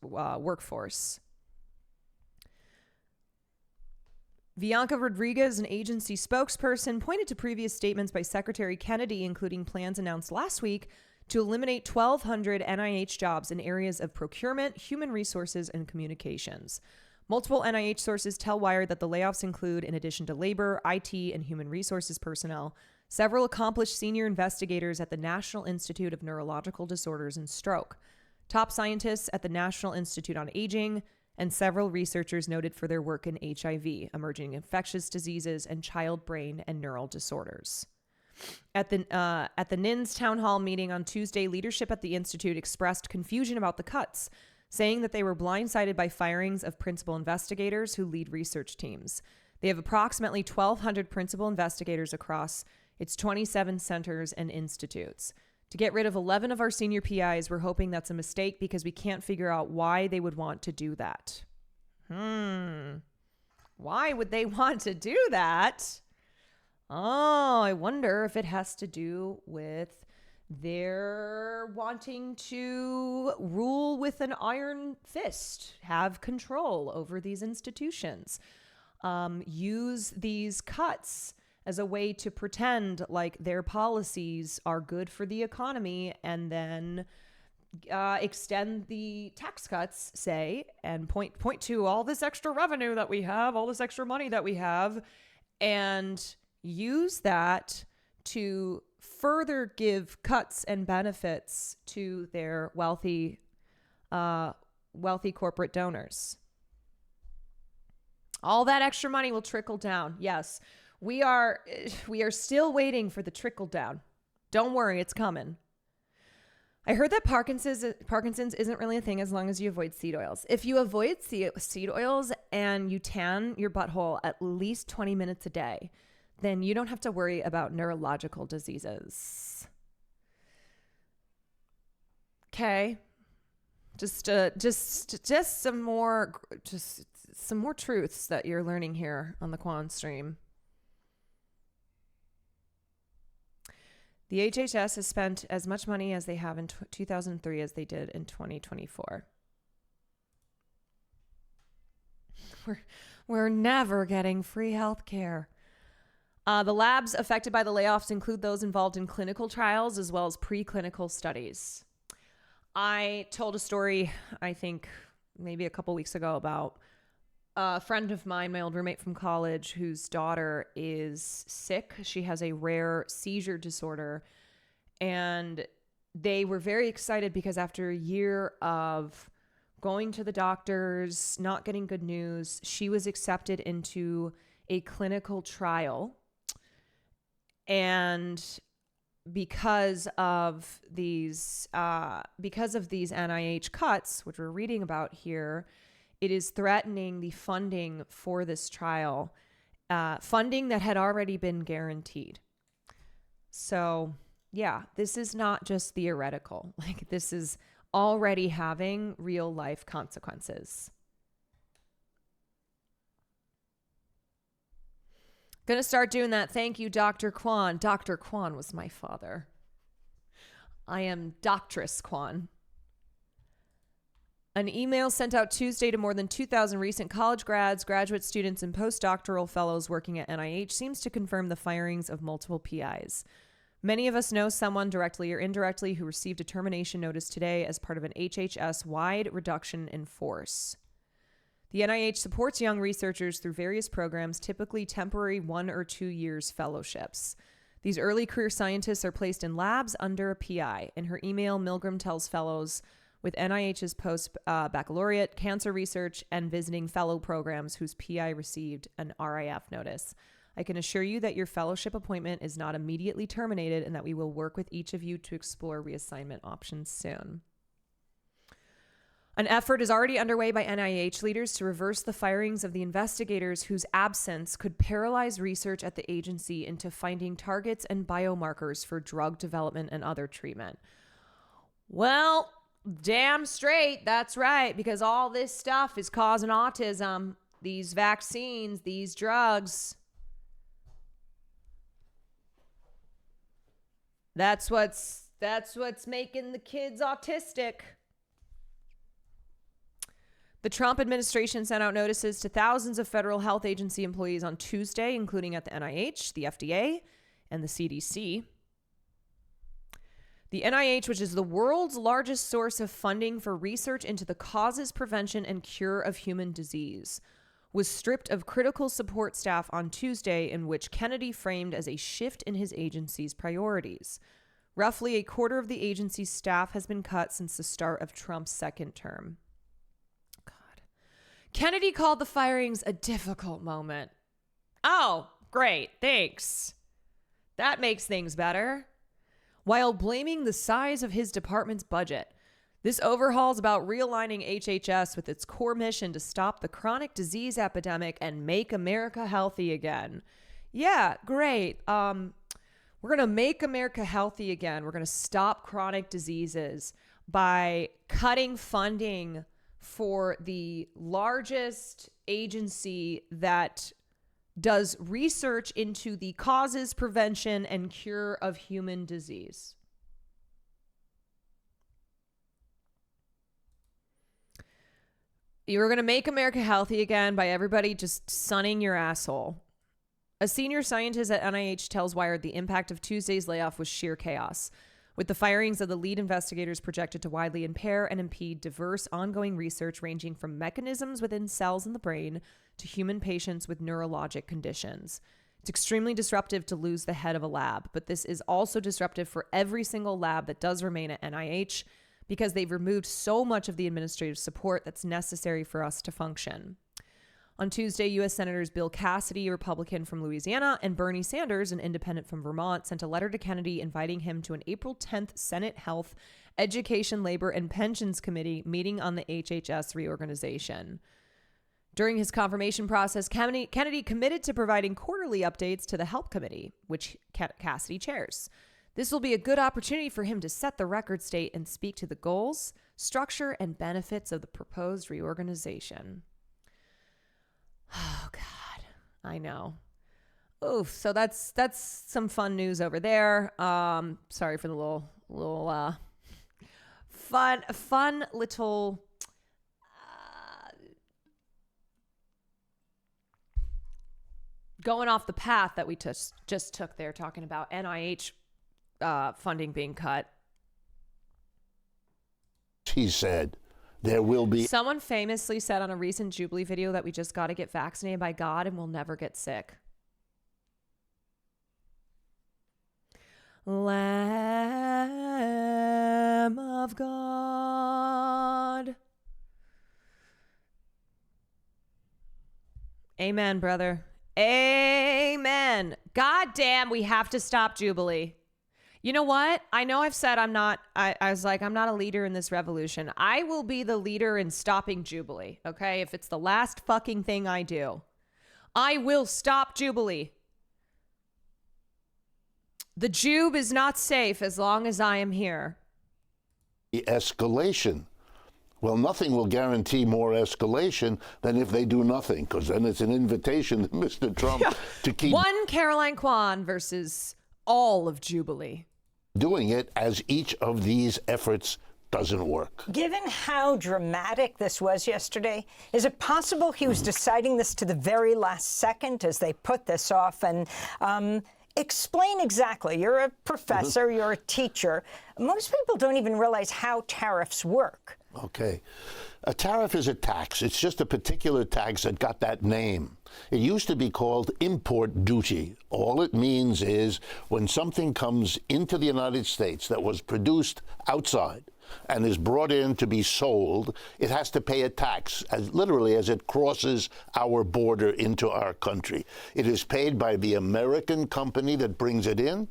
workforce. Bianca Rodriguez, an agency spokesperson, pointed to previous statements by Secretary Kennedy, including plans announced last week to eliminate 1,200 NIH jobs in areas of procurement, human resources, and communications. Multiple NIH sources tell Wired that the layoffs include, in addition to labor, IT, and human resources personnel, several accomplished senior investigators at the National Institute of Neurological Disorders and Stroke, top scientists at the National Institute on Aging, and several researchers noted for their work in HIV, emerging infectious diseases, and child brain and neural disorders. At the NINS town hall meeting on Tuesday, leadership at the Institute expressed confusion about the cuts, saying that they were blindsided by firings of principal investigators who lead research teams. They have approximately 1,200 principal investigators across its 27 centers and institutes. To get rid of 11 of our senior PIs, we're hoping that's a mistake because we can't figure out why they would want to do that. Why would they want to do that? Oh, I wonder if it has to do with their wanting to rule with an iron fist, have control over these institutions, use these cuts as a way to pretend like their policies are good for the economy, and then extend the tax cuts, say, and point to all this extra revenue that we have, all this extra money that we have, and use that to further give cuts and benefits to their wealthy corporate donors. All that extra money will trickle down. Yes, we are still waiting for the trickle down. Don't worry, it's coming. I heard that Parkinson's isn't really a thing as long as you avoid seed oils. If you avoid seed oils and you tan your butthole at least 20 minutes a day, then you don't have to worry about neurological diseases. Okay. Just some more truths that you're learning here on the Kwan stream. The HHS has spent as much money as they have in 2003 as they did in 2024. We're never getting free health care. The labs affected by the layoffs include those involved in clinical trials as well as preclinical studies. I told a story, I think maybe a couple weeks ago, about a friend of mine, my old roommate from college, whose daughter is sick. She has a rare seizure disorder. And they were very excited because after a year of going to the doctors, not getting good news, she was accepted into a clinical trial. And because of these NIH cuts, which we're reading about here, it is threatening the funding for this trial, funding that had already been guaranteed. So, yeah, this is not just theoretical. Like, this is already having real life consequences. Gonna start doing that. Thank you, Dr. Kwan. Dr. Kwan was my father. I am Doctress Kwan. An email sent out Tuesday to more than 2,000 recent college grads, graduate students, and postdoctoral fellows working at NIH seems to confirm the firings of multiple PIs. Many of us know someone directly or indirectly who received a termination notice today as part of an HHS-wide reduction in force. The NIH supports young researchers through various programs, typically temporary 1 or 2 years fellowships. These early career scientists are placed in labs under a PI. In her email, Milgram tells fellows with NIH's post-baccalaureate cancer research and visiting fellow programs whose PI received an RIF notice. I can assure you that your fellowship appointment is not immediately terminated and that we will work with each of you to explore reassignment options soon. An effort is already underway by NIH leaders to reverse the firings of the investigators whose absence could paralyze research at the agency into finding targets and biomarkers for drug development and other treatment. Well, damn straight, that's right, because all this stuff is causing autism. These vaccines, these drugs. That's what's making the kids autistic. The Trump administration sent out notices to thousands of federal health agency employees on Tuesday, including at the NIH, the FDA, and the CDC. The NIH, which is the world's largest source of funding for research into the causes, prevention, and cure of human disease, was stripped of critical support staff on Tuesday, in which Kennedy framed as a shift in his agency's priorities. Roughly a quarter of the agency's staff has been cut since the start of Trump's second term. Kennedy called the firings a difficult moment. Oh, great, thanks. That makes things better. While blaming the size of his department's budget, this overhaul is about realigning HHS with its core mission to stop the chronic disease epidemic and make America healthy again. Yeah, great. We're going to make America healthy again. We're going to stop chronic diseases by cutting funding for the largest agency that does research into the causes, prevention, and cure of human disease. You're going to make America healthy again by everybody just sunning your asshole. A senior scientist at NIH tells Wired the impact of Tuesday's layoff was sheer chaos, with the firings of the lead investigators projected to widely impair and impede diverse ongoing research ranging from mechanisms within cells in the brain to human patients with neurologic conditions. It's extremely disruptive to lose the head of a lab, but this is also disruptive for every single lab that does remain at NIH because they've removed so much of the administrative support that's necessary for us to function. On Tuesday, U.S. Senators Bill Cassidy, a Republican from Louisiana, and Bernie Sanders, an independent from Vermont, sent a letter to Kennedy inviting him to an April 10th Senate Health, Education, Labor, and Pensions Committee meeting on the HHS reorganization. During his confirmation process, Kennedy committed to providing quarterly updates to the Help Committee, which Cassidy chairs. This will be a good opportunity for him to set the record straight and speak to the goals, structure, and benefits of the proposed reorganization. Oh, God. I know. Oof. So that's some fun news over there. Sorry for the little fun little going off the path that we just took there, talking about NIH funding being cut. He said there will be. Someone famously said on a recent Jubilee video that we just got to get vaccinated by God and we'll never get sick. Lamb of God. Amen, brother. Amen. God damn, we have to stop Jubilee. You know what? I know I've said I was like, I'm not a leader in this revolution. I will be the leader in stopping Jubilee, okay? If it's the last fucking thing I do, I will stop Jubilee. The Jube is not safe as long as I am here. Escalation. Well, nothing will guarantee more escalation than if they do nothing, because then it's an invitation to Mr. Trump to keep one Caroline Kwan versus all of Jubilee. Doing it as each of these efforts doesn't work. Given how dramatic this was yesterday, is it possible he was deciding this to the very last second as they put this off? And explain exactly. You're a professor, you're a teacher. Most people don't even realize how tariffs work. Okay. A tariff is a tax. It's just a particular tax that got that name. It used to be called import duty. All it means is when something comes into the United States that was produced outside and is brought in to be sold, it has to pay a tax, literally as it crosses our border into our country. It is paid by the American company that brings it in,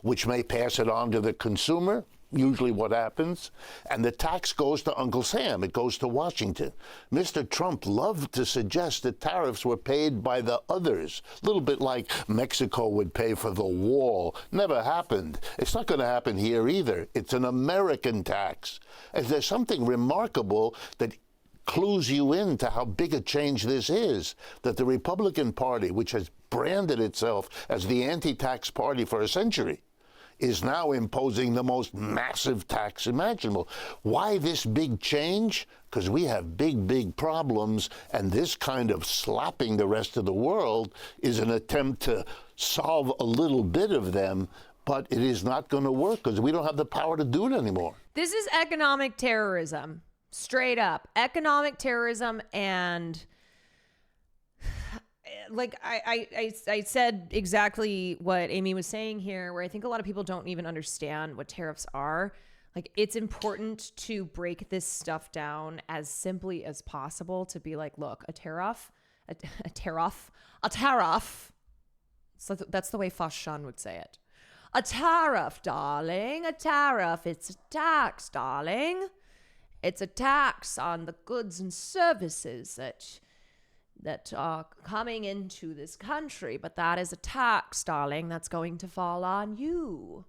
which may pass it on to the consumer, usually what happens, and the tax goes to Uncle Sam. It goes to Washington. Mr. Trump loved to suggest that tariffs were paid by the others, a little bit like Mexico would pay for the wall. Never happened. It's not going to happen here either. It's an American tax. And there's something remarkable that clues you into how big a change this is, that the Republican Party, which has branded itself as the anti-tax party for a century, is now imposing the most massive tax imaginable. Why this big change? Because we have big, big problems, and this kind of slapping the rest of the world is an attempt to solve a little bit of them, but it is not going to work because we don't have the power to do it anymore. This is economic terrorism, straight up. Economic terrorism, and like I said exactly what Amy was saying here, where I think a lot of people don't even understand what tariffs are. Like, it's important to break this stuff down as simply as possible to be like, look, a tariff. So that's the way Fashan would say it. A tariff, darling, a tariff. It's a tax, darling. It's a tax on the goods and services that are coming into this country, but that is a tax, darling, that's going to fall on you.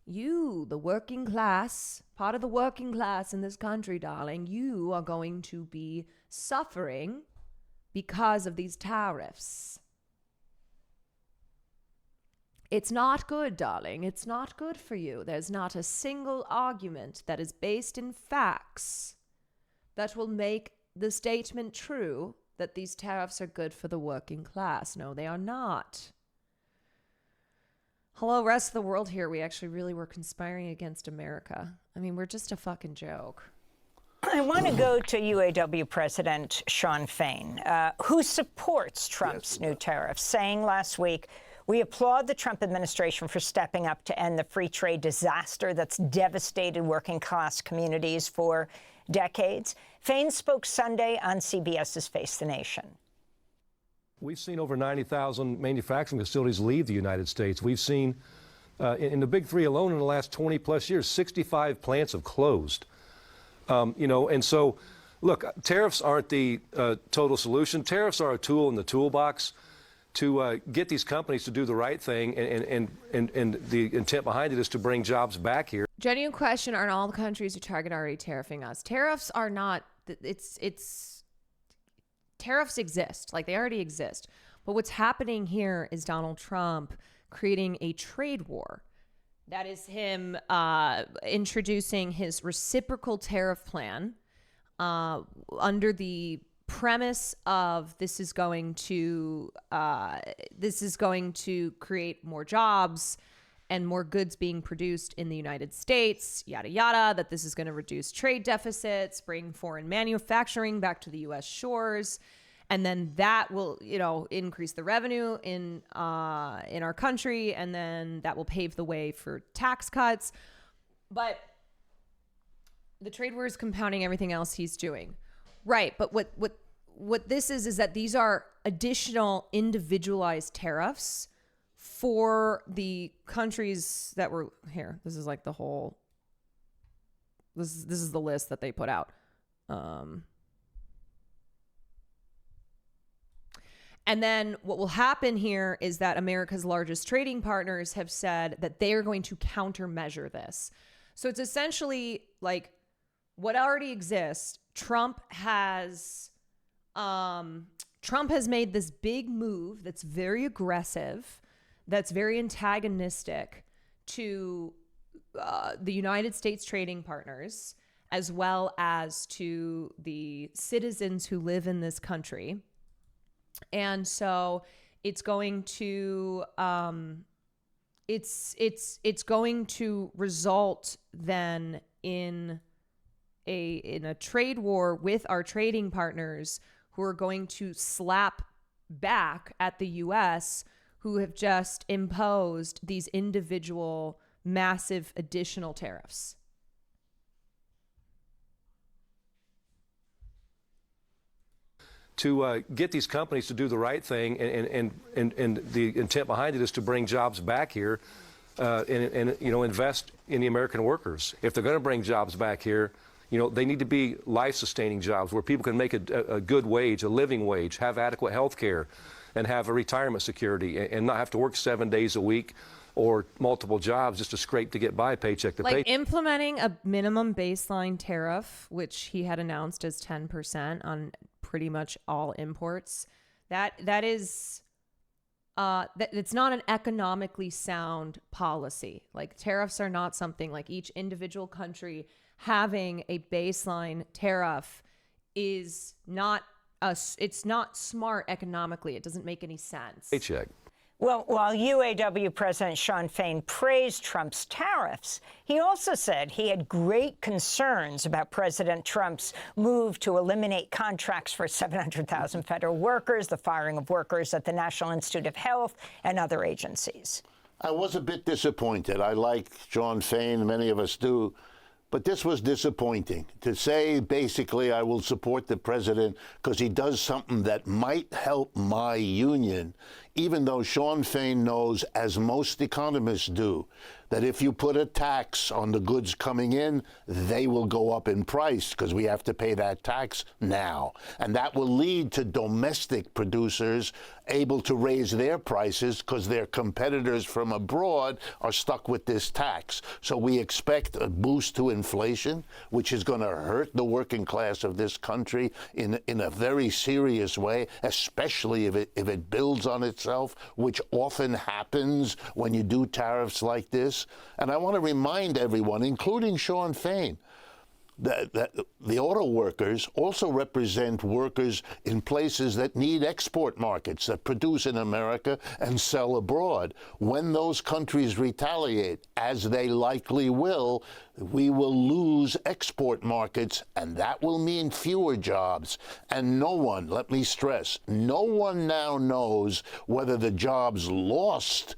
You, the working class, part of the working class in this country, darling, you are going to be suffering because of these tariffs. It's not good, darling. It's not good for you. There's not a single argument that is based in facts that will make the statement true that these tariffs are good for the working class. No, they are not. Hello, rest of the world here. We actually really were conspiring against America. I mean, we're just a fucking joke. I want to go to UAW President Shawn Fain, who supports Trump's new tariffs, saying last week, "We applaud the Trump administration for stepping up to end the free trade disaster that's devastated working-class communities for decades." Fain spoke Sunday on CBS's Face the Nation. We've seen over 90,000 manufacturing facilities leave the United States. We've seen, in the big three alone in the last 20-plus years, 65 plants have closed. And so, look, tariffs aren't the total solution. Tariffs are a tool in the toolbox to get these companies to do the right thing, and the intent behind it is to bring jobs back here. Genuine question, aren't all the countries you target already tariffing us? Tariffs are not, tariffs exist, like they already exist. But what's happening here is Donald Trump creating a trade war. That is him introducing his reciprocal tariff plan under the premise of this is going to create more jobs and more goods being produced in the United States, yada yada, that this is going to reduce trade deficits, bring foreign manufacturing back to the US shores, and then that will, increase the revenue in our country, and then that will pave the way for tax cuts. But the trade war is compounding everything else he's doing. Right, but what this is that these are additional individualized tariffs for the countries that were here. This is like the whole. This is the list that they put out. And then what will happen here is that America's largest trading partners have said that they are going to countermeasure this. So it's essentially like what already exists. Trump has made this big move that's very aggressive, that's very antagonistic to the United States trading partners, as well as to the citizens who live in this country. And so it's going to it's going to result then in a trade war with our trading partners, who are going to slap back at the US, who have just imposed these individual massive additional tariffs. To get these companies to do the right thing, and the intent behind it is to bring jobs back here, and invest in the American workers. If they're going to bring jobs back here, they need to be life-sustaining jobs where people can make a good wage, a living wage, have adequate health care, and have a retirement security, and not have to work 7 days a week or multiple jobs just to scrape to get by paycheck to paycheck. Implementing a minimum baseline tariff, which he had announced as 10% on pretty much all imports, it's not an economically sound policy. Like, tariffs are not something like each individual country having a baseline tariff is not it's not smart economically. It doesn't make any sense. Paycheck. Well, while UAW President Shawn Fain praised Trump's tariffs, he also said he had great concerns about President Trump's move to eliminate contracts for 700,000 federal workers, the firing of workers at the National Institute of Health and other agencies. I was a bit disappointed. I like Shawn Fain, many of us do. But this was disappointing. To say, basically, I will support the president because he does something that might help my union even though Sean Fain knows, as most economists do, that if you put a tax on the goods coming in, they will go up in price because we have to pay that tax now. And that will lead to domestic producers able to raise their prices because their competitors from abroad are stuck with this tax. So we expect a boost to inflation, which is going to hurt the working class of this country in a very serious way, especially if it builds on itself, which often happens when you do tariffs like this. And I want to remind everyone, including Sean Fain, that the auto workers also represent workers in places that need export markets, that produce in America and sell abroad. When those countries retaliate, as they likely will, we will lose export markets, and that will mean fewer jobs. And no one, let me stress, no one now knows whether the jobs lost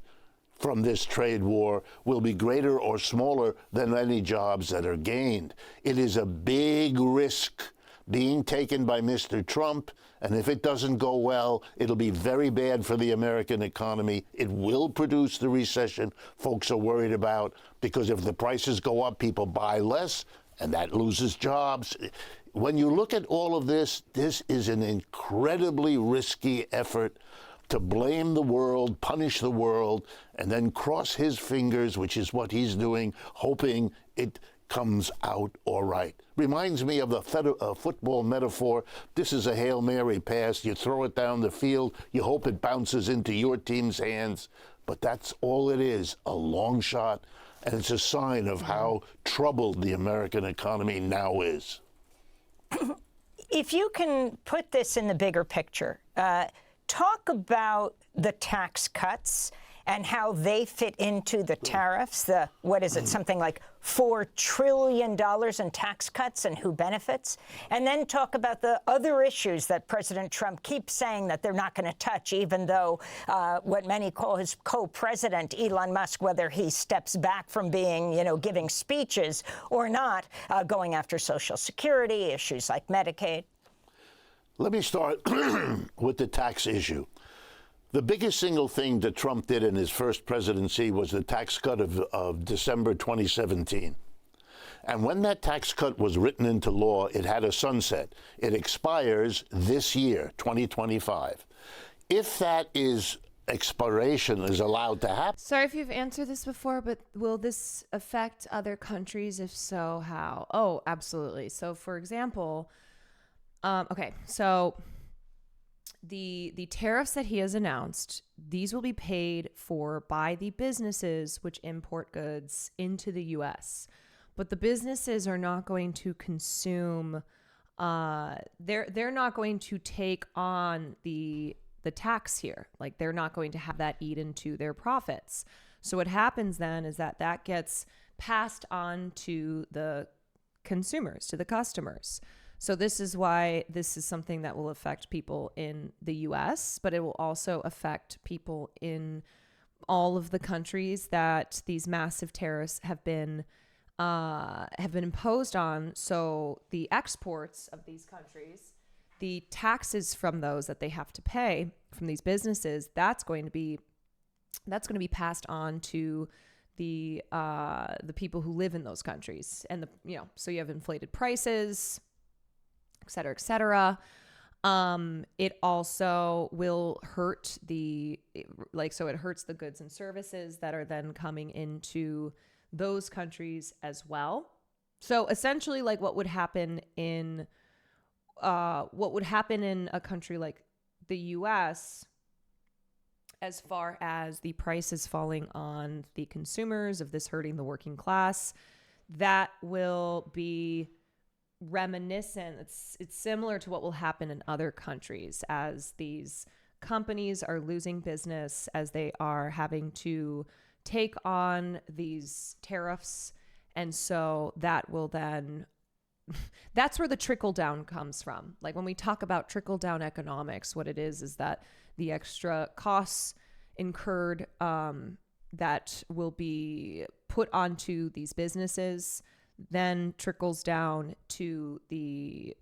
from this trade war will be greater or smaller than any jobs that are gained. It is a big risk being taken by Mr. Trump, and if it doesn't go well, it'll be very bad for the American economy. It will produce the recession folks are worried about, because if the prices go up, people buy less, and that loses jobs. When you look at all of this, this is an incredibly risky effort to blame the world, punish the world, and then cross his fingers, which is what he's doing, hoping it comes out all right. Reminds me of the football metaphor. This is a Hail Mary pass. You throw it down the field. You hope it bounces into your team's hands. But that's all it is, a long shot. And it's a sign of how troubled the American economy now is. If you can put this in the bigger picture, talk about the tax cuts and how they fit into the tariffs, what is it, something like $4 trillion in tax cuts and who benefits? And then talk about the other issues that President Trump keeps saying that they're not going to touch, even though what many call his co-president, Elon Musk, whether he steps back from being, giving speeches or not, going after Social Security, issues like Medicaid. Let me start with the tax issue. The biggest single thing that Trump did in his first presidency was the tax cut of December 2017. And when that tax cut was written into law, it had a sunset. It expires this year, 2025. If that expiration is allowed to happen. Sorry if you've answered this before, but will this affect other countries? If so, how? Oh, absolutely. So, for example, okay, so the tariffs that he has announced, these will be paid for by the businesses which import goods into the U.S. But the businesses are not going to consume. They're not going to take on the tax here. Like, they're not going to have that eat into their profits. So what happens then is that gets passed on to the consumers, to the customers. So this is why this is something that will affect people in the U.S., but it will also affect people in all of the countries that these massive tariffs have been imposed on. So the exports of these countries, the taxes from those that they have to pay from these businesses, that's going to be passed on to the people who live in those countries, and so you have inflated prices, et cetera, et cetera. It also will hurt it hurts the goods and services that are then coming into those countries as well. So essentially, like what would happen in a country like the U.S., as far as the prices falling on the consumers, of this hurting the working class, that will be reminiscent. It's similar to what will happen in other countries as these companies are losing business, as they are having to take on these tariffs. And so that will then, that's where the trickle down comes from. Like when we talk about trickle down economics, what it is that the extra costs incurred that will be put onto these businesses then trickles down to the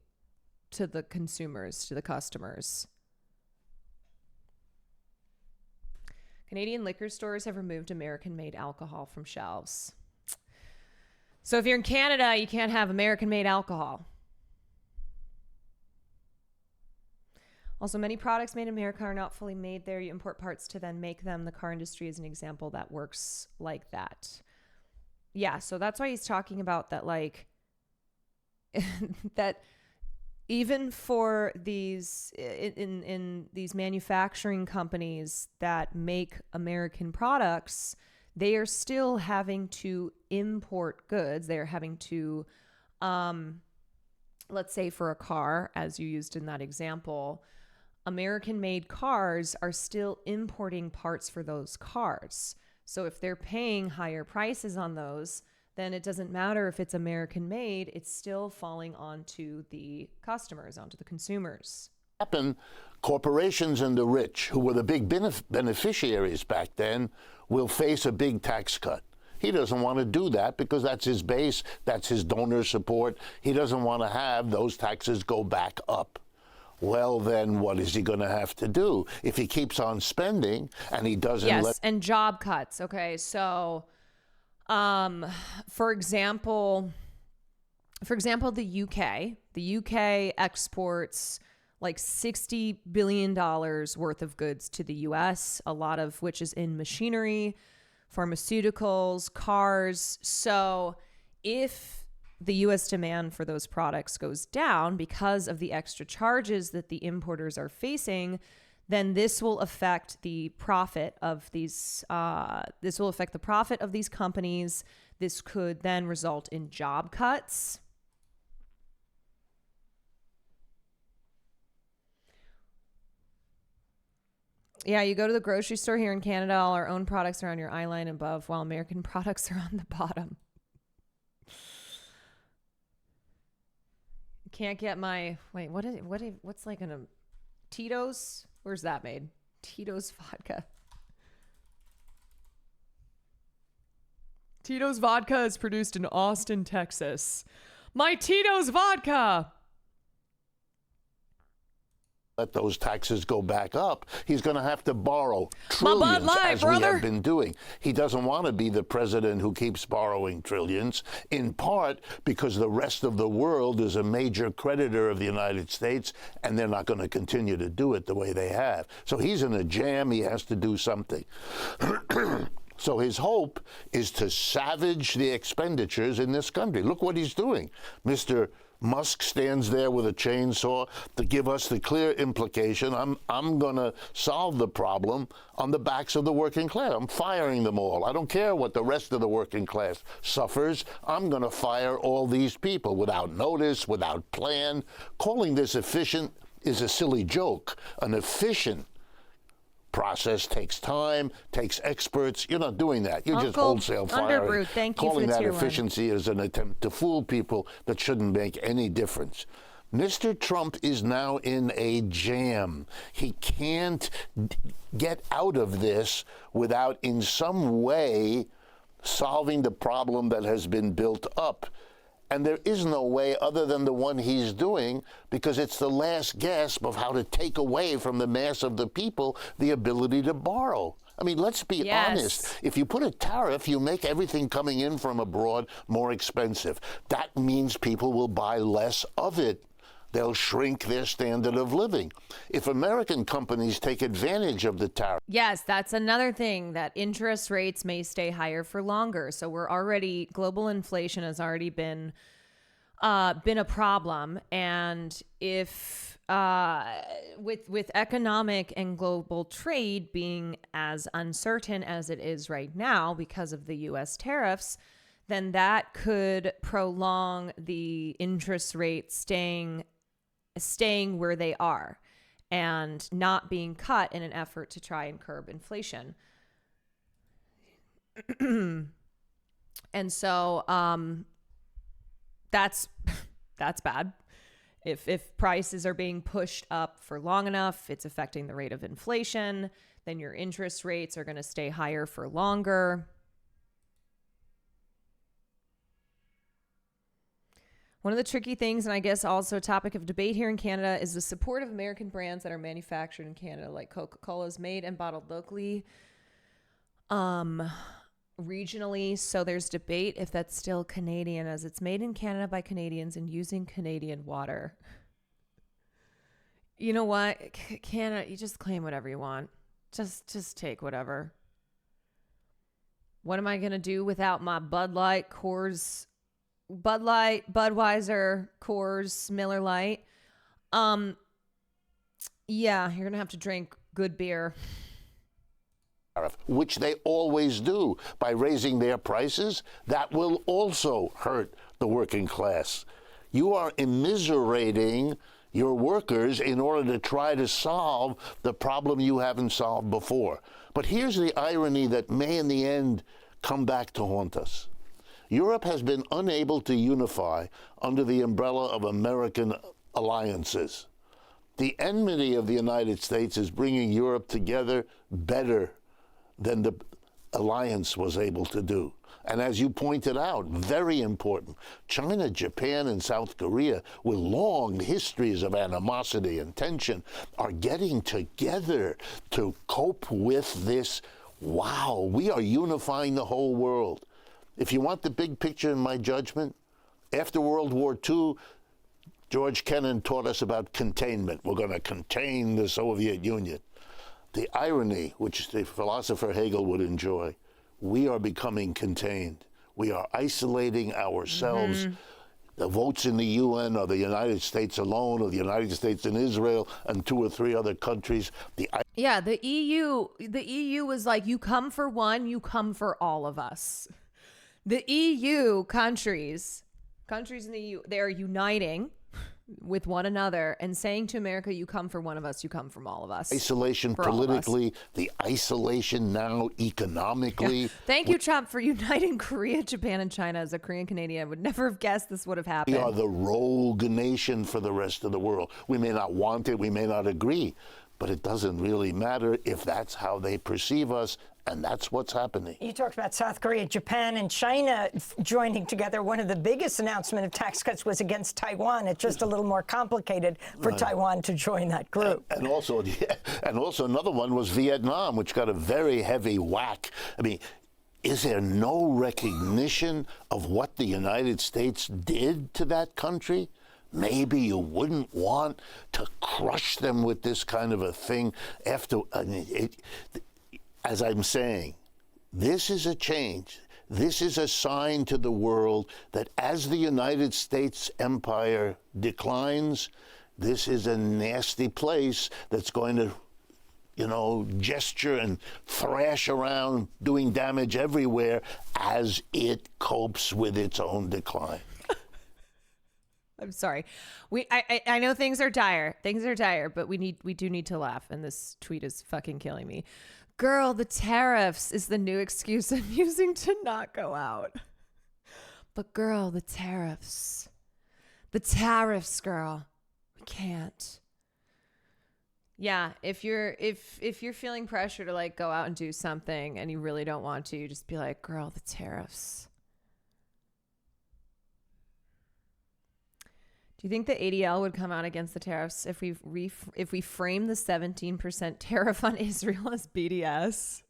consumers, to the customers. Canadian liquor stores have removed American-made alcohol from shelves. So if you're in Canada, you can't have American-made alcohol. Also, many products made in America are not fully made there. You import parts to then make them. The car industry is an example that works like that. Yeah, so that's why he's talking about that, like, that even for these, in these manufacturing companies that make American products, they are still having to import goods. They are having to, let's say for a car, as you used in that example, American-made cars are still importing parts for those cars. So if they're paying higher prices on those, then it doesn't matter if it's American-made, it's still falling onto the customers, onto the consumers. Corporations and the rich, who were the big beneficiaries back then, will face a big tax cut. He doesn't want to do that because that's his base, that's his donor support. He doesn't want to have those taxes go back up. Well, then what is he going to have to do if he keeps on spending and he doesn't Yes, and job cuts. Okay, so for example, the UK exports like $60 billion worth of goods to the US, a lot of which is in machinery, pharmaceuticals, cars. So if the U.S. demand for those products goes down because of the extra charges that the importers are facing, then this will affect the profit of these. This will affect the profit of these companies. This could then result in job cuts. Yeah, you go to the grocery store here in Canada, all our own products are on your eye line above, while American products are on the bottom. Can't get my, wait, what's like a Tito's? Where's that made? Tito's vodka. Tito's vodka is produced in Austin, Texas. My Tito's vodka. Let those taxes go back up, he's going to have to borrow trillions, as we have been doing. He doesn't want to be the president who keeps borrowing trillions, in part because the rest of the world is a major creditor of the United States, and they're not going to continue to do it the way they have. So he's in a jam. He has to do something. So his hope is to savage the expenditures in this country. Look what he's doing. Mr. Musk stands there with a chainsaw to give us the clear implication, I'm going to solve the problem on the backs of the working class. I'm firing them all. I don't care what the rest of the working class suffers. I'm going to fire all these people without notice, without plan. Calling this efficient is a silly joke. An efficient process takes time, takes experts. You're not doing that. You're just wholesale firing. Thank you Calling for that tier efficiency is an attempt to fool people that shouldn't make any difference. Mr. Trump is now in a jam. He can't get out of this without in some way solving the problem that has been built up. And there is no way other than the one he's doing, because it's the last gasp of how to take away from the mass of the people the ability to borrow. I mean, let's be honest. If you put a tariff, you make everything coming in from abroad more expensive. That means people will buy less of it. They'll shrink their standard of living. If American companies take advantage of the tariff. Yes, that's another thing, that interest rates may stay higher for longer. So global inflation has already been a problem. And if with economic and global trade being as uncertain as it is right now because of the U.S. tariffs, then that could prolong the interest rate staying where they are and not being cut in an effort to try and curb inflation. And so that's bad. If prices are being pushed up for long enough, it's affecting the rate of inflation, then your interest rates are going to stay higher for longer. One of the tricky things, and I guess also a topic of debate here in Canada, is the support of American brands that are manufactured in Canada, like Coca-Cola is made and bottled locally. regionally. So there's debate if that's still Canadian, as it's made in Canada by Canadians and using Canadian water. You know what? Canada, you just claim whatever you want. Just take whatever. What am I going to do without my Bud Light, Coors, Bud Light, Budweiser, Coors, Miller Lite? Yeah, you're going to have to drink good beer. Which they always do by raising their prices. That will also hurt the working class. You are immiserating your workers in order to try to solve the problem you haven't solved before. But here's the irony that may in the end come back to haunt us. Europe has been unable to unify under the umbrella of American alliances. The enmity of the United States is bringing Europe together better than the alliance was able to do. And as you pointed out, very important, China, Japan, and South Korea, with long histories of animosity and tension, are getting together to cope with this. Wow, we are unifying the whole world. If you want the big picture, in my judgment, after World War II, George Kennan taught us about containment. We're going to contain the Soviet Union. The irony, which the philosopher Hegel would enjoy, we are becoming contained. We are isolating ourselves. The votes in the UN are the United States alone, or the United States and Israel and 2 or 3 other countries. Yeah, the EU was like, you come for one, you come for all of us. The EU countries in the EU, they are uniting with one another and saying to America, you come for one of us, you come from all of us. Isolation politically, the isolation now economically. Yeah. Thank you, Trump, for uniting Korea, Japan, and China. As a Korean Canadian, I would never have guessed this would have happened. We are the rogue nation for the rest of the world. We may not want it, we may not agree, but it doesn't really matter if that's how they perceive us. And that's what's happening. You talked about South Korea, Japan, and China joining together. One of the biggest announcements of tax cuts was against Taiwan. It's just a little more complicated for Taiwan to join that group. And also another one was Vietnam, which got a very heavy whack. I mean, is there no recognition of what the United States did to that country? Maybe you wouldn't want to crush them with this kind of a thing after. As I'm saying, this is a change. This is a sign to the world that as the United States empire declines, this is a nasty place that's going to, gesture and thrash around, doing damage everywhere as it copes with its own decline. I'm sorry. I know things are dire. But we do need to laugh. And this tweet is fucking killing me. Girl, the tariffs is the new excuse I'm using to not go out. But girl, the tariffs, girl, we can't. Yeah, if you're feeling pressure to like go out and do something and you really don't want to, you just be like, girl, the tariffs. Do you think the ADL would come out against the tariffs if we frame the 17% tariff on Israel as BDS?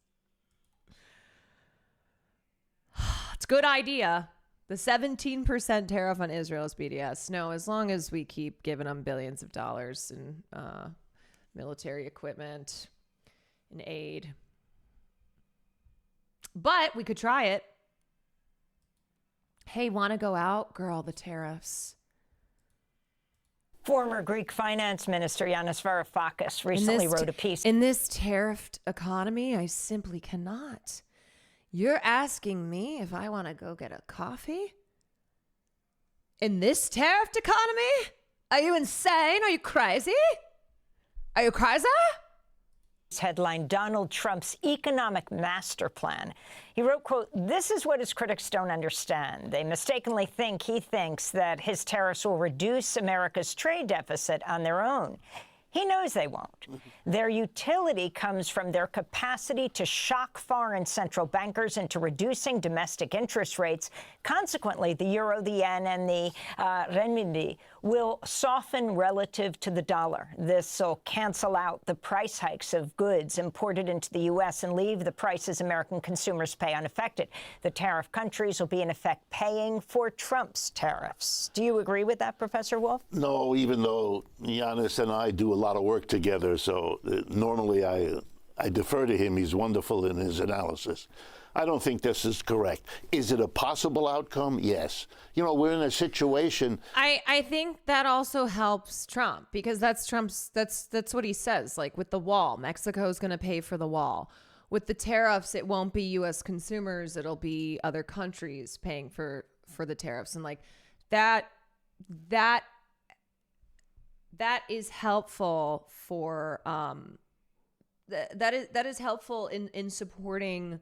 It's a good idea. The 17% tariff on Israel is BDS. No, as long as we keep giving them billions of dollars in military equipment and aid. But we could try it. Hey, want to go out? Girl, the tariffs. Former Greek finance minister Yanis Varoufakis recently wrote a piece. In this tariffed economy, I simply cannot. You're asking me if I want to go get a coffee? In this tariffed economy? Are you insane? Are you crazy? Are you crazy? Headline, Donald Trump's economic master plan. He wrote, quote, "This is what his critics don't understand. They mistakenly think he thinks that his tariffs will reduce America's trade deficit on their own. He knows they won't. Their utility comes from their capacity to shock foreign central bankers into reducing domestic interest rates. Consequently, the euro, the yen, and the renminbi will soften relative to the dollar. This will cancel out the price hikes of goods imported into the U.S. and leave the prices American consumers pay unaffected. The tariff countries will be, in effect, paying for Trump's tariffs. Do you agree with that, Professor Wolf? No, even though Giannis and I do a lot of work together, so normally I defer to him. He's wonderful in his analysis. I don't think this is correct. Is it a possible outcome? Yes. You know, we're in a situation. I think that also helps Trump, because that's what he says. Like with the wall, Mexico's going to pay for the wall. With the tariffs, it won't be U.S. consumers. It'll be other countries paying for the tariffs. And like that is helpful for that is helpful in supporting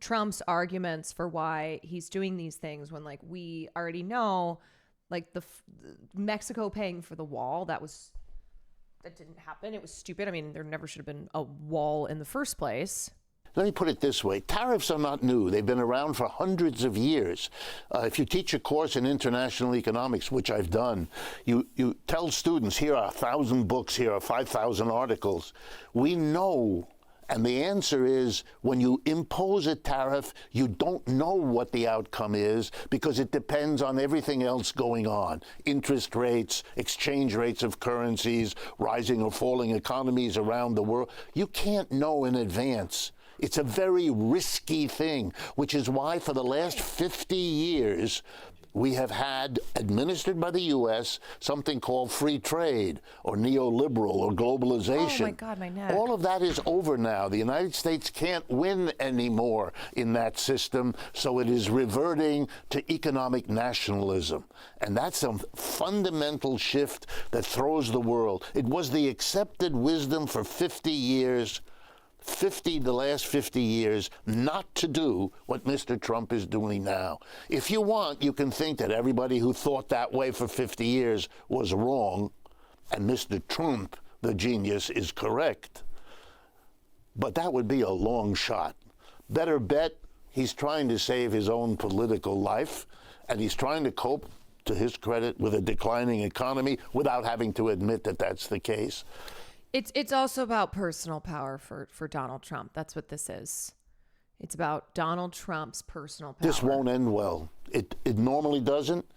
Trump's arguments for why he's doing these things, when like we already know, like the Mexico paying for the wall, that didn't happen. It was stupid. I mean, there never should have been a wall in the first place. Let me put it this way. Tariffs are not new. They've been around for hundreds of years. If you teach a course in international economics, which I've done, you tell students, here are 1,000 books, here are 5,000 articles. We know. And the answer is, when you impose a tariff, you don't know what the outcome is, because it depends on everything else going on. Interest rates, exchange rates of currencies, rising or falling economies around the world. You can't know in advance. It's a very risky thing, which is why for the last 50 years, we have had, administered by the U.S., something called free trade or neoliberal or globalization. Oh, my God, my neck. All of that is over now. The United States can't win anymore in that system, so it is reverting to economic nationalism. And that's a fundamental shift that throws the world. It was the accepted wisdom for 50 years, the last 50 years, not to do what Mr. Trump is doing now. If you want, you can think that everybody who thought that way for 50 years was wrong, and Mr. Trump, the genius, is correct. But that would be a long shot. Better bet he's trying to save his own political life, and he's trying to cope, to his credit, with a declining economy without having to admit that that's the case. It's also about personal power for Donald Trump. That's what this is. It's about Donald Trump's personal power. This won't end well. It normally doesn't.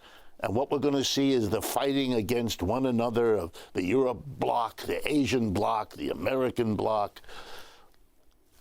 And what we're going to see is the fighting against one another of the Europe bloc, the Asian bloc, the American bloc,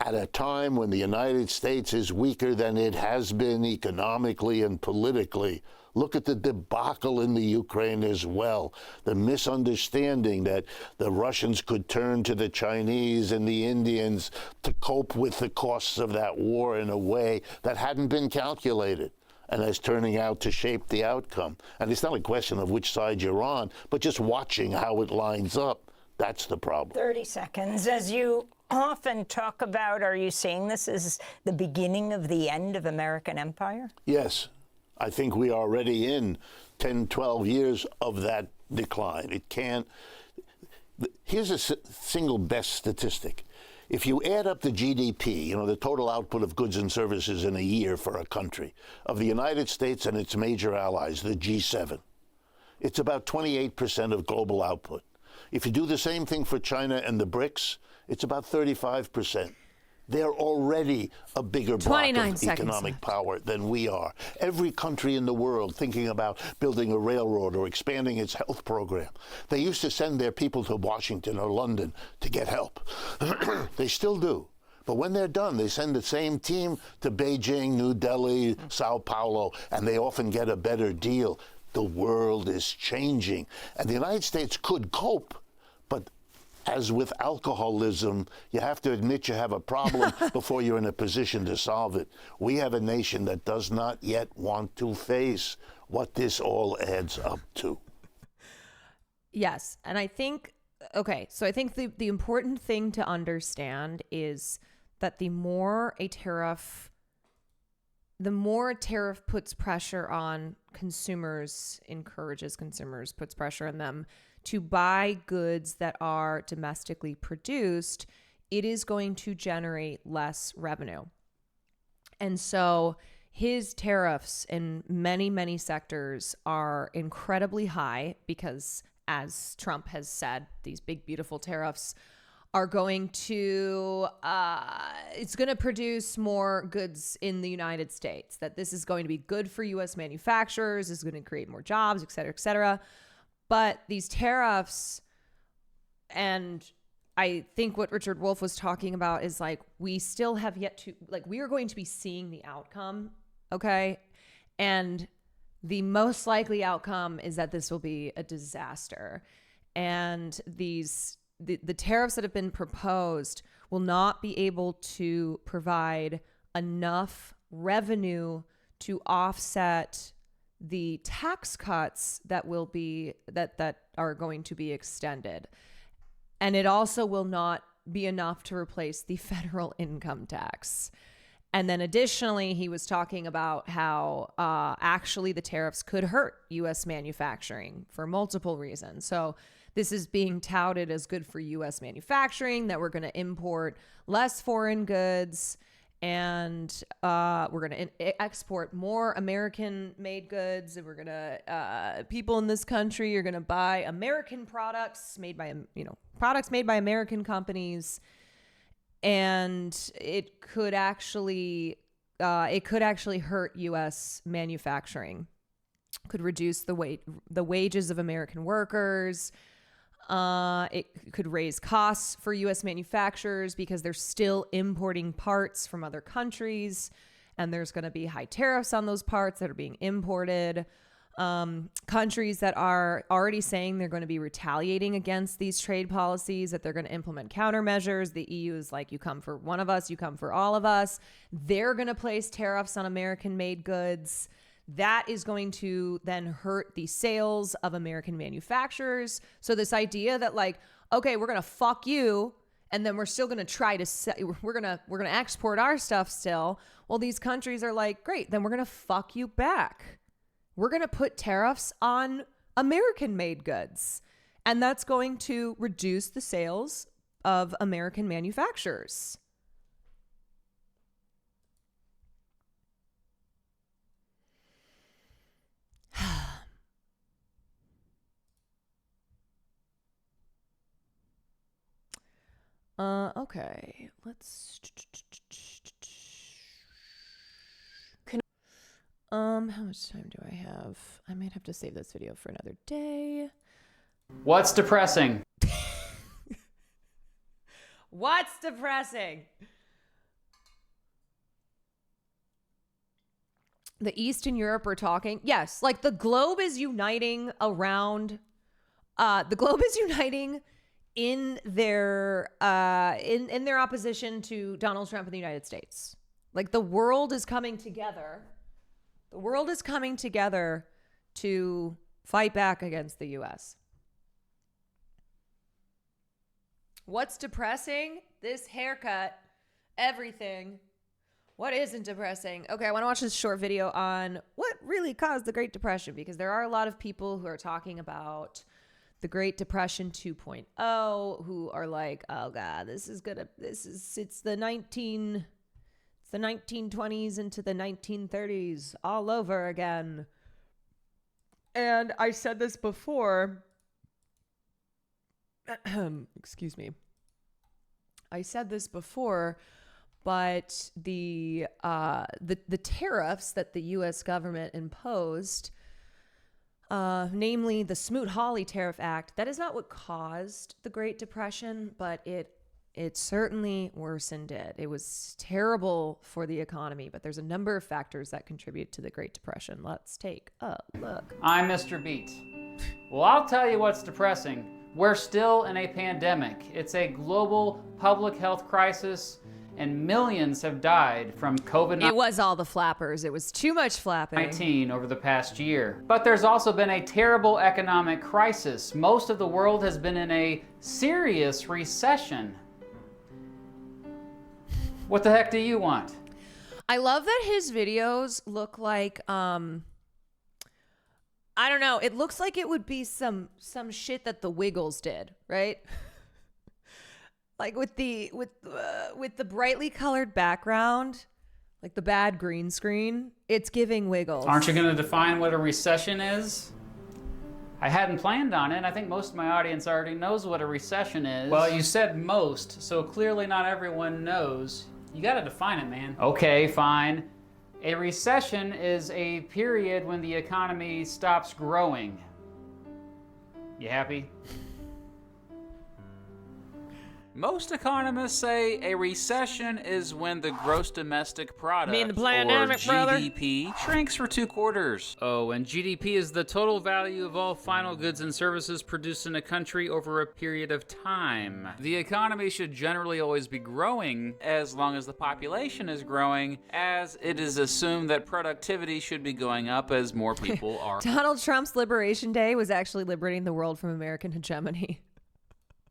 at a time when the United States is weaker than it has been economically and politically. Look at the debacle in the Ukraine as well. The misunderstanding that the Russians could turn to the Chinese and the Indians to cope with the costs of that war in a way that hadn't been calculated, and is turning out to shape the outcome. And it's not a question of which side you're on, but just watching how it lines up. That's the problem. 30 seconds. As you often talk about, are you seeing this as the beginning of the end of American empire? Yes. I think we are already in 10, 12 years of that decline. It can't. Here's a single best statistic. If you add up the GDP, you know, the total output of goods and services in a year for a country, of the United States and its major allies, the G7, it's about 28% of global output. If you do the same thing for China and the BRICS, it's about 35%. They're already a bigger block of economic power than we are. Every country in the world thinking about building a railroad or expanding its health program. They used to send their people to Washington or London to get help. They still do. But when they're done, they send the same team to Beijing, New Delhi, Sao Paulo, and they often get a better deal. The world is changing. And the United States could cope, but as with alcoholism, you have to admit you have a problem before you're in a position to solve it. We have a nation that does not yet want to face what this all adds up to. Yes. And I think, okay, so I think the important thing to understand is that the more a tariff puts pressure on consumers, encourages consumers, puts pressure on them to buy goods that are domestically produced, it is going to generate less revenue. And so his tariffs in many, many sectors are incredibly high because, as Trump has said, these big, beautiful tariffs are going to, it's going to produce more goods in the United States, that this is going to be good for U.S. manufacturers, is going to create more jobs, et cetera, et cetera. But these tariffs, and I think what Richard Wolff was talking about is like, we still have yet to, like, we are going to be seeing the outcome, okay? And the most likely outcome is that this will be a disaster. And the tariffs that have been proposed will not be able to provide enough revenue to offset the tax cuts that will be that are going to be extended. And it also will not be enough to replace the federal income tax. And then additionally, he was talking about how actually the tariffs could hurt U.S. manufacturing for multiple reasons. So this is being touted as good for U.S. manufacturing, that we're going to import less foreign goods, and we're going to export more American-made goods, and we're going to people in this country are going to buy American products made by American companies, and it could actually hurt U.S. manufacturing. Could reduce the wages of American workers. It could raise costs for U.S. manufacturers because they're still importing parts from other countries, and there's going to be high tariffs on those parts that are being imported. Countries that are already saying they're going to be retaliating against these trade policies, that they're going to implement countermeasures. The EU is like, you come for one of us, you come for all of us. They're going to place tariffs on American-made goods. That is going to then hurt the sales of American manufacturers. So this idea that, like, okay, we're going to fuck you, and then we're still going to try to we're going to export our stuff still. Well, these countries are like, great, then we're going to fuck you back. We're going to put tariffs on American-made goods, and that's going to reduce the sales of American manufacturers. Okay, let's. How much time do I have? I might have to save this video for another day. What's depressing? What's depressing? The East and Europe are talking. Yes, like the globe is uniting around. The globe is uniting in their in their opposition to Donald Trump in the United States. Like the world is coming together. The world is coming together to fight back against the US. What's depressing? This haircut, everything. What isn't depressing? Okay, I want to watch this short video on what really caused the Great Depression, because there are a lot of people who are talking about the Great Depression 2.0 who are like, oh God, it's the 1920s into the 1930s all over again. And I said this before. Excuse me. I said this before, but the tariffs that the U.S. government imposed, namely the Smoot-Hawley Tariff Act, that is not what caused the Great Depression, but it certainly worsened it. It was terrible for the economy, but there's a number of factors that contribute to the Great Depression. Let's take a look. I'm Mr. Beats. Well, I'll tell you what's depressing. We're still in a pandemic. It's a global public health crisis, and millions have died from COVID-19. It was all the flappers. It was too much flapping. Over the past year. But there's also been a terrible economic crisis. Most of the world has been in a serious recession. What the heck do you want? I love that his videos look like I don't know. It looks like it would be some shit that the Wiggles did, right? Like with the brightly colored background, like the bad green screen, it's giving Wiggles. Aren't you going to define what a recession is? I hadn't planned on it. I think most of my audience already knows what a recession is. Well, you said most, so clearly not everyone knows. You got to define it, man. Okay, fine. A recession is a period when the economy stops growing. You happy? Most economists say a recession is when the gross domestic product, mean the pandemic, or brother? GDP, shrinks for 2 quarters. Oh, and GDP is the total value of all final goods and services produced in a country over a period of time. The economy should generally always be growing as long as the population is growing, as it is assumed that productivity should be going up as more people are Donald Trump's Liberation Day was actually liberating the world from American hegemony.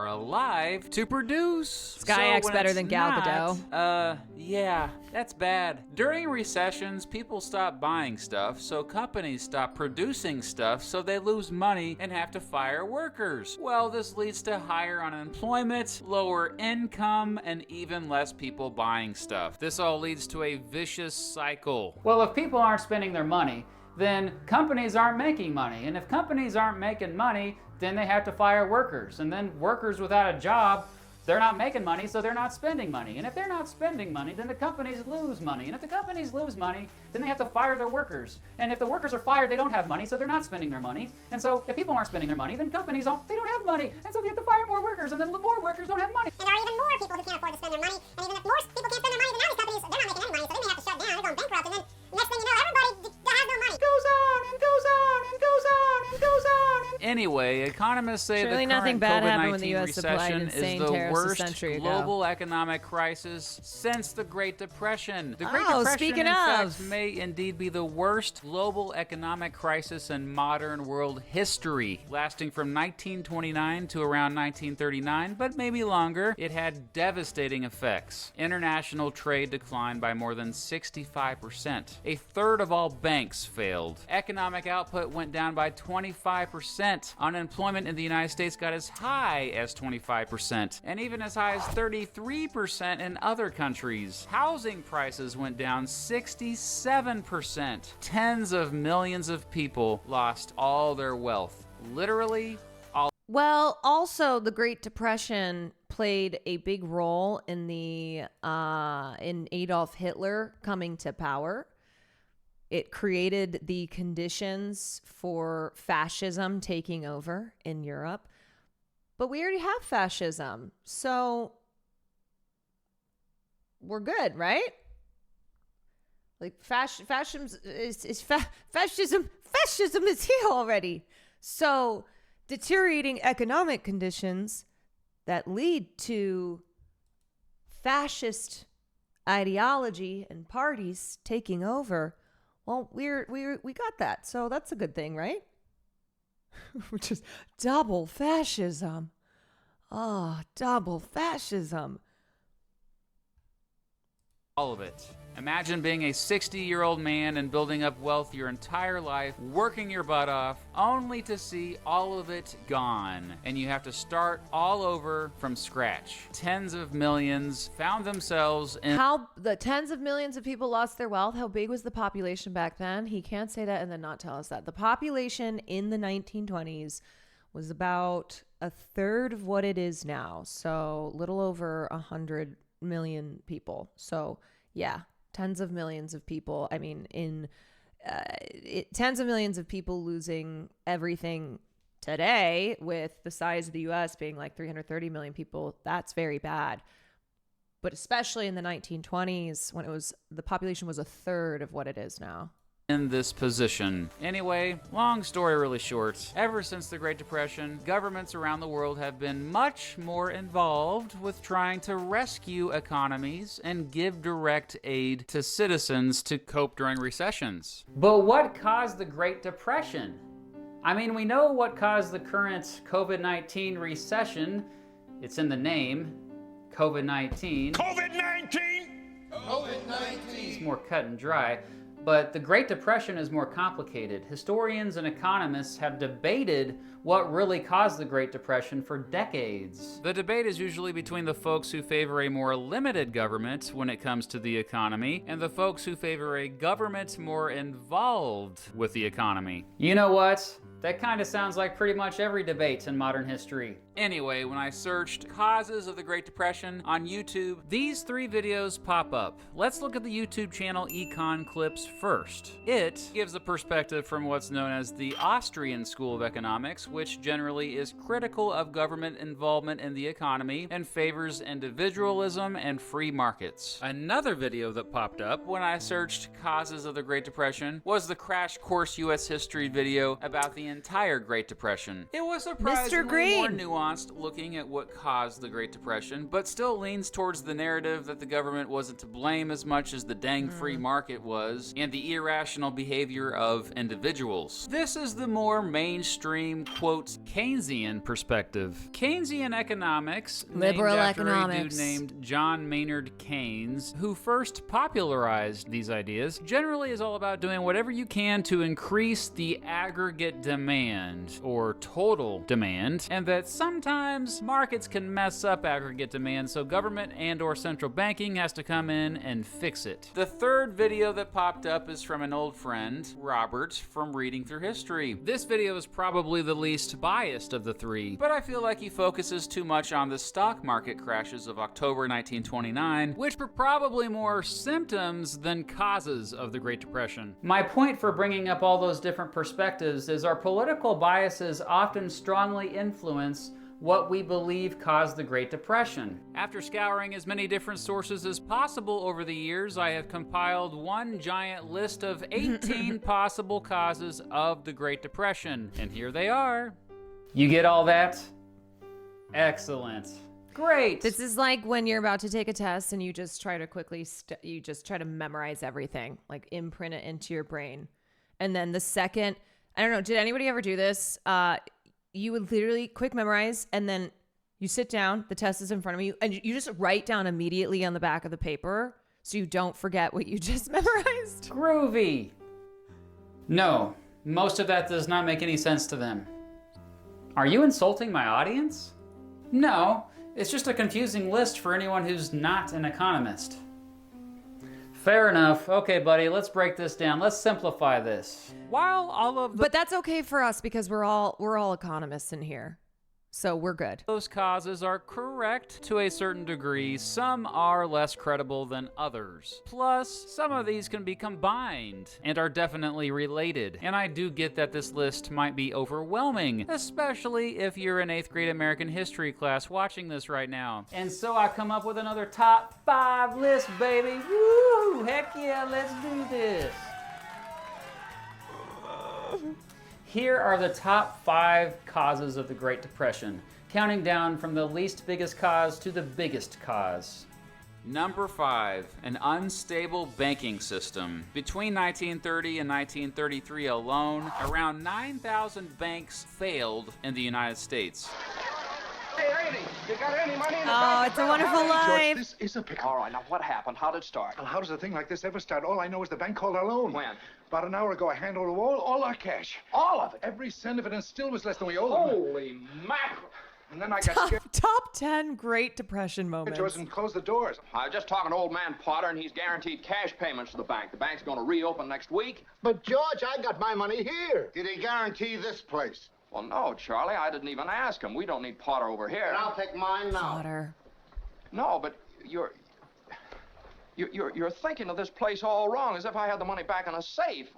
alive to produce. Skyx when better it's than Gal not, Gadot. Yeah, that's bad. During recessions, people stop buying stuff, so companies stop producing stuff, so they lose money and have to fire workers. Well, this leads to higher unemployment, lower income, and even less people buying stuff. This all leads to a vicious cycle. Well, if people aren't spending their money, then companies aren't making money. And if companies aren't making money, then they have to fire workers. And then workers without a job, they're not making money, so they're not spending money. And if they're not spending money, then the companies lose money. And if the companies lose money, then they have to fire their workers. And if the workers are fired, they don't have money, so they're not spending their money. And so if people aren't spending their money, then companies they don't have money. And so they have to fire more workers, and then more workers don't have money. And there are even more people who can't afford to spend their money. And even if more people can't spend their money, then now these companies, they're not making any money, so they may have to shut down, they're going bankrupt, and then next thing you know, everybody has no money. It goes on and goes on and goes on and goes on. Anyway, economists say Surely the nothing current bad happened when the COVID-19 US supplied recession is insane the tariffs a worst century ago. global economic crisis since the Great Depression. The Great Oh, Depression, speaking in fact, of. may indeed be the worst global economic crisis in modern world history, lasting from 1929 to around 1939, but maybe longer. It had devastating effects. International trade declined by more than 65%. A third of all banks failed. Economic output went down by 25%. Unemployment in the United States got as high as 25%, and even as high as 33% in other countries. Housing prices went down 67%. Tens of millions of people lost all their wealth. Literally all. Well, also the Great Depression played a big role in in Adolf Hitler coming to power. It created the conditions for fascism taking over in Europe. But we already have fascism, so we're good, right? Like fascism is here already. So deteriorating economic conditions that lead to fascist ideology and parties taking over. Well, we got that, so that's a good thing, right? Which is double fascism. Oh, double fascism. All of it. Imagine being a 60-year-old man and building up wealth your entire life, working your butt off, only to see all of it gone. And you have to start all over from scratch. Tens of millions found themselves in... How the tens of millions of people lost their wealth? How big was the population back then? He can't say that and then not tell us that. The population in the 1920s was about a third of what it is now. So little over 100 million people. So yeah, tens of millions of people. I mean, tens of millions of people losing everything today, with the size of the U.S. being like 330 million people. That's very bad. But especially in the 1920s, when the population was a third of what it is now. In this position. Anyway, long story really short, ever since the Great Depression, governments around the world have been much more involved with trying to rescue economies and give direct aid to citizens to cope during recessions. But what caused the Great Depression? I mean, we know what caused the current COVID-19 recession. It's in the name, COVID-19. COVID-19! It's more cut and dry. But the Great Depression is more complicated. Historians and economists have debated what really caused the Great Depression for decades. The debate is usually between the folks who favor a more limited government when it comes to the economy and the folks who favor a government more involved with the economy. You know what? That kind of sounds like pretty much every debate in modern history. Anyway, when I searched causes of the Great Depression on YouTube, these 3 videos pop up. Let's look at the YouTube channel Econ Clips first. It gives a perspective from what's known as the Austrian School of Economics, which generally is critical of government involvement in the economy and favors individualism and free markets. Another video that popped up when I searched causes of the Great Depression was the Crash Course U.S. History video about the entire Great Depression. It was surprisingly more nuanced, looking at what caused the Great Depression, but still leans towards the narrative that the government wasn't to blame as much as the dang free market was, and the irrational behavior of individuals. This is the more mainstream, quote, Keynesian perspective. Keynesian economics, Liberal named after economics. a dude named John Maynard Keynes, who first popularized these ideas, generally is all about doing whatever you can to increase the aggregate demand, or total demand, and that sometimes markets can mess up aggregate demand, so government and or central banking has to come in and fix it. The third video that popped up is from an old friend, Robert, from Reading Through History. This video is probably the least biased of the 3, but I feel like he focuses too much on the stock market crashes of October 1929, which were probably more symptoms than causes of the Great Depression. My point for bringing up all those different perspectives is our political biases often strongly influence what we believe caused the Great Depression. After scouring as many different sources as possible over the years, I have compiled one giant list of 18 possible causes of the Great Depression, and here they are. You get all that? Excellent. Great. This is like when you're about to take a test and you just try to quickly, you just try to memorize everything, like imprint it into your brain. And then the second, I don't know, did anybody ever do this? You would literally quick memorize and then you sit down, the test is in front of you, and you just write down immediately on the back of the paper so you don't forget what you just memorized. Groovy. No, most of that does not make any sense to them. Are you insulting my audience? No, it's just a confusing list for anyone who's not an economist. Fair enough. Okay, buddy, let's break this down. Let's simplify this. While all of But that's okay for us because we're all economists in here. So we're good. Those causes are correct to a certain degree. Some are less credible than others. Plus, some of these can be combined and are definitely related. And I do get that this list might be overwhelming, especially if you're an 8th grade American history class watching this right now. And so I come up with another top 5 list, baby. Woo! Heck yeah, let's do this. Here are the top 5 causes of the Great Depression, counting down from the least biggest cause to the biggest cause. Number 5, an unstable banking system. Between 1930 and 1933 alone, around 9,000 banks failed in the United States. Hey, lady, you got any money in the Oh, bank? it's a wonderful life. This is a pickle. All right, now what happened? How did it start? Well, how does a thing like this ever start? All I know is the bank called our loan. When? About an hour ago, I handed over all our cash. All of it? Every cent of it, and still was less than we owed them. Holy mackerel. And then I got scared. Top 10 Great Depression moments. To us and closed the doors. I was just talking to old man Potter, and he's guaranteed cash payments to the bank. The bank's going to reopen next week. But, George, I got my money here. Did he guarantee this place? Well, no, Charlie, I didn't even ask him. We don't need Potter over here. And I'll take mine now. Potter. No, but you're thinking of this place all wrong, as if I had the money back in a safe.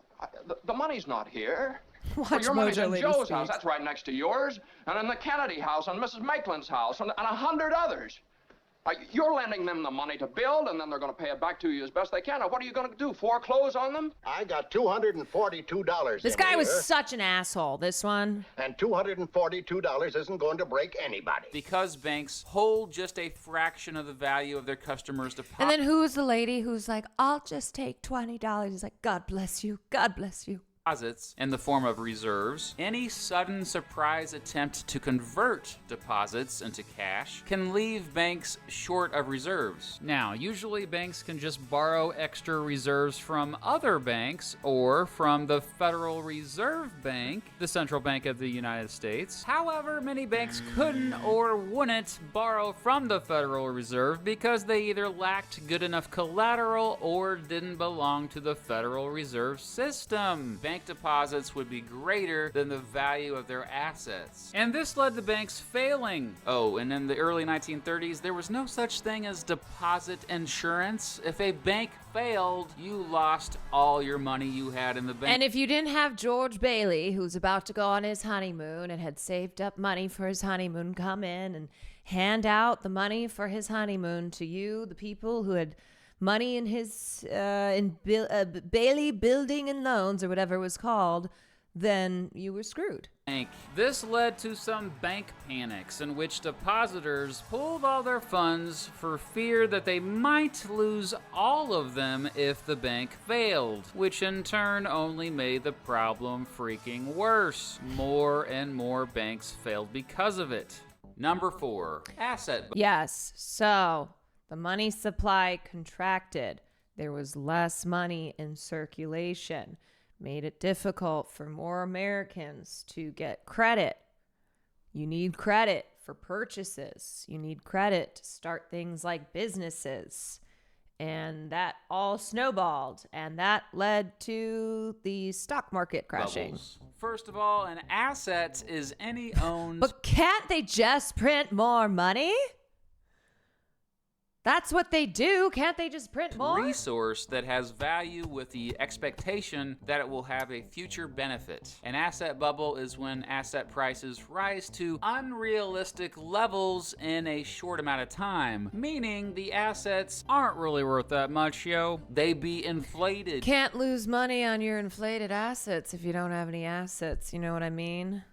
The money's not here. Watch your money's Mojo in Lady Joe's speaks. house. That's right next to yours. And in the Kennedy house, and Mrs. Maitland's house, and 100 others. You're lending them the money to build, and then they're going to pay it back to you as best they can. Now, what are you going to do, foreclose on them? I got $242 This in guy here, was such an asshole, this one. and $242 isn't going to break anybody. Because banks hold just a fraction of the value of their customers' deposits. And then who's the lady who's like, I'll just take $20. He's like, God bless you. God bless you. deposits in the form of reserves. Any sudden surprise attempt to convert deposits into cash can leave banks short of reserves. Now, usually banks can just borrow extra reserves from other banks or from the Federal Reserve Bank, the central bank of the United States. However, many banks couldn't or wouldn't borrow from the Federal Reserve because they either lacked good enough collateral or didn't belong to the Federal Reserve System. Bank deposits would be greater than the value of their assets. And this led to banks failing. Oh, and in the early 1930s, there was no such thing as deposit insurance. If a bank failed, you lost all your money you had in the bank. And if you didn't have George Bailey, who's about to go on his honeymoon and had saved up money for his honeymoon, come in and hand out the money for his honeymoon to you, the people who had money in his Bailey Building and Loans or whatever it was called, then you were screwed. This led to some bank panics in which depositors pulled all their funds for fear that they might lose all of them if the bank failed, which in turn only made the problem freaking worse. More and more banks failed because of it. Number 4, asset. Yes, so the money supply contracted. There was less money in circulation. Made it difficult for more Americans to get credit. You need credit for purchases. You need credit to start things like businesses. And that all snowballed, and that led to the stock market crashing. Bubbles. First of all, an asset is any owned... But can't they just print more money? That's what they do. Can't they just print more? Resource that has value with the expectation that it will have a future benefit. An asset bubble is when asset prices rise to unrealistic levels in a short amount of time, meaning the assets aren't really worth that much, yo. They be inflated. Can't lose money on your inflated assets if you don't have any assets. You know what I mean?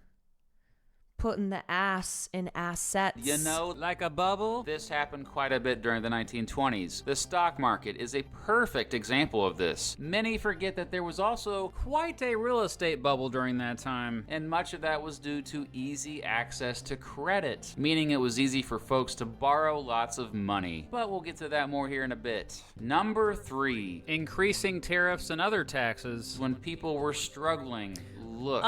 Putting the ass in assets. You know, like a bubble? This happened quite a bit during the 1920s. The stock market is a perfect example of this. Many forget that there was also quite a real estate bubble during that time, and much of that was due to easy access to credit, meaning it was easy for folks to borrow lots of money. But we'll get to that more here in a bit. Number 3, increasing tariffs and other taxes when people were struggling. Look.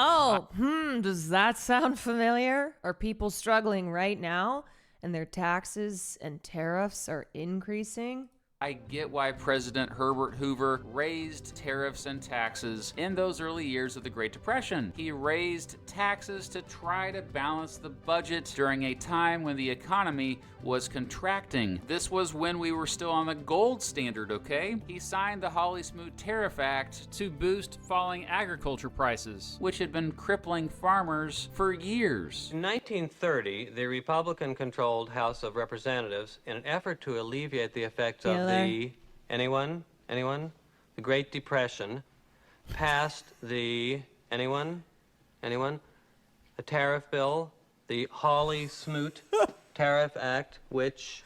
Does that sound familiar? Are people struggling right now and their taxes and tariffs are increasing? I get why President Herbert Hoover raised tariffs and taxes in those early years of the Great Depression. He raised taxes to try to balance the budget during a time when the economy was contracting. This was when we were still on the gold standard, okay? He signed the Hawley-Smoot Tariff Act to boost falling agriculture prices, which had been crippling farmers for years. In 1930, the Republican-controlled House of Representatives, in an effort to alleviate the effects of the Great Depression, passed the a tariff bill, the Hawley-Smoot Tariff Act, which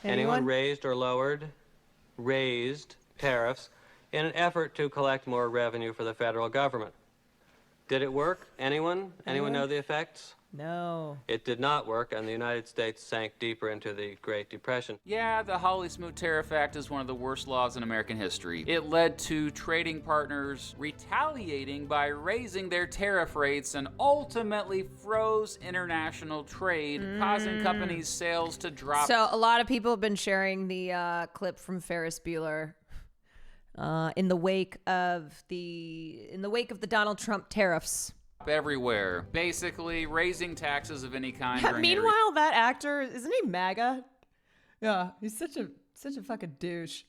anyone raised or lowered, raised tariffs in an effort to collect more revenue for the federal government. Did it work? Anyone know the effects? No. It did not work, and the United States sank deeper into the Great Depression. Yeah, the Hawley-Smoot Tariff Act is one of the worst laws in American history. It led to trading partners retaliating by raising their tariff rates and ultimately froze international trade, causing companies' sales to drop. So a lot of people have been sharing the clip from Ferris Bueller in the wake of the Donald Trump tariffs. Everywhere, basically raising taxes of any kind. Yeah, meanwhile, that actor, isn't he MAGA? Yeah, he's such a fucking douche.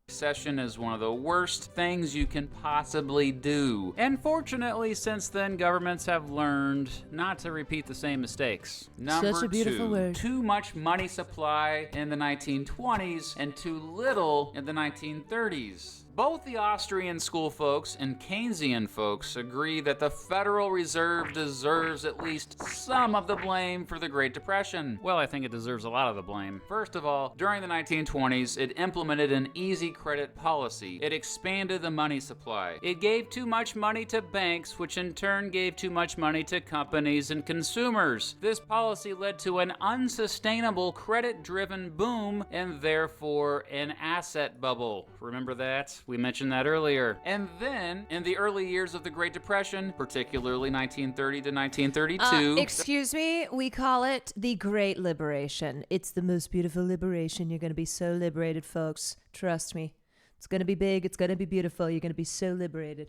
Recession is one of the worst things you can possibly do. And fortunately, since then, governments have learned not to repeat the same mistakes. Number Such a beautiful 2, word. Too much money supply in the 1920s and too little in the 1930s. Both the Austrian school folks and Keynesian folks agree that the Federal Reserve deserves at least some of the blame for the Great Depression. Well, I think it deserves a lot of the blame. First of all, during the 1920s, it implemented an easy credit policy. It expanded the money supply. It gave too much money to banks, which in turn gave too much money to companies and consumers. This policy led to an unsustainable credit-driven boom and therefore an asset bubble. Remember that? We mentioned that earlier. And then, in the early years of the Great Depression, particularly 1930 to 1932... excuse me, we call it the Great Liberation. It's the most beautiful liberation. You're going to be so liberated, folks. Trust me. It's going to be big. It's going to be beautiful. You're going to be so liberated.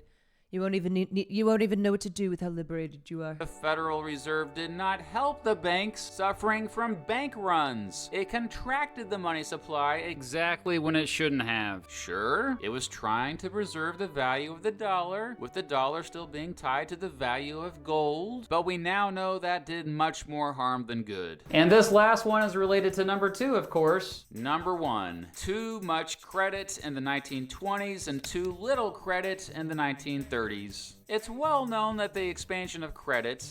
You won't even know what to do with how liberated you are. The Federal Reserve did not help the banks suffering from bank runs. It contracted the money supply exactly when it shouldn't have. Sure, it was trying to preserve the value of the dollar, with the dollar still being tied to the value of gold, but we now know that did much more harm than good. And this last one is related to number 2, of course. Number 1, too much credit in the 1920s and too little credit in the 1930s. It's well known that the expansion of credit,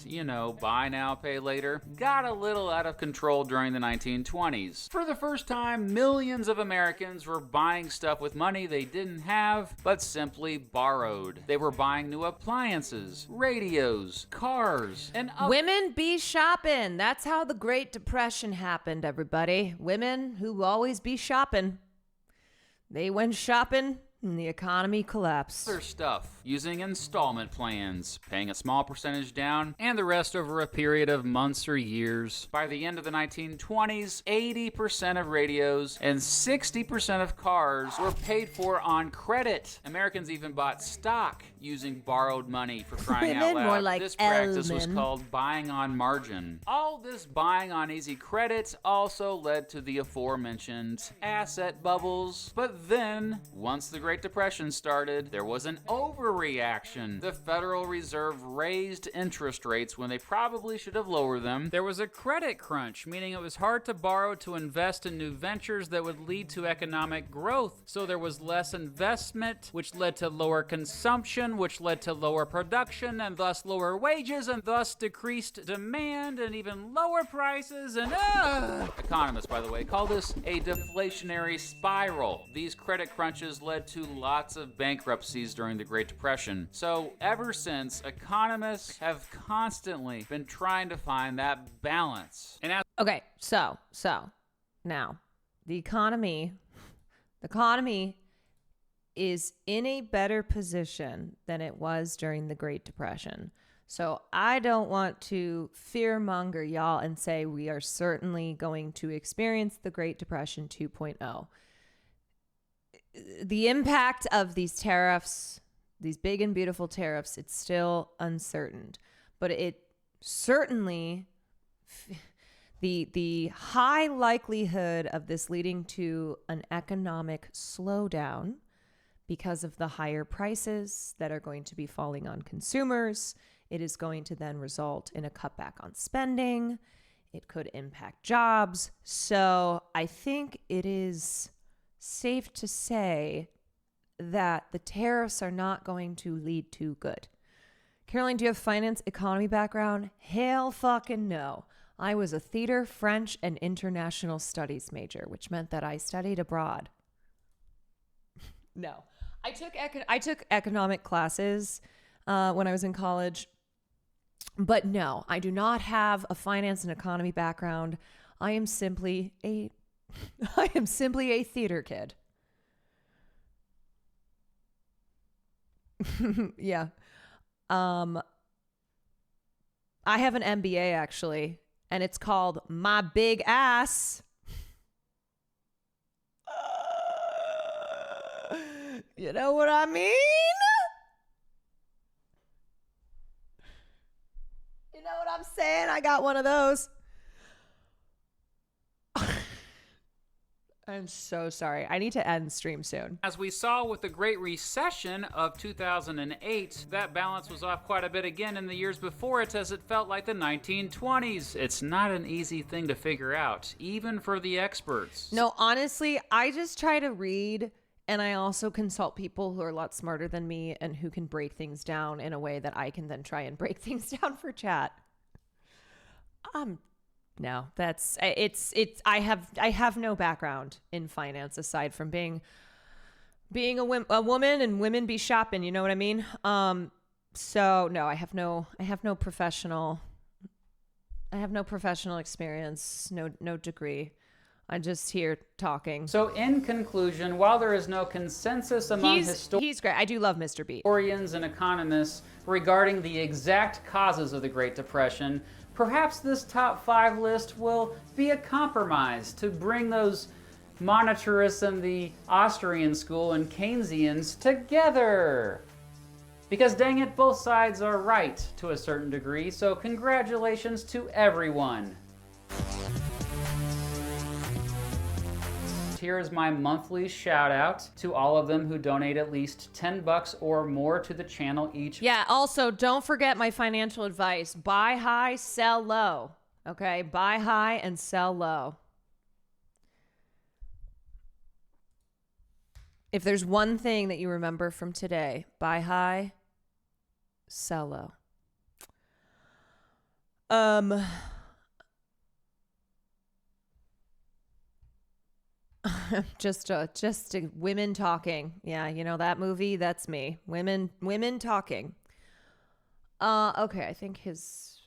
buy now, pay later, got a little out of control during the 1920s. For the first time, millions of Americans were buying stuff with money they didn't have, but simply borrowed. They were buying new appliances, radios, cars, and women be shopping. That's how the Great Depression happened, everybody. Women who always be shopping. They went shopping and the economy collapsed. Other stuff, using installment plans, paying a small percentage down, and the rest over a period of months or years. By the end of the 1920s, 80% of radios and 60% of cars were paid for on credit. Americans even bought stock using borrowed money, for crying out loud. More like this practice was Elman. called buying on margin. All this buying on easy credit also led to the aforementioned asset bubbles. But then, once the Great Depression started, there was an overreaction. The Federal Reserve raised interest rates when they probably should have lowered them. There was a credit crunch, meaning it was hard to borrow to invest in new ventures that would lead to economic growth. So there was less investment, which led to lower consumption, which led to lower production, and thus lower wages, and thus decreased demand, and even lower prices, and economists, by the way, call this a deflationary spiral. These credit crunches led to lots of bankruptcies during the Great Depression. So ever since, economists have constantly been trying to find that balance. And okay, so now the economy is in a better position than it was during the Great Depression. So I don't want to fearmonger y'all and say we are certainly going to experience the Great Depression 2.0. The impact of these tariffs, these big and beautiful tariffs, it's still uncertain. But it certainly, the high likelihood of this leading to an economic slowdown because of the higher prices that are going to be falling on consumers, it is going to then result in a cutback on spending. It could impact jobs. So I think it is safe to say that the tariffs are not going to lead to good. Caroline, do you have finance economy background? Hell fucking no. I was a theater, French, and international studies major, which meant that I studied abroad. No. I took economic classes when I was in college, but no, I do not have a finance and economy background. I am simply a theater kid. Yeah. I have an MBA actually, and it's called My Big Ass. You know what I mean? You know what I'm saying? I got one of those. I'm so sorry. I need to end stream soon. As we saw with the Great Recession of 2008, that balance was off quite a bit again in the years before it, as it felt like the 1920s. It's not an easy thing to figure out, even for the experts. No, honestly, I just try to read, and I also consult people who are a lot smarter than me and who can break things down in a way that I can then try and break things down for chat. No, I have no background in finance aside from being being a woman and women be shopping, you know what I mean? So no, I have no professional experience, no degree. I'm just here talking. So in conclusion, while there is no consensus among he's great. I do love Mr. Beat. Historians and economists regarding the exact causes of the Great Depression, perhaps this top 5 list will be a compromise to bring those monetarists and the Austrian school and Keynesians together. Because dang it, both sides are right to a certain degree, so congratulations to everyone. Here is my monthly shout out to all of them who donate at least $10 or more to the channel each. Yeah, also don't forget my financial advice. Buy high, sell low. Okay, buy high and sell low. If there's one thing that you remember from today, buy high, sell low. Just women talking. Yeah, you know that movie? That's me. Women talking. Okay, I think his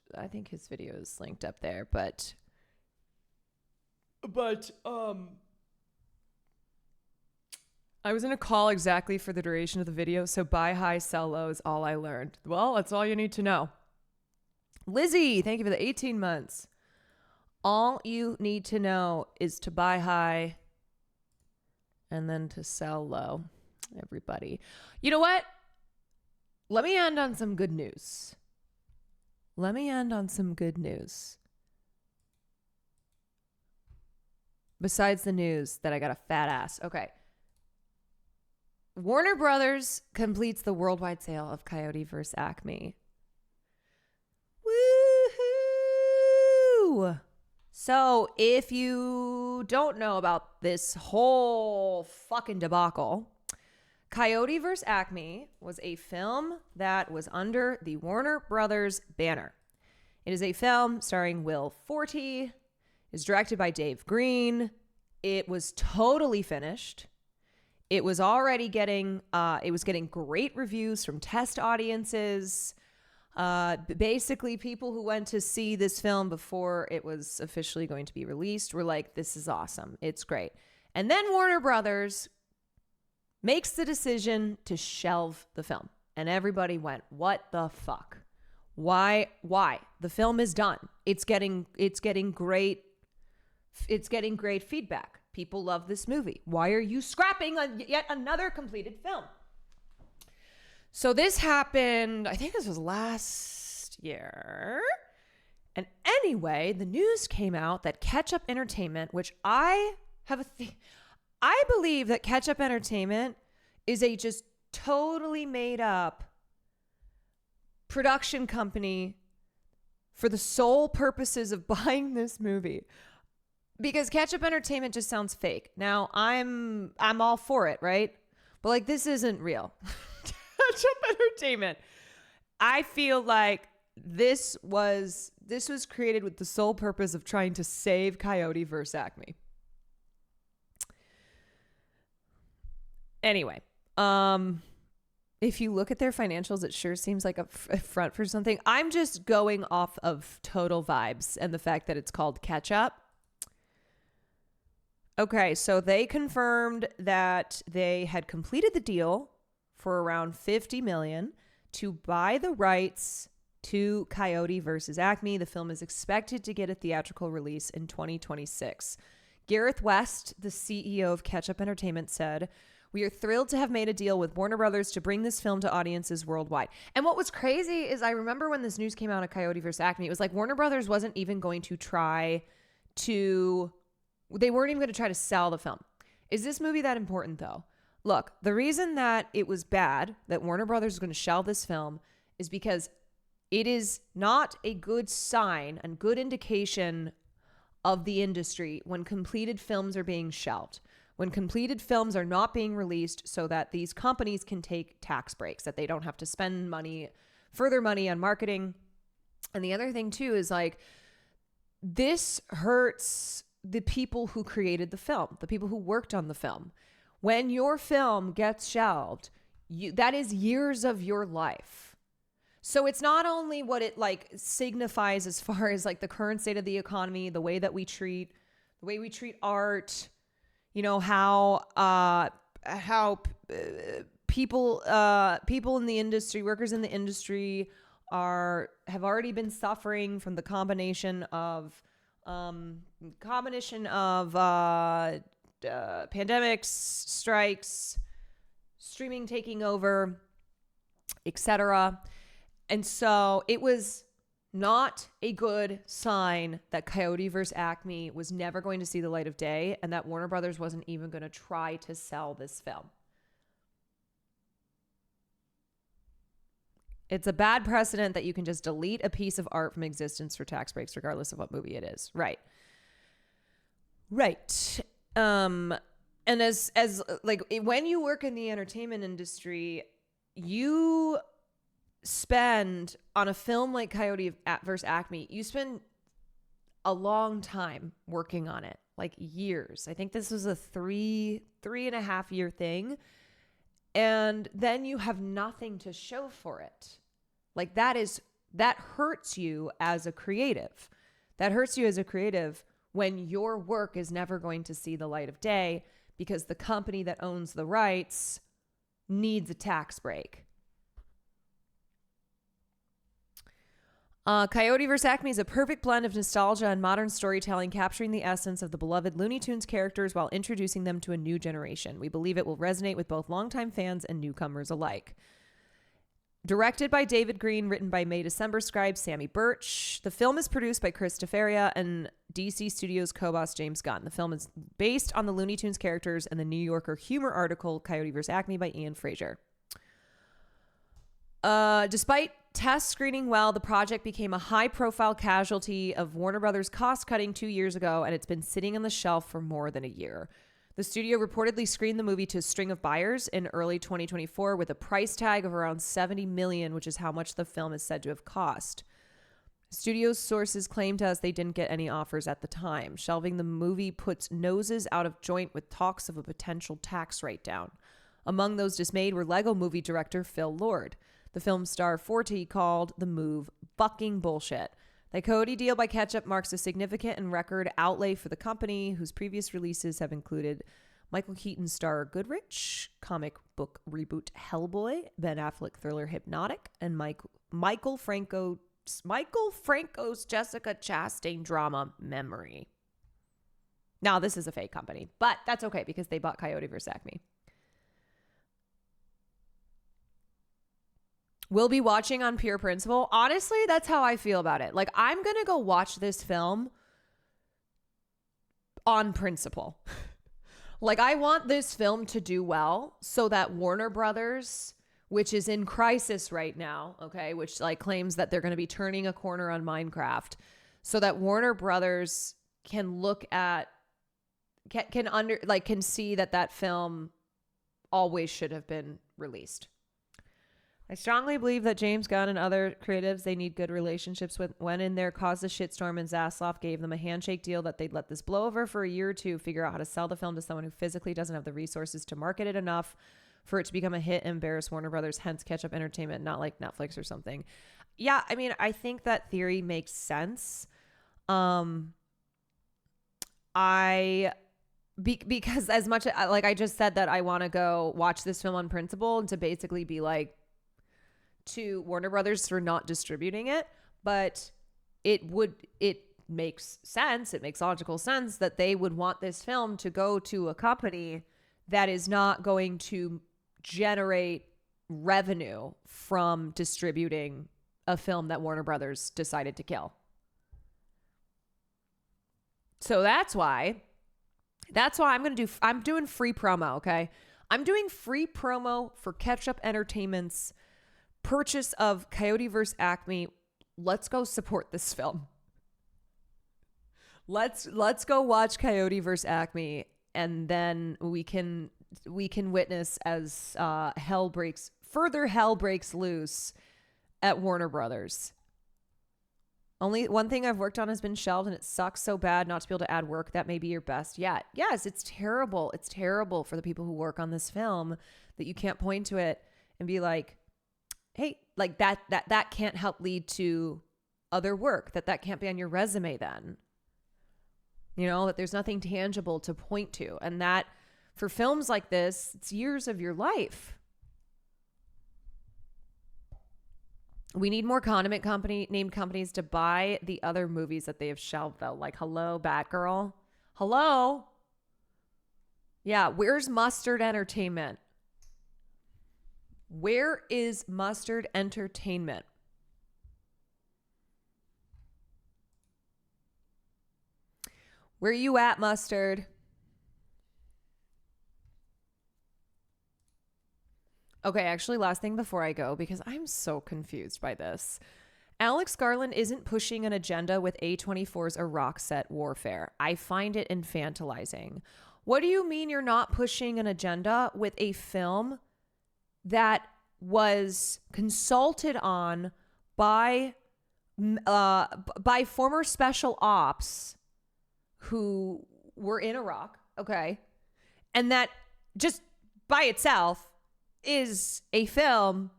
video is linked up there, but I was in a call exactly for the duration of the video, so buy high, sell low is all I learned. Well, that's all you need to know. Lizzie, thank you for the 18 months. All you need to know is to buy high and then to sell low, everybody. You know what? Let me end on some good news. Besides the news that I got a fat ass. Okay. Warner Brothers completes the worldwide sale of Coyote vs. Acme. Woohoo! So if you don't know about this whole fucking debacle, Coyote vs. Acme was a film that was under the Warner Brothers banner. It is a film starring Will Forte. It is directed by Dave Green. It was totally finished. It was already getting great reviews from test audiences. Basically, people who went to see this film before it was officially going to be released were like, this is awesome. It's great. And then Warner Brothers makes the decision to shelve the film. And everybody went, what the fuck? Why? The film is done. It's getting great feedback. People love this movie. Why are you scrapping yet another completed film? So this happened, I think this was last year. And anyway, the news came out that Ketchup Entertainment, which I believe that Ketchup Entertainment is a just totally made up production company for the sole purposes of buying this movie. Because Ketchup Entertainment just sounds fake. Now, I'm all for it, right? But like, this isn't real. Ketchup Entertainment. I feel like this was created with the sole purpose of trying to save Coyote vs. Acme. Anyway, if you look at their financials, it sure seems like a front for something. I'm just going off of total vibes and the fact that it's called Ketchup. Okay, so they confirmed that they had completed the deal for around $50 million to buy the rights to Coyote vs. Acme. The film is expected to get a theatrical release in 2026. Gareth West, the CEO of Ketchup Entertainment, said, "We are thrilled to have made a deal with Warner Brothers to bring this film to audiences worldwide." And what was crazy is I remember when this news came out of Coyote vs. Acme, it was like Warner Brothers wasn't even going to try to... They weren't even going to try to sell the film. Is this movie that important, though? Look, the reason that it was bad that Warner Brothers is going to shelve this film is because it is not a good sign and good indication of the industry when completed films are being shelved, when completed films are not being released so that these companies can take tax breaks, that they don't have to spend further money on marketing. And the other thing, too, is like, this hurts the people who created the film, the people who worked on the film. When your film gets shelved, that is years of your life. So it's not only what it like signifies as far as like the current state of the economy, the way we treat art, you know, how people in the industry, workers in the industry have already been suffering from the combination of pandemics, strikes, streaming taking over, etc. And so it was not a good sign that Coyote vs. Acme was never going to see the light of day and that Warner Brothers wasn't even going to try to sell this film. It's a bad precedent that you can just delete a piece of art from existence for tax breaks, regardless of what movie it is. Right. And as like when you work in the entertainment industry, you spend on a film like Coyote vs. Acme, you spend a long time working on it, like years. I think this was a 3.5 year thing. And then you have nothing to show for it. Like that hurts you as a creative. That hurts you as a creative when your work is never going to see the light of day because the company that owns the rights needs a tax break. Coyote vs. Acme is a perfect blend of nostalgia and modern storytelling, capturing the essence of the beloved Looney Tunes characters while introducing them to a new generation. We believe it will resonate with both longtime fans and newcomers alike. Directed by David Green, written by May December scribe Sammy Birch. The film is produced by Chris DeFaria and DC Studios co-boss James Gunn. The film is based on the Looney Tunes characters and the New Yorker humor article Coyote vs. Acme by Ian Fraser. Despite test screening well, the project became a high-profile casualty of Warner Brothers cost-cutting 2 years ago, and it's been sitting on the shelf for more than a year. The studio reportedly screened the movie to a string of buyers in early 2024 with a price tag of around $70 million, which is how much the film is said to have cost. Studio sources claimed to us they didn't get any offers at the time. Shelving the movie puts noses out of joint with talks of a potential tax write-down. Among those dismayed were Lego movie director Phil Lord. The film star Forte called the move fucking bullshit. The Coyote deal by Ketchup marks a significant and record outlay for the company, whose previous releases have included Michael Keaton star Goodrich, comic book reboot Hellboy, Ben Affleck thriller Hypnotic, and Michael Franco's Jessica Chastain drama Memory. Now, this is a fake company, but that's okay because they bought Coyote vs. Acme. We'll be watching on pure principle. Honestly, that's how I feel about it. Like, I'm going to go watch this film on principle. Like, I want this film to do well so that Warner Brothers, which is in crisis right now, okay, which like claims that they're going to be turning a corner on Minecraft, so that Warner Brothers can look at, can see that film always should have been released. I strongly believe that James Gunn and other creatives, they need good relationships with. When in there caused a shitstorm, and Zaslav gave them a handshake deal that they'd let this blow over for a year or two, figure out how to sell the film to someone who physically doesn't have the resources to market it enough for it to become a hit and embarrass Warner Brothers, hence Ketchup Entertainment, not like Netflix or something. Yeah, I mean, I think that theory makes sense. Because as much like I just said that I want to go watch this film on principle and to basically be like, to Warner Brothers for not distributing it, but it makes sense. It makes logical sense that they would want this film to go to a company that is not going to generate revenue from distributing a film that Warner Brothers decided to kill. So that's why I'm doing free promo, okay? I'm doing free promo for Ketchup Entertainment's purchase of Coyote vs. Acme. Let's go support this film. Let's go watch Coyote vs. Acme, and then we can witness as hell breaks loose at Warner Brothers. Only one thing I've worked on has been shelved, and it sucks so bad not to be able to add work that may be your best yet. Yes, it's terrible. It's terrible for the people who work on this film that you can't point to it and be like, hey, like that can't help lead to other work, that can't be on your resume then. You know, that there's nothing tangible to point to. And that for films like this, it's years of your life. We need more condiment named companies to buy the other movies that they have shelved, though. Like, hello, Batgirl. Hello? Yeah, where's Mustard Entertainment? Where is Mustard Entertainment? Where you at, Mustard? Okay, actually, last thing before I go, because I'm so confused by this. Alex Garland isn't pushing an agenda with A24's Iraq set Warfare. I find it infantilizing. What do you mean you're not pushing an agenda with a film that was consulted on by former special ops who were in Iraq, okay? And that just by itself is a film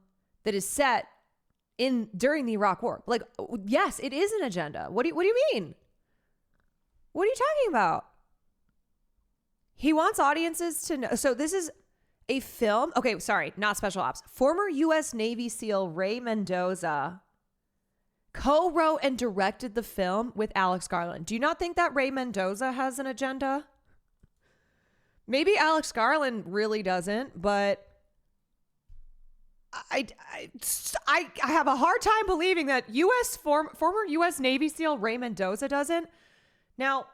that is set during the Iraq War. Like, yes, it is an agenda. What do you mean? What are you talking about? He wants audiences to know. So this is a film. Okay, sorry, not special ops. Former U.S. Navy SEAL Ray Mendoza co-wrote and directed the film with Alex Garland. Do you not think that Ray Mendoza has an agenda? Maybe Alex Garland really doesn't, but I have a hard time believing that former U.S. Navy SEAL Ray Mendoza doesn't. Now,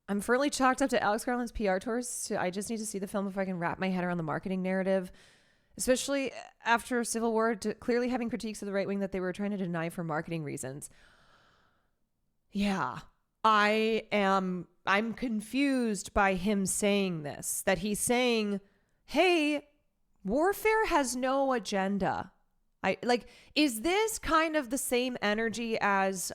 I'm firmly chalked up to Alex Garland's PR tours. I just need to see the film if I can wrap my head around the marketing narrative, especially after Civil War, clearly having critiques of the right wing that they were trying to deny for marketing reasons. Yeah, I'm confused by him saying this, that he's saying, hey, Warfare has no agenda. Is this kind of the same energy as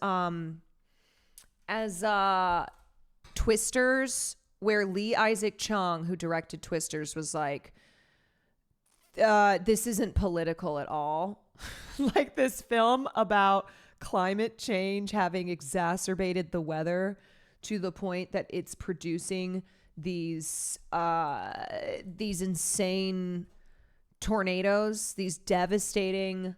Twisters, where Lee Isaac Chung, who directed Twisters, was like, this isn't political at all. Like this film about climate change having exacerbated the weather to the point that it's producing these insane tornadoes, these devastating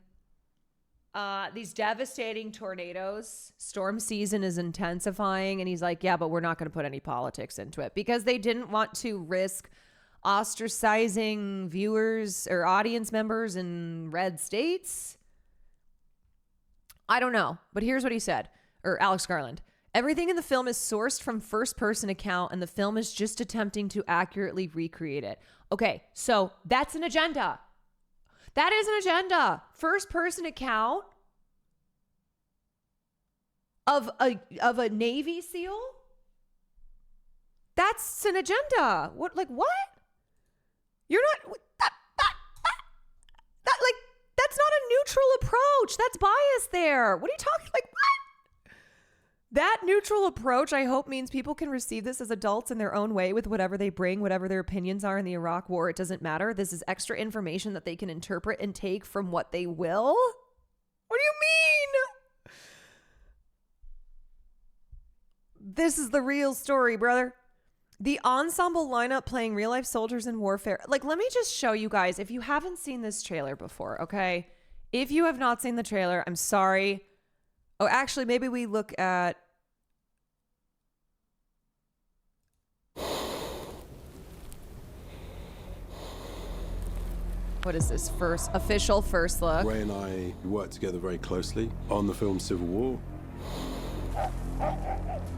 tornadoes. Storm season is intensifying, and he's like, yeah, but we're not going to put any politics into it because they didn't want to risk ostracizing viewers or audience members in red states. I don't know, but here's what he said, or Alex Garland. Everything in the film is sourced from first-person account, and the film is just attempting to accurately recreate it. Okay, so that's an agenda. That is an agenda. First-person account of a Navy SEAL? That's an agenda. What? You're not... That's not a neutral approach. That's bias there. What are you talking... what? That neutral approach, I hope, means people can receive this as adults in their own way with whatever they bring, whatever their opinions are in the Iraq War. It doesn't matter. This is extra information that they can interpret and take from what they will. What do you mean? This is the real story, brother. The ensemble lineup playing real-life soldiers in warfare. Let me just show you guys, if you haven't seen this trailer before, okay? If you have not seen the trailer, I'm sorry. Oh, actually, maybe we look at... What is this official first look? Ray and I worked together very closely on the film Civil War.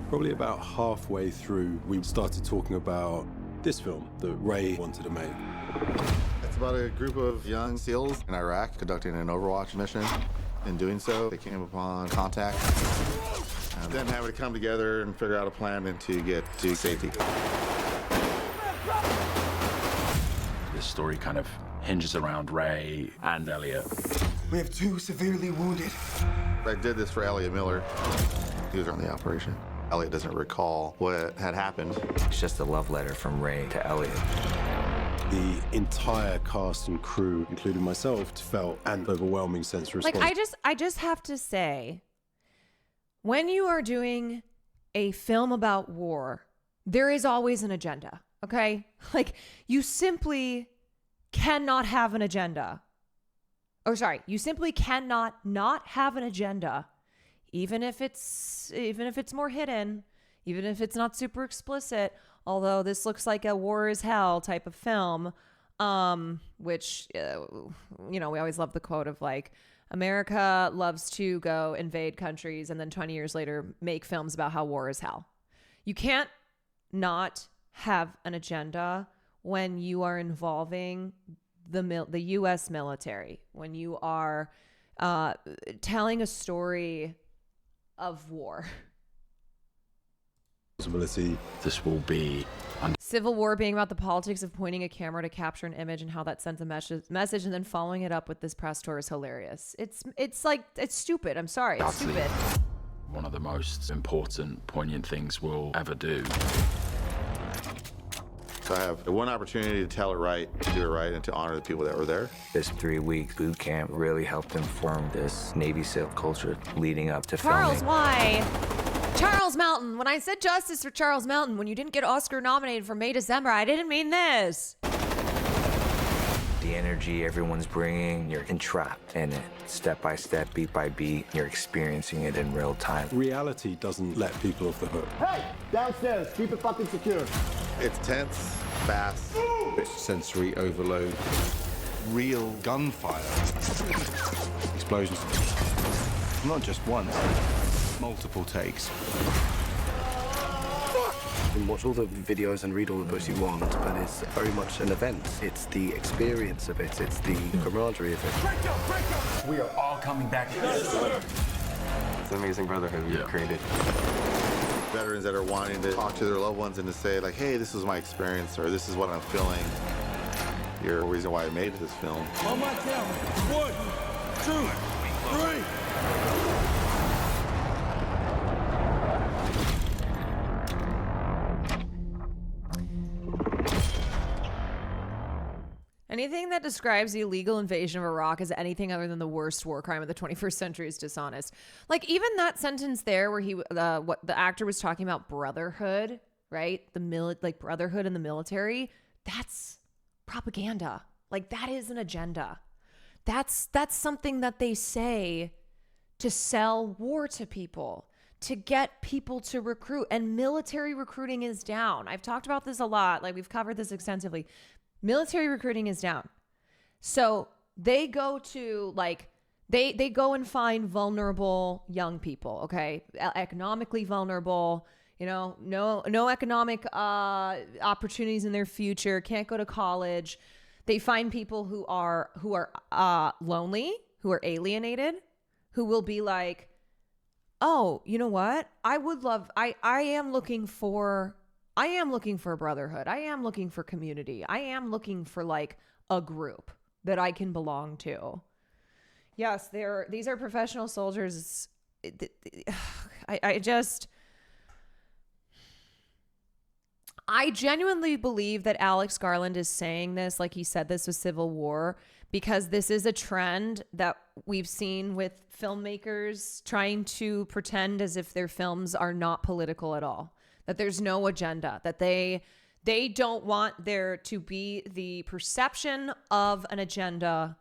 Probably about halfway through, we started talking about this film that Ray wanted to make. It's about a group of young SEALs in Iraq conducting an Overwatch mission. In doing so, they came upon contact and then having to come together and figure out a plan and to get to safety. This story kind of hinges around Ray and Elliot. We have 2 severely wounded. I did this for Elliot Miller. He was on the operation. Elliot doesn't recall what had happened. It's just a love letter from Ray to Elliot. The entire cast and crew, including myself, felt an overwhelming sense of Like, responsibility. I just have to say, when you are doing a film about war, there is always an agenda, okay? Like, you simply cannot have an agenda. Or sorry, you simply cannot not have an agenda, even if it's more hidden, even if it's not super explicit. Although this looks like a war is hell type of film, which we always love the quote of like, America loves to go invade countries and then 20 years later make films about how war is hell. You can't not have an agenda when you are involving the U.S. military, when you are telling a story of war. This will be Civil War being about the politics of pointing a camera to capture an image and how that sends a message, and then following it up with this press tour is hilarious. It's stupid. I'm sorry, it's stupid. one of the most important, poignant things we'll ever do. So I have one opportunity to tell it right, to do it right, and to honor the people that were there. This 3-week boot camp really helped inform this Navy SEAL culture leading up to Charles, filming. why? Charles Melton. When I said justice for Charles Melton, when you didn't get Oscar nominated for May December, I didn't mean this. The energy everyone's bringing, you're entrapped in it. Step by step, beat by beat, you're experiencing it in real time. Reality doesn't let people off the hook. Hey, downstairs, keep it fucking secure. It's tense, fast. It's sensory overload. Real gunfire. Explosions. Not just once, multiple takes. You can watch all the videos and read all the books you want, but it's very much an event. It's the experience of it. It's the camaraderie of it. We are all coming back. It's an amazing brotherhood we've created. Veterans that are wanting to talk to their loved ones and to say, like, hey, this is my experience, or this is what I'm feeling. You're the reason why I made this film. On my count. 1, 2, 3. Anything that describes the illegal invasion of Iraq as anything other than the worst war crime of the 21st century is dishonest. Like, even that sentence there where what the actor was talking about brotherhood, right? Like brotherhood in the military, that's propaganda. Like, that is an agenda. That's something that they say to sell war to people, to get people to recruit. And military recruiting is down. I've talked about this a lot. Like, we've covered this extensively. Military recruiting is down. So they go to they go and find vulnerable young people, okay? Economically vulnerable, no economic opportunities in their future, can't go to college. They find people who are lonely, who are alienated, who will be like, "Oh, you know what? I am looking for a brotherhood. I am looking for community. I am looking for like a group that I can belong to." Yes, these are professional soldiers. I genuinely believe that Alex Garland is saying this, like he said this with Civil War, because this is a trend that we've seen with filmmakers trying to pretend as if their films are not political at all. That there's no agenda, that they don't want there to be the perception of an agenda,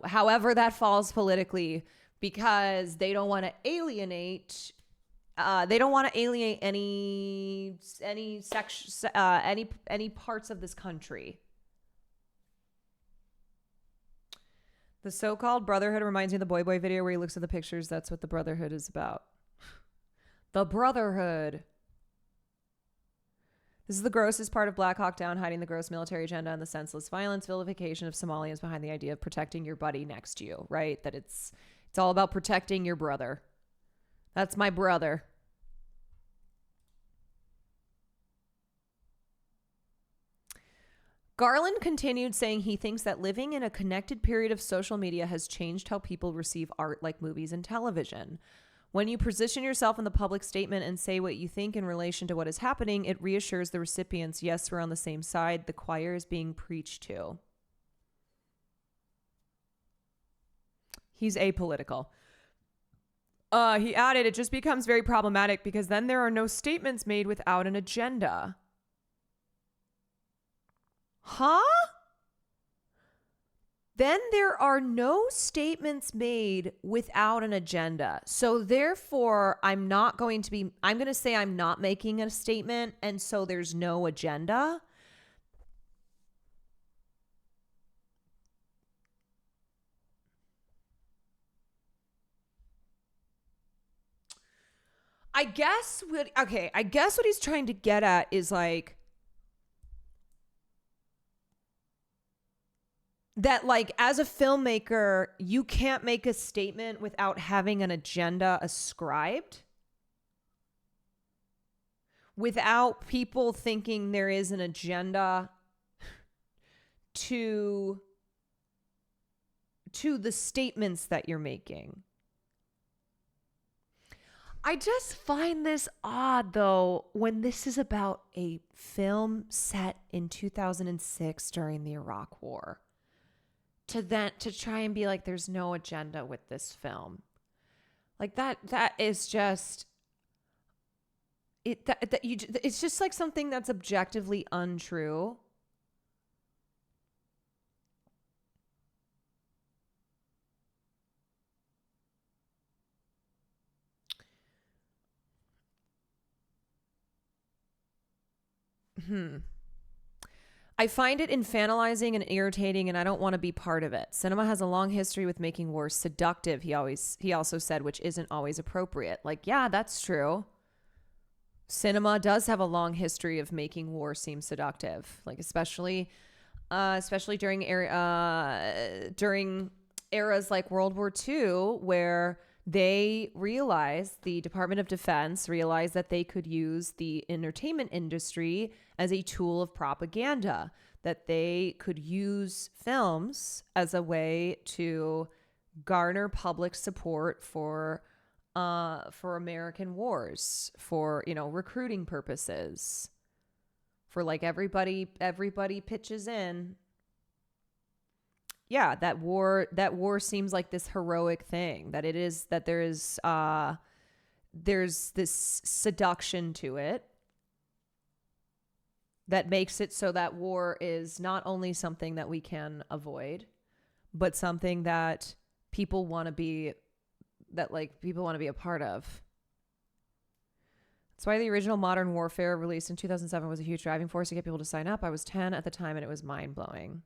however that falls politically, because they don't want to alienate. They don't want to alienate any parts of this country. The so-called brotherhood reminds me of the Boy Boy video where he looks at the pictures. That's what the brotherhood is about. The brotherhood. This is the grossest part of Black Hawk Down, hiding the gross military agenda and the senseless violence, vilification of Somalians behind the idea of protecting your buddy next to you, right? That it's all about protecting your brother. That's my brother. Garland continued saying he thinks that living in a connected period of social media has changed how people receive art like movies and television. When you position yourself in the public statement and say what you think in relation to what is happening, it reassures the recipients, yes, we're on the same side. The choir is being preached to. He's apolitical. He added, it just becomes very problematic because then there are no statements made without an agenda. Huh? Then there are no statements made without an agenda. So therefore, I'm going to say I'm not making a statement, and so there's no agenda. I guess what he's trying to get at is like, that like as a filmmaker, you can't make a statement without having an agenda ascribed. Without people thinking there is an agenda to the statements that you're making. I just find this odd, though, when this is about a film set in 2006 during the Iraq War. To try and be like, there's no agenda with this film. Like that is just it's just like something that's objectively untrue. I find it infantilizing and irritating, and I don't want to be part of it. Cinema has a long history with making war seductive, he also said, which isn't always appropriate. Like, yeah, that's true. Cinema does have a long history of making war seem seductive, like especially during eras like World War II, where the Department of Defense realized that they could use the entertainment industry as a tool of propaganda, that they could use films as a way to garner public support for American wars, for, recruiting purposes, for like everybody pitches in. Yeah, that war seems like this heroic thing, there's this seduction to it that makes it so that war is not only something that we can avoid, but something that people want to be a part of. That's why the original Modern Warfare, released in 2007, was a huge driving force to get people to sign up. I was 10 at the time, and it was mind-blowing.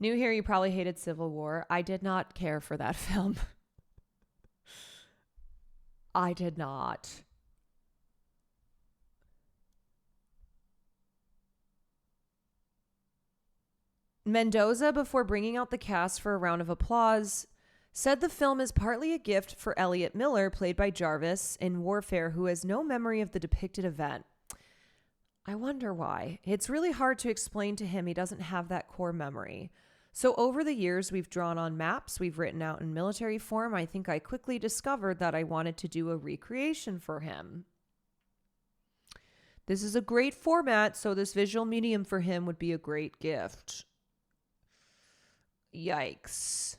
New here, you probably hated Civil War. I did not care for that film. I did not. Mendoza, before bringing out the cast for a round of applause, said the film is partly a gift for Elliot Miller, played by Jarvis in Warfare, who has no memory of the depicted event. I wonder why. It's really hard to explain to him. He doesn't have that core memory. So over the years, we've drawn on maps we've written out in military form. I think I quickly discovered that I wanted to do a recreation for him. This is a great format, so this visual medium for him would be a great gift. Yikes.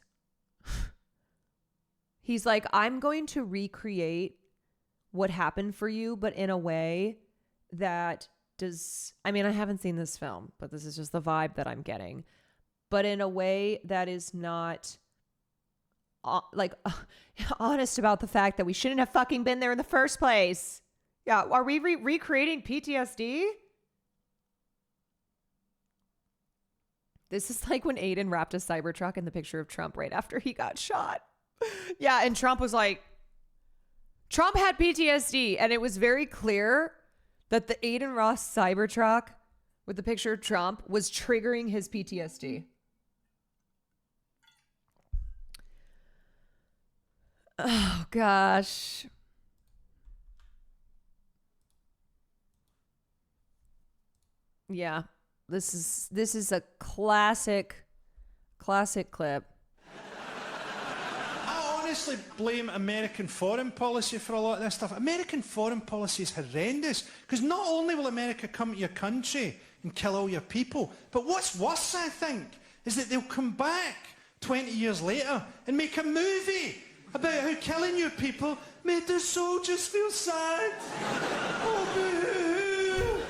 He's like, I'm going to recreate what happened for you, but in a way that I haven't seen this film, but this is just the vibe that I'm getting. But in a way that is not honest about the fact that we shouldn't have fucking been there in the first place. Yeah, are we recreating PTSD? This is like when Aiden wrapped a Cybertruck in the picture of Trump right after he got shot. Yeah, and Trump was like, Trump had PTSD, and it was very clear that the Aiden Ross Cybertruck with the picture of Trump was triggering his PTSD. Oh, gosh. Yeah. This is a classic clip. I honestly blame American foreign policy for a lot of this stuff. American foreign policy is horrendous because not only will America come to your country and kill all your people, but what's worse, I think, is that they'll come back 20 years later and make a movie about how killing your people made the soldiers feel sad. Oh, boo-hoo.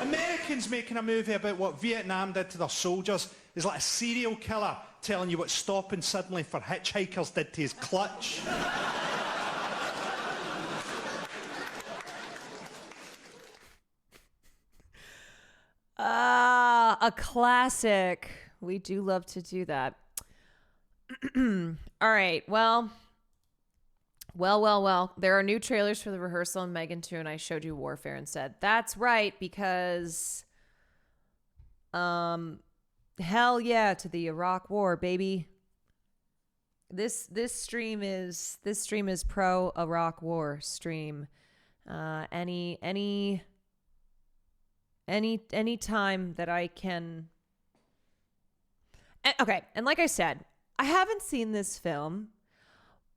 Americans making a movie about what Vietnam did to their soldiers is like a serial killer telling you what stopping suddenly for hitchhikers did to his clutch. A classic. We do love to do that. All right. Well. There are new trailers for The Rehearsal and Megan 2, and I showed you Warfare instead. That's right, because hell yeah to the Iraq War, baby. This stream is pro Iraq War stream. Any time that I can. Okay, and like I said, I haven't seen this film,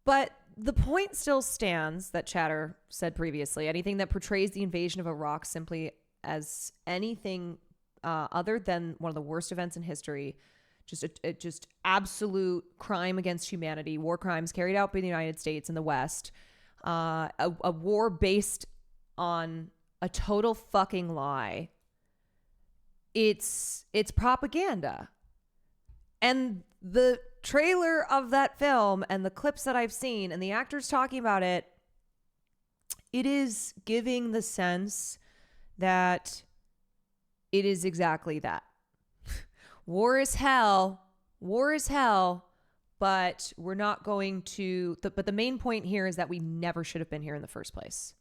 but the point still stands that Chatter said previously. Anything that portrays the invasion of Iraq simply as anything other than one of the worst events in history, just absolute crime against humanity, war crimes carried out by the United States and the West, a war based on a total fucking lie. It's propaganda. And the trailer of that film and the clips that I've seen and the actors talking about it, it is giving the sense that it is exactly that. War is hell, but we're not going to... But the main point here is that we never should have been here in the first place.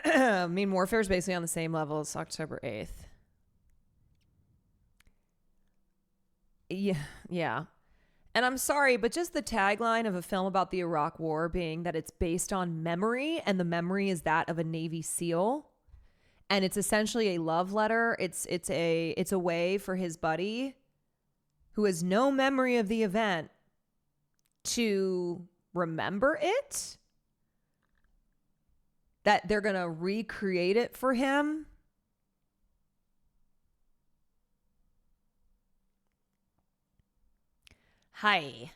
I mean, Warfare is basically on the same level as October 8th. Yeah. And I'm sorry, but just the tagline of a film about the Iraq War being that it's based on memory, and the memory is that of a Navy SEAL, and it's essentially a love letter. It's a way for his buddy, who has no memory of the event, to remember it. That they're going to recreate it for him. Hey.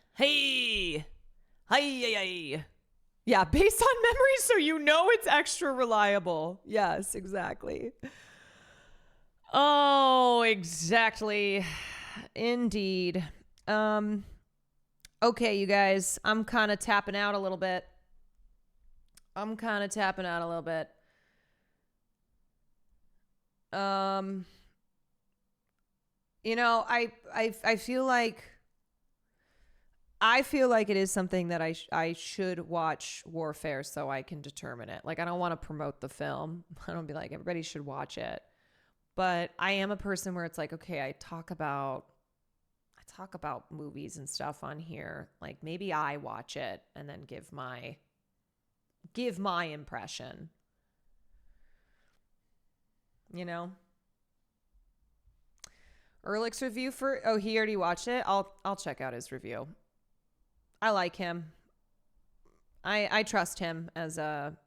Yeah, based on memory, so you know it's extra reliable. Yes, exactly. Oh, exactly. Indeed. Okay, you guys, I'm kind of tapping out a little bit. You know, I feel like it is something that I should watch Warfare so I can determine it. Like, I don't want to promote the film. I don't be like, everybody should watch it. But I am a person where it's like, okay, I talk about movies and stuff on here. Like, maybe I watch it and then give my impression. You know? Ehrlich's review he already watched it. I'll check out his review. I like him. I trust him as a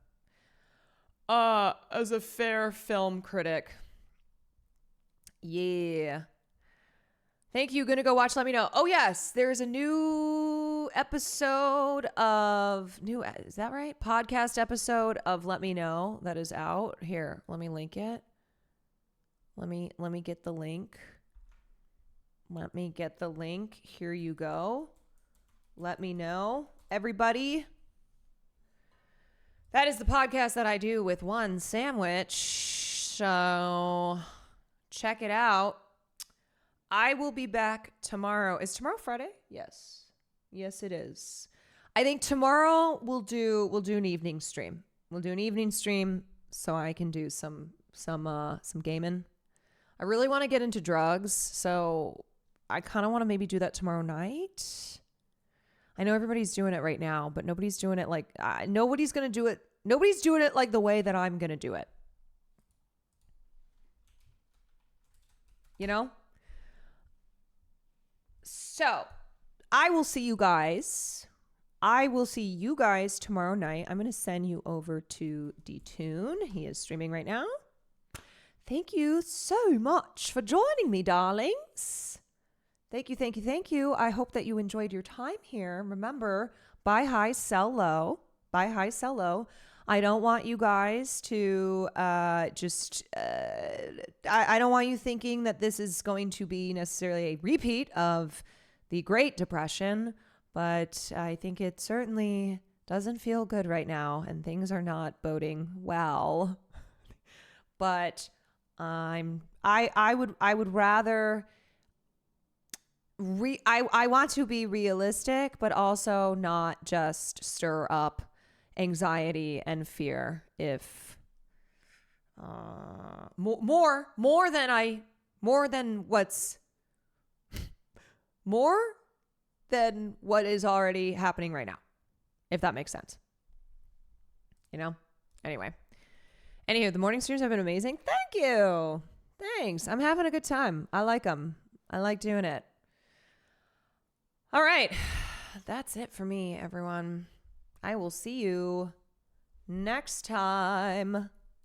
fair film critic. Yeah. Thank you. Gonna go watch. Let me know. Oh yes, there's a new episode of is that right? Podcast episode of Let Me Know that is out. Here, let me link it. Let me get the link. Here you go. Let me know, everybody. That is the podcast that I do with one sandwich. So check it out. I will be back tomorrow. Is tomorrow Friday? Yes. Yes, it is. I think tomorrow we'll do an evening stream. We'll do an evening stream so I can do some gaming. I really want to get into drugs, so I kind of want to maybe do that tomorrow night. I know everybody's doing it right now, but nobody's doing it like, nobody's going to do it. Nobody's doing it like the way that I'm going to do it. You know? So, I will see you guys. I will see you guys tomorrow night. I'm going to send you over to D-Tune. He is streaming right now. Thank you so much for joining me, darlings. Thank you, thank you, thank you. I hope that you enjoyed your time here. Remember, buy high, sell low. Buy high, sell low. I don't want you guys to I don't want you thinking that this is going to be necessarily a repeat of the Great Depression, but I think it certainly doesn't feel good right now, and things are not boding well. But I would rather I want to be realistic, but also not just stir up anxiety and fear if more than what is already happening right now, if that makes sense. You know? Anyway. Anywho, the morning streams have been amazing. Thank you. Thanks. I'm having a good time. I like them. I like doing it. All right. That's it for me, everyone. I will see you next time.